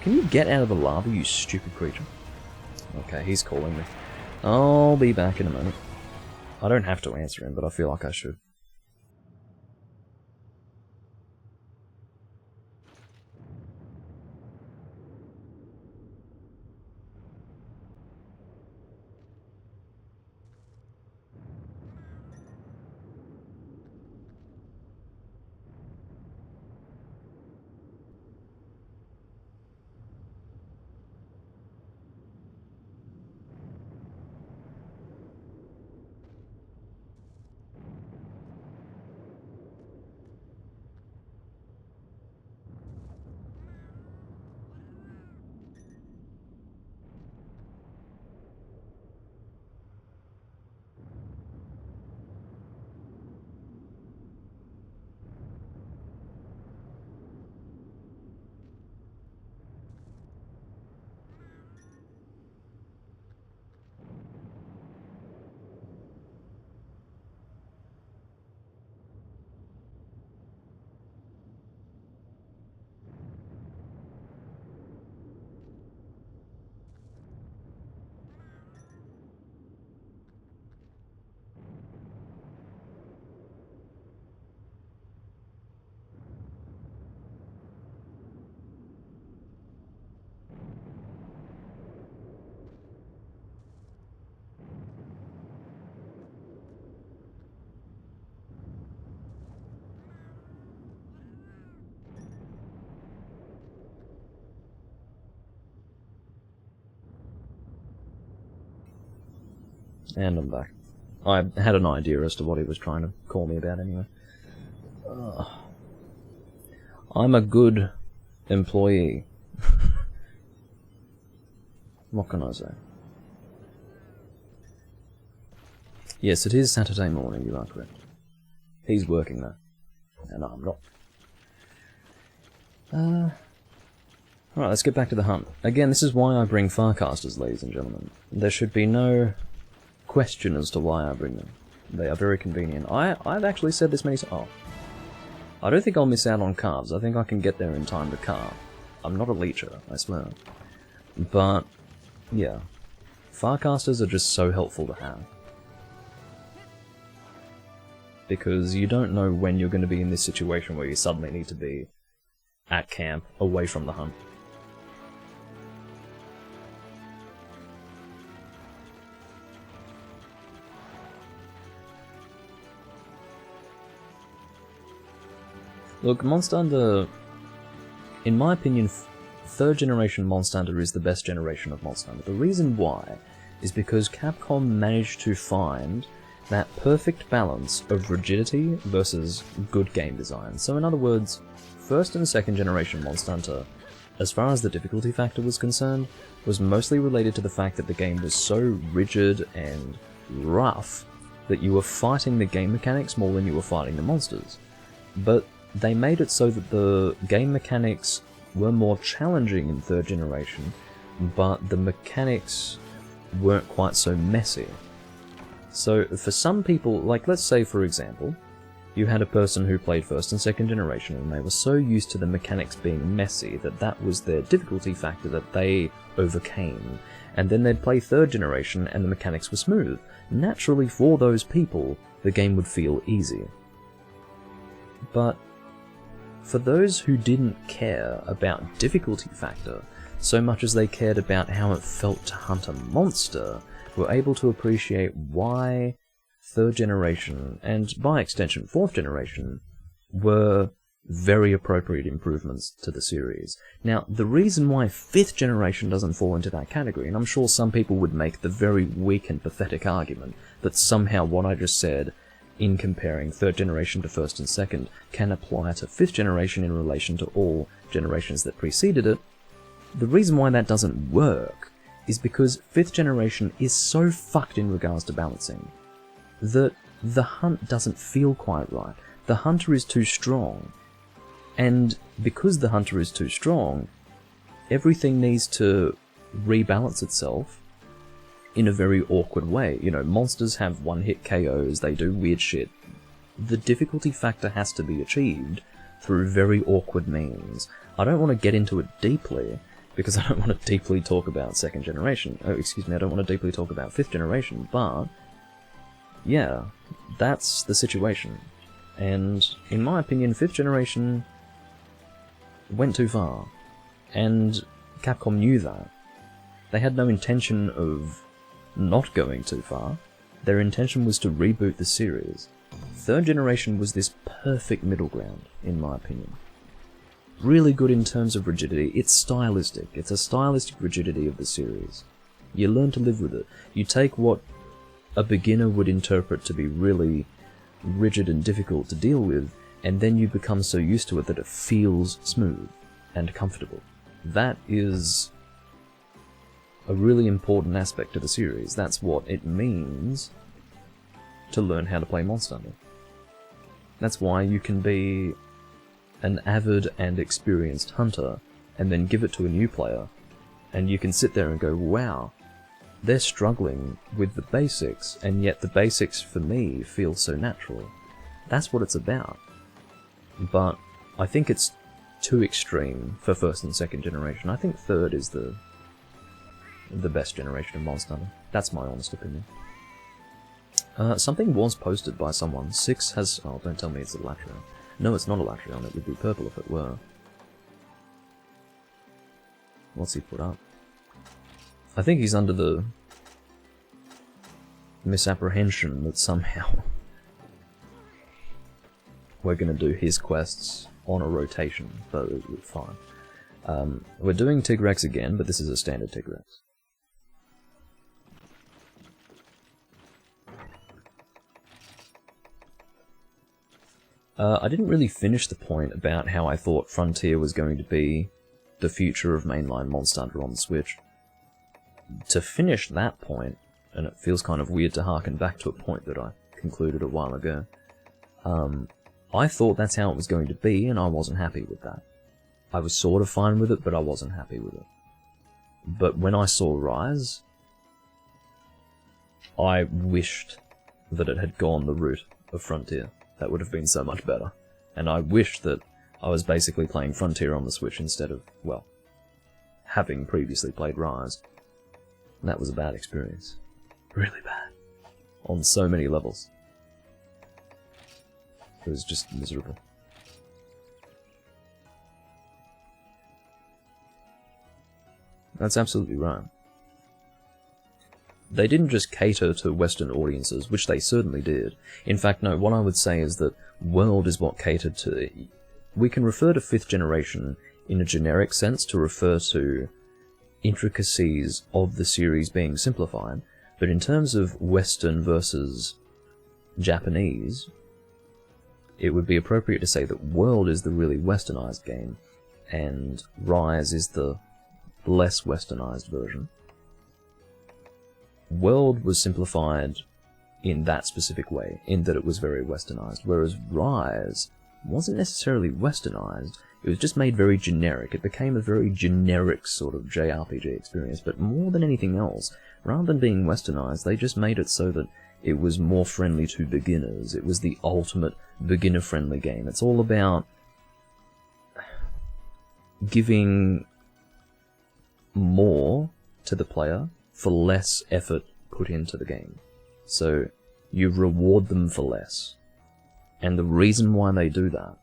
A: Can you get out of the lava, you stupid creature? Okay, he's calling me. I'll be back in a moment. I don't have to answer him, but I feel like I should. And I'm back. I had an idea as to what he was trying to call me about anyway. I'm a good employee. What can I say? Yes, it is Saturday morning, you are correct. He's working though, and I'm not. Alright, let's get back to the hunt. Again, this is why I bring Farcasters, ladies and gentlemen. There should be no question as to why I bring them. They are very convenient. I've actually said this many times. Oh. I don't think I'll miss out on carves. I think I can get there in time to carve. I'm not a leecher, I swear. But, yeah. Farcasters are just so helpful to have. Because you don't know when you're going to be in this situation where you suddenly need to be at camp, away from the hunt. Look, Monster Hunter, in my opinion, third generation Monster Hunter is the best generation of Monster Hunter. The reason why is because Capcom managed to find that perfect balance of rigidity versus good game design. So in other words, first and second generation Monster Hunter, as far as the difficulty factor was concerned, was mostly related to the fact that the game was so rigid and rough that you were fighting the game mechanics more than you were fighting the monsters. But they made it so that the game mechanics were more challenging in third generation, but the mechanics weren't quite so messy. So for some people, like let's say for example, you had a person who played first and second generation and they were so used to the mechanics being messy that that was their difficulty factor that they overcame, and then they'd play third generation and the mechanics were smooth. Naturally for those people, the game would feel easy. But for those who didn't care about difficulty factor so much as they cared about how it felt to hunt a monster, were able to appreciate why third generation, and by extension fourth generation, were very appropriate improvements to the series. Now, the reason why fifth generation doesn't fall into that category, and I'm sure some people would make the very weak and pathetic argument that somehow what I just said in comparing third generation to first and second can apply to fifth generation in relation to all generations that preceded it, the reason why that doesn't work is because fifth generation is so fucked in regards to balancing that the hunt doesn't feel quite right. The hunter is too strong, and because the hunter is too strong, everything needs to rebalance itself in a very awkward way. You know, monsters have one-hit KOs, they do weird shit. The difficulty factor has to be achieved through very awkward means. I don't want to get into it deeply, because I don't want to deeply talk about second generation. Oh, excuse me, I don't want to deeply talk about fifth generation, but yeah, that's the situation. And in my opinion, fifth generation went too far, and Capcom knew that. They had no intention of not going too far. Their intention was to reboot the series. Third generation was this perfect middle ground, in my opinion. Really good in terms of rigidity. It's stylistic. It's a stylistic rigidity of the series. You learn to live with it. You take what a beginner would interpret to be really rigid and difficult to deal with, and then you become so used to it that it feels smooth and comfortable. That is a really important aspect of the series. That's what it means to learn how to play Monster Hunter. That's why you can be an avid and experienced hunter and then give it to a new player, and you can sit there and go, wow, they're struggling with the basics, and yet the basics for me feel so natural. That's what it's about. But I think it's too extreme for first and second generation. I think third is the best generation of Monster Hunter. That's my honest opinion. Something was posted by someone. 6 has... Oh, don't tell me it's a Latreon. No, it's not a Latreon. It would be purple if it were. What's he put up? I think he's under the misapprehension that somehow we're going to do his quests on a rotation, but it's fine. We're doing Tigrex again, but this is a standard Tigrex. I didn't really finish the point about how I thought Frontier was going to be the future of mainline Monster Hunter on the Switch. to finish that point, and it feels kind of weird to harken back to a point that I concluded a while ago, I thought that's how it was going to be, and I wasn't happy with that. I was sort of fine with it, but I wasn't happy with it. But when I saw Rise, I wished that it had gone the route of Frontier. That would have been so much better. And I wished that I was basically playing Frontier on the Switch instead of, well, having previously played Rise. And that was a bad experience. Really bad. On so many levels. It was just miserable. That's absolutely right. They didn't just cater to Western audiences, which they certainly did. In fact, no, what I would say is that World is what catered to... We can refer to 5th generation in a generic sense to refer to intricacies of the series being simplified, but in terms of Western versus Japanese, it would be appropriate to say that World is the really westernized game, and Rise is the less westernized version. World was simplified in that specific way, in that it was very westernized, whereas Rise wasn't necessarily westernized, it was just made very generic. It became a very generic sort of JRPG experience, but more than anything else, rather than being westernized, they just made it so that it was more friendly to beginners. It was the ultimate beginner-friendly game. It's all about giving more to the player for less effort put into the game. So you reward them for less. And the reason why they do that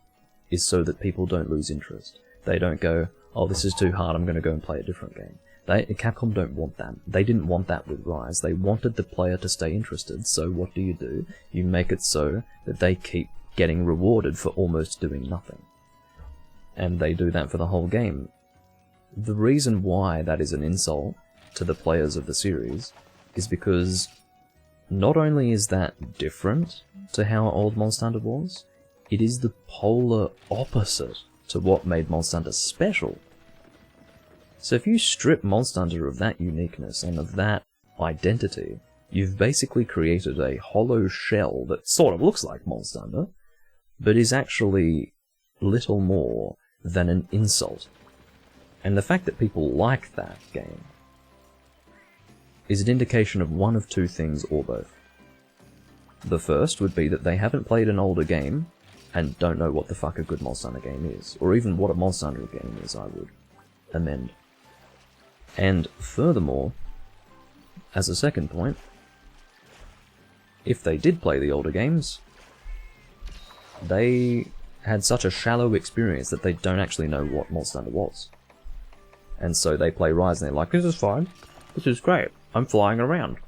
A: is so that people don't lose interest. They don't go, oh, this is too hard, I'm going to go and play a different game. Capcom don't want that. They didn't want that with Rise. They wanted the player to stay interested, so what do? You make it so that they keep getting rewarded for almost doing nothing. And they do that for the whole game. The reason why that is an insult to the players of the series is because not only is that different to how old Monster Hunter was, it is the polar opposite to what made Monster Hunter special. So if you strip Monster Hunter of that uniqueness and of that identity, you've basically created a hollow shell that sort of looks like Monster Hunter, but is actually little more than an insult. And the fact that people like that game is an indication of one of two things or both. The first would be that they haven't played an older game and don't know what the fuck a good Monster Hunter game is, or even what a Monster Hunter game is, I would amend. And furthermore, as a second point, if they did play the older games, they had such a shallow experience that they don't actually know what Monster Hunter was. And so they play Rise and they're like, this is fine, this is great, I'm flying around.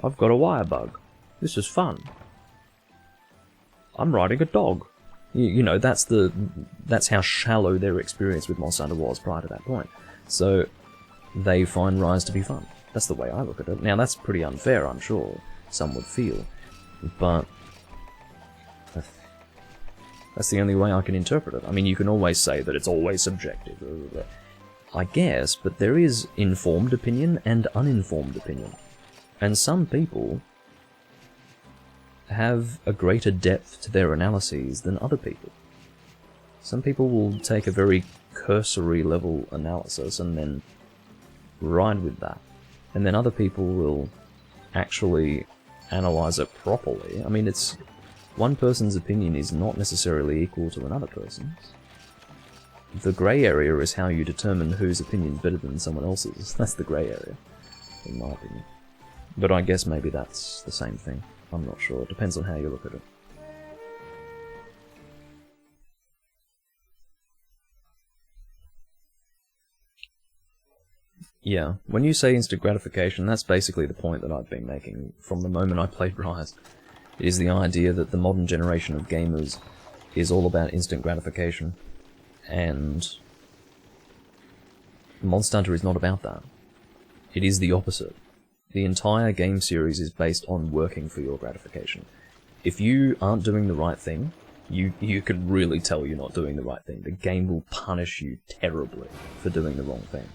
A: I've got a wire bug, this is fun. I'm riding a dog. You know, that's how shallow their experience with Monster Hunter was prior to that point. So they find Rise to be fun. That's the way I look at it. Now that's pretty unfair, I'm sure some would feel, but that's the only way I can interpret it. I mean, you can always say that it's always subjective, I guess, but there is informed opinion and uninformed opinion. And some people have a greater depth to their analyses than other people. Some people will take a very cursory level analysis and then ride with that. And then other people will actually analyze it properly. I mean, it's... one person's opinion is not necessarily equal to another person's. The grey area is how you determine whose opinion's better than someone else's. That's the grey area, in my opinion. But I guess maybe that's the same thing. I'm not sure. It depends on how you look at it. Yeah, when you say instant gratification, that's basically the point that I've been making from the moment I played Rise. It is the idea that the modern generation of gamers is all about instant gratification, and Monster Hunter is not about that. It is the opposite. The entire game series is based on working for your gratification. If you aren't doing the right thing, you could really tell you're not doing the right thing. The game will punish you terribly for doing the wrong thing.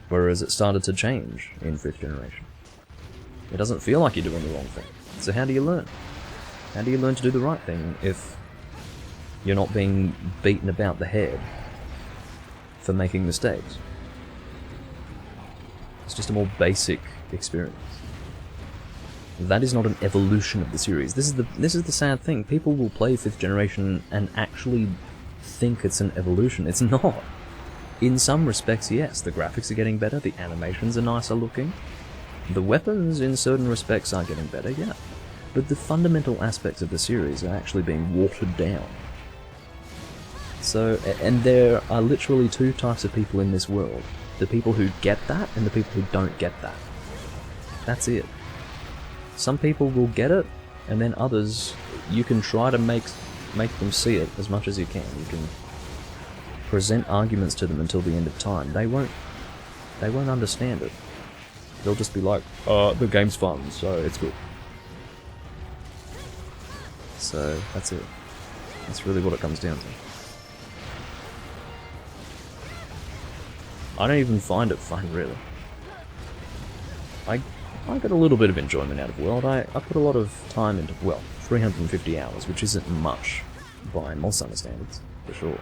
A: Whereas it started to change in 5th generation. It doesn't feel like you're doing the wrong thing. So how do you learn? How do you learn to do the right thing if you're not being beaten about the head for making mistakes? It's just a more basic experience. That is not an evolution of the series. This is the sad thing. People will play 5th generation and actually think it's an evolution. It's not. In some respects, yes. The graphics are getting better, the animations are nicer looking, the weapons in certain respects are getting better, yeah. But the fundamental aspects of the series are actually being watered down. So, and there are literally two types of people in this world. The people who get that, and the people who don't get that. That's it. Some people will get it, and then others, you can try to make them see it as much as you can. You can present arguments to them until the end of time. They won't understand it. They'll just be like, the game's fun, so it's good. So, that's it. That's really what it comes down to. I don't even find it fun, really. I get a little bit of enjoyment out of World. I put a lot of time into, well, 350 hours, which isn't much by Monster Hunter standards, for sure.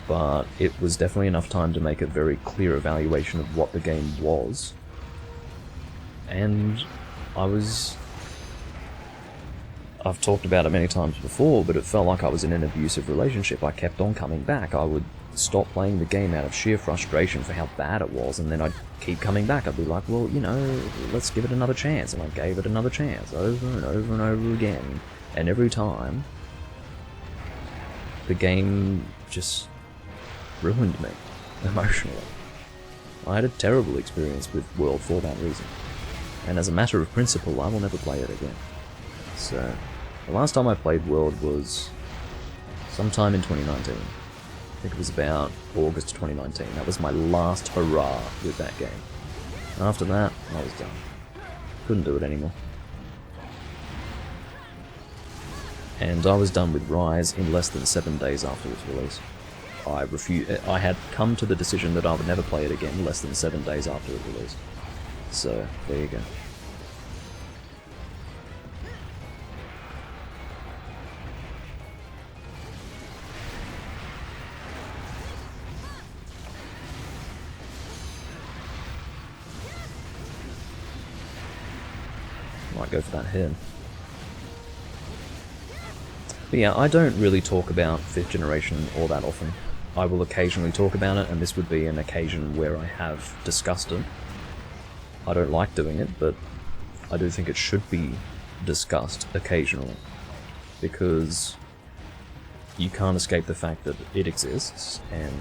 A: But it was definitely enough time to make a very clear evaluation of what the game was. And I've talked about it many times before, but it felt like I was in an abusive relationship. I kept on coming back. I would stop playing the game out of sheer frustration for how bad it was, and then I'd keep coming back. I'd be like, well, you know, let's give it another chance. And I gave it another chance, over and over and over again. And every time, the game just ruined me, emotionally. I had a terrible experience with World for that reason. And as a matter of principle, I will never play it again. So, the last time I played World was sometime in 2019. I think it was about August 2019. That was my last hurrah with that game. After that, I was done. Couldn't do it anymore. And I was done with Rise in less than 7 days after its release. I had come to the decision that I would never play it again less than 7 days after it released. So, there you go. Might go for that head. But yeah, I don't really talk about 5th generation all that often. I will occasionally talk about it, and this would be an occasion where I have discussed it. I don't like doing it, but I do think it should be discussed occasionally, because you can't escape the fact that it exists, and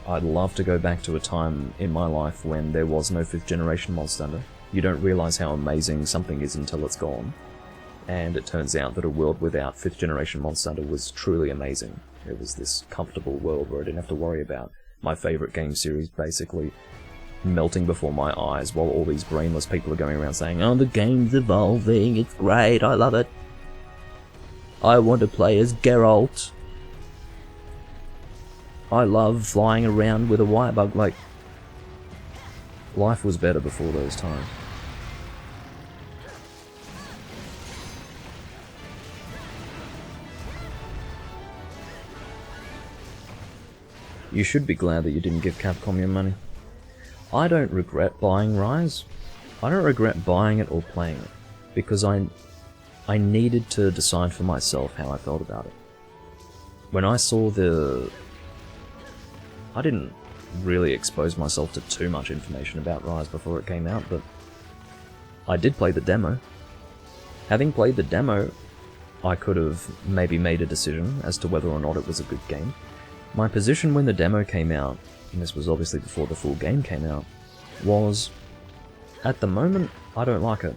A: I'd love to go back to a time in my life when there was no 5th generation Monster Hunter. You don't realise how amazing something is until it's gone. And it turns out that a world without 5th generation Monster Hunter was truly amazing. It was this comfortable world where I didn't have to worry about my favourite game series basically melting before my eyes while all these brainless people are going around saying, oh, the game's evolving, it's great, I love it. I want to play as Geralt. I love flying around with a wire bug. Like, life was better before those times. You should be glad that you didn't give Capcom your money. I don't regret buying Rise. I don't regret buying it or playing it, because I needed to decide for myself how I felt about it. When I saw I didn't really expose myself to too much information about Rise before it came out, but I did play the demo. Having played the demo, I could have maybe made a decision as to whether or not it was a good game. My position when the demo came out, and this was obviously before the full game came out, was, at the moment, I don't like it.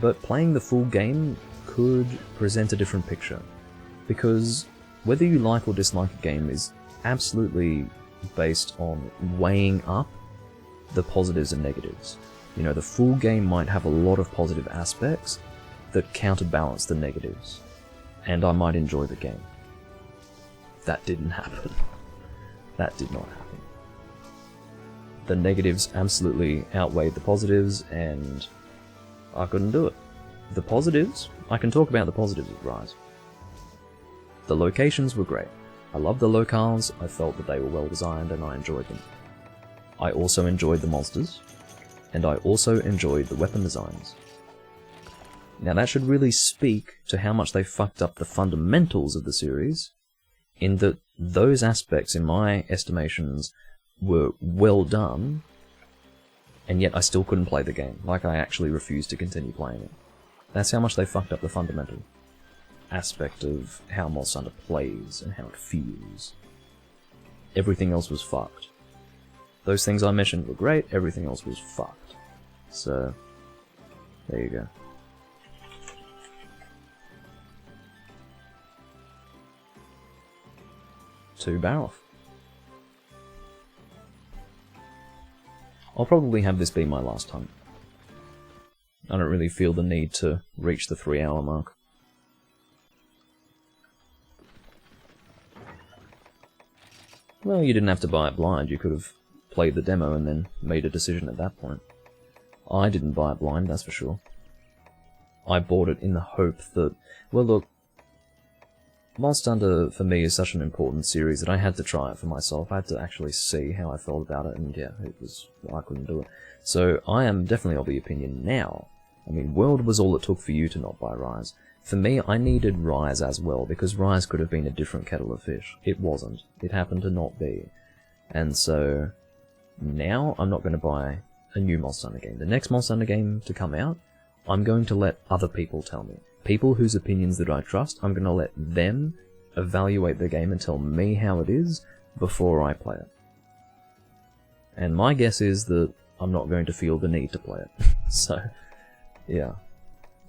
A: But playing the full game could present a different picture. Because whether you like or dislike a game is absolutely based on weighing up the positives and negatives. You know, the full game might have a lot of positive aspects that counterbalance the negatives, and I might enjoy the game. That didn't happen. That did not happen. the negatives absolutely outweighed the positives, and I couldn't do it. The positives, I can talk about the positives of Rise. The locations were great. I loved the locales, I felt that they were well designed and I enjoyed them. I also enjoyed the monsters, and I also enjoyed the weapon designs. Now that should really speak to how much they fucked up the fundamentals of the series, in that those aspects, in my estimations, were well done, and yet I still couldn't play the game. Like, I actually refused to continue playing it. That's how much they fucked up the fundamental aspect of how Monster Hunter plays and how it feels. Everything else was fucked. Those things I mentioned were great, everything else was fucked. So, there you go. To Baroth. I'll probably have this be my last hunt. I don't really feel the need to reach the 3-hour mark. Well, you didn't have to buy it blind, you could have played the demo and then made a decision at that point. I didn't buy it blind, that's for sure. I bought it in the hope that, well look, Monster Hunter for me is such an important series that I had to try it for myself. I had to actually see how I felt about it, and yeah, I couldn't do it. So I am definitely of the opinion now. I mean, World was all it took for you to not buy Rise. For me, I needed Rise as well, because Rise could have been a different kettle of fish. It wasn't. It happened to not be. And so, now I'm not going to buy a new Monster Hunter game. The next Monster Hunter game to come out, I'm going to let other people tell me. People whose opinions that I trust, I'm going to let them evaluate the game and tell me how it is before I play it. And my guess is that I'm not going to feel the need to play it. So, yeah.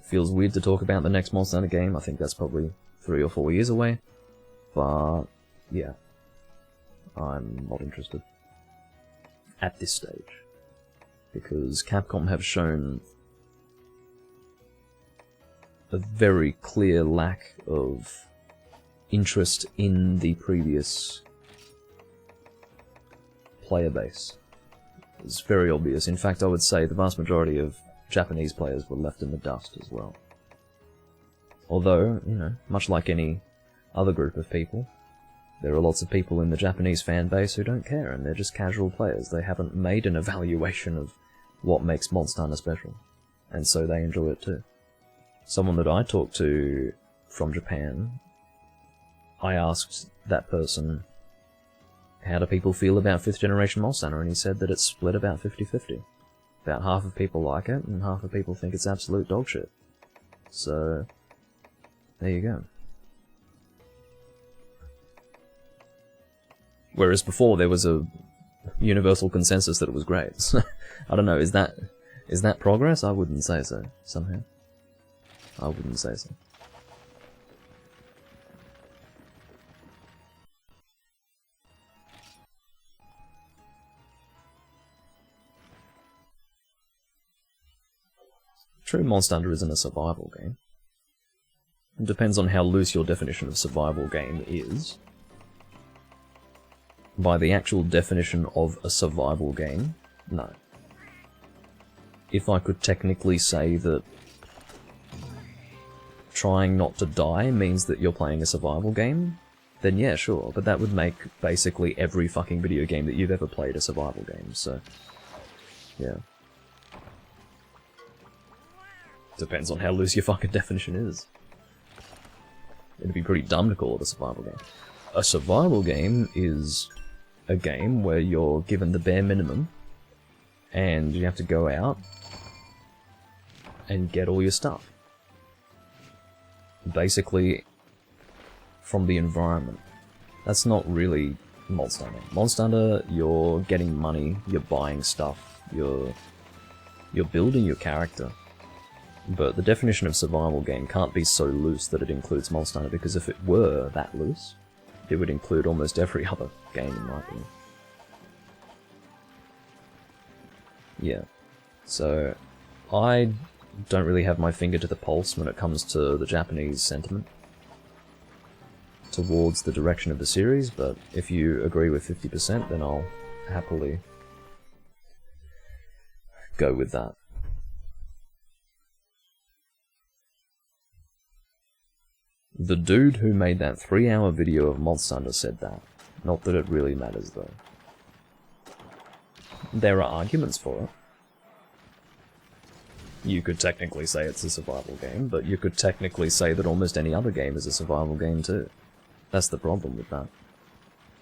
A: Feels weird to talk about the next Monster Hunter game. I think that's probably 3 or 4 years away. But, yeah. I'm not interested. At this stage. Because Capcom have shown a very clear lack of interest in the previous player base. It's very obvious. In fact, I would say the vast majority of Japanese players were left in the dust as well. Although, you know, much like any other group of people, there are lots of people in the Japanese fan base who don't care, and they're just casual players. They haven't made an evaluation of what makes Monster Hunter special, and so they enjoy it too. Someone that I talked to from Japan, I asked that person, how do people feel about 5th generation Monster Hunter? And he said that it's split about 50-50. About half of people like it, and half of people think it's absolute dog shit. So, there you go. Whereas before there was a universal consensus that it was great. So, I don't know, is that progress? I wouldn't say so, somehow. I wouldn't say so. True, Monster Hunter isn't a survival game. It depends on how loose your definition of survival game is. By the actual definition of a survival game, no. If I could technically say that trying not to die means that you're playing a survival game, then yeah, sure, but that would make basically every fucking video game that you've ever played a survival game, so yeah. Depends on how loose your fucking definition is. It'd be pretty dumb to call it a survival game. A survival game is a game where you're given the bare minimum, and you have to go out and get all your stuff. Basically, from the environment. That's not really Monster Hunter. Monster Hunter, you're getting money, you're buying stuff, you're building your character. But the definition of survival game can't be so loose that it includes Monster Hunter, because if it were that loose, it would include almost every other game in my opinion. Yeah. So, I don't really have my finger to the pulse when it comes to the Japanese sentiment towards the direction of the series, but if you agree with 50%, then I'll happily go with that. The dude who made that 3-hour video of Monster Hunter said that. Not that it really matters, though. There are arguments for it. You could technically say it's a survival game, but you could technically say that almost any other game is a survival game too. That's the problem with that.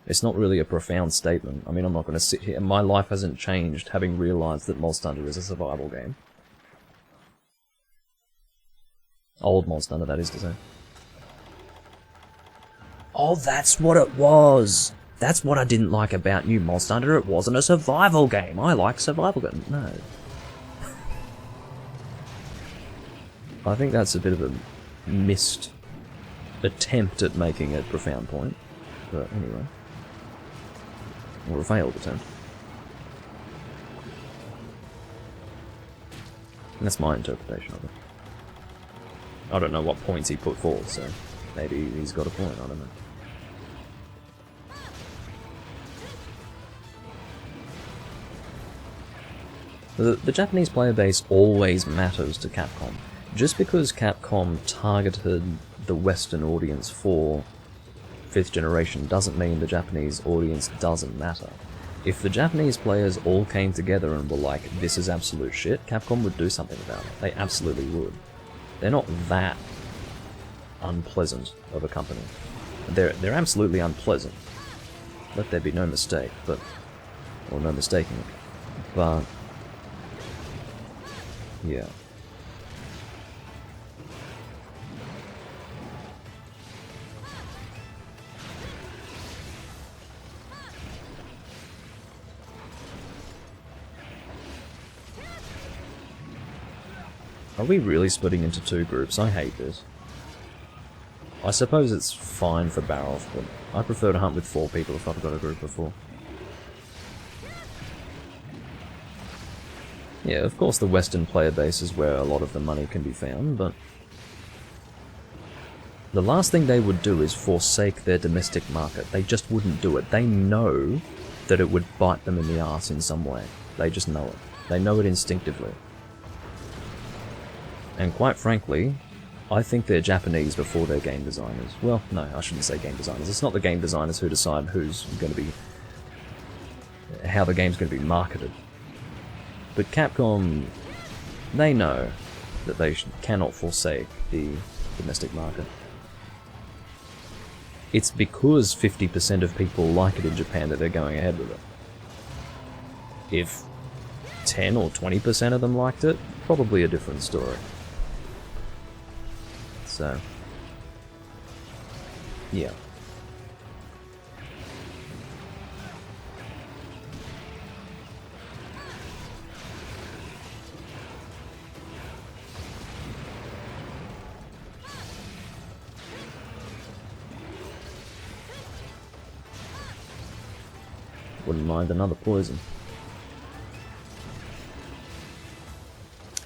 A: It's not really a profound statement. I mean, I'm not going to sit here. My life hasn't changed having realised that Monster Hunter is a survival game. Old Monster Hunter, that is to say. Oh, that's what it was! That's what I didn't like about New Monster Hunter. It wasn't a survival game. I like survival games. No. I think that's a bit of a missed attempt at making a profound point. But anyway. Or a failed attempt. And that's my interpretation of it. I don't know what points he put forward, so maybe he's got a point, I don't know. The Japanese player base always matters to Capcom. Just because Capcom targeted the Western audience for 5th generation doesn't mean the Japanese audience doesn't matter. If the Japanese players all came together and were like, this is absolute shit, Capcom would do something about it. They absolutely would. They're not that unpleasant of a company. They're absolutely unpleasant. Let there be no mistake, but... or no mistaking it. But... yeah. Are we really splitting into 2 groups? I hate this. I suppose it's fine for barrels, but I prefer to hunt with 4 people if I've got a group of 4. Yeah, of course the Western player base is where a lot of the money can be found, but... the last thing they would do is forsake their domestic market. They just wouldn't do it. They know that it would bite them in the arse in some way. They just know it. They know it instinctively. And quite frankly, I think they're Japanese before they're game designers. Well, no, I shouldn't say game designers. It's not the game designers who decide who's going to be... how the game's going to be marketed. But Capcom, they know that they cannot forsake the domestic market. It's because 50% of people like it in Japan that they're going ahead with it. If 10 or 20% of them liked it, probably a different story. So, yeah. Wouldn't mind another poison.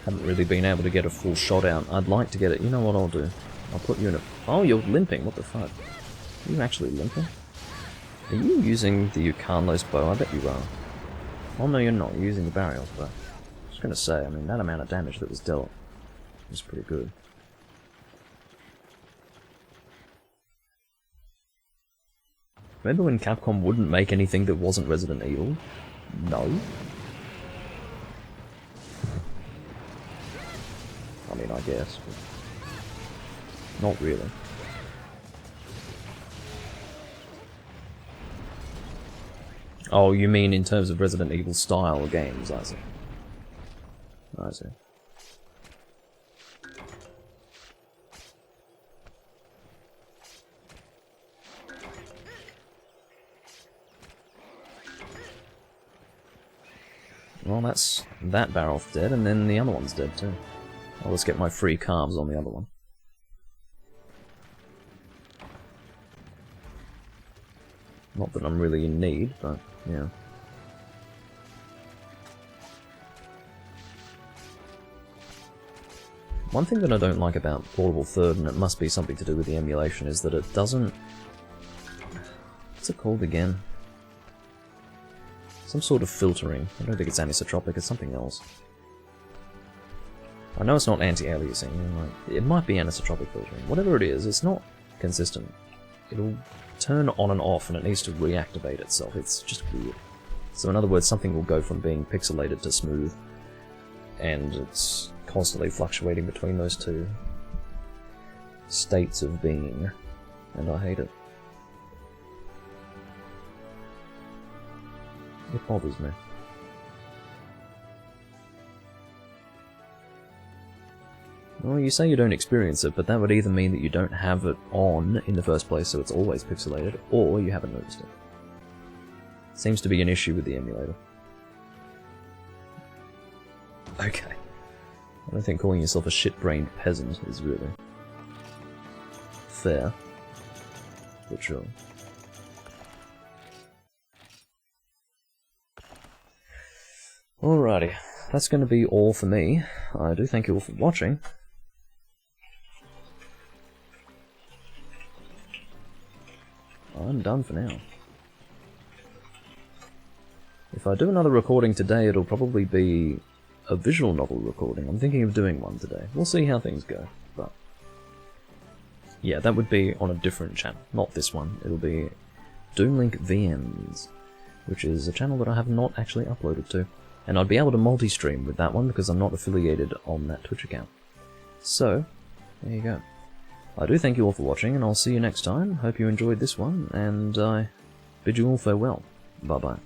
A: Haven't really been able to get a full shot out. I'd like to get it. You know what I'll do? I'll put you in a... oh, you're limping. What the fuck? Are you actually limping? Are you using the Yukanlos bow? I bet you are. Oh no, you're not. You're using the Barrios bow. I was going to say, I mean, that amount of damage that was dealt was pretty good. Remember when Capcom wouldn't make anything that wasn't Resident Evil? No. I mean, I guess, but not really. Oh, you mean in terms of Resident Evil style games, I see. I see. Well, that's that barrel dead, and then the other one's dead too. I'll just get my free carbs on the other one. Not that I'm really in need, but yeah. One thing that I don't like about Portable Third, and it must be something to do with the emulation, is that it doesn't... what's it called again? Some sort of filtering. I don't think it's anisotropic, it's something else. I know it's not anti-aliasing, like, it might be anisotropic filtering. Whatever it is, it's not consistent. It'll turn on and off and it needs to reactivate itself. It's just weird. So in other words, something will go from being pixelated to smooth, and it's constantly fluctuating between those two states of being, and I hate it. It bothers me. Well, you say you don't experience it, but that would either mean that you don't have it on in the first place, so it's always pixelated, or you haven't noticed it. Seems to be an issue with the emulator. Okay. I don't think calling yourself a shit-brained peasant is really fair. But sure. Alrighty, that's going to be all for me. I do thank you all for watching. I'm done for now. If I do another recording today, it'll probably be a visual novel recording. I'm thinking of doing one today. We'll see how things go, but yeah, that would be on a different channel, not this one. It'll be Doomlink VMs, which is a channel that I have not actually uploaded to. And I'd be able to multi-stream with that one because I'm not affiliated on that Twitch account. So, there you go. I do thank you all for watching, and I'll see you next time. Hope you enjoyed this one, and I bid you all farewell. Bye-bye.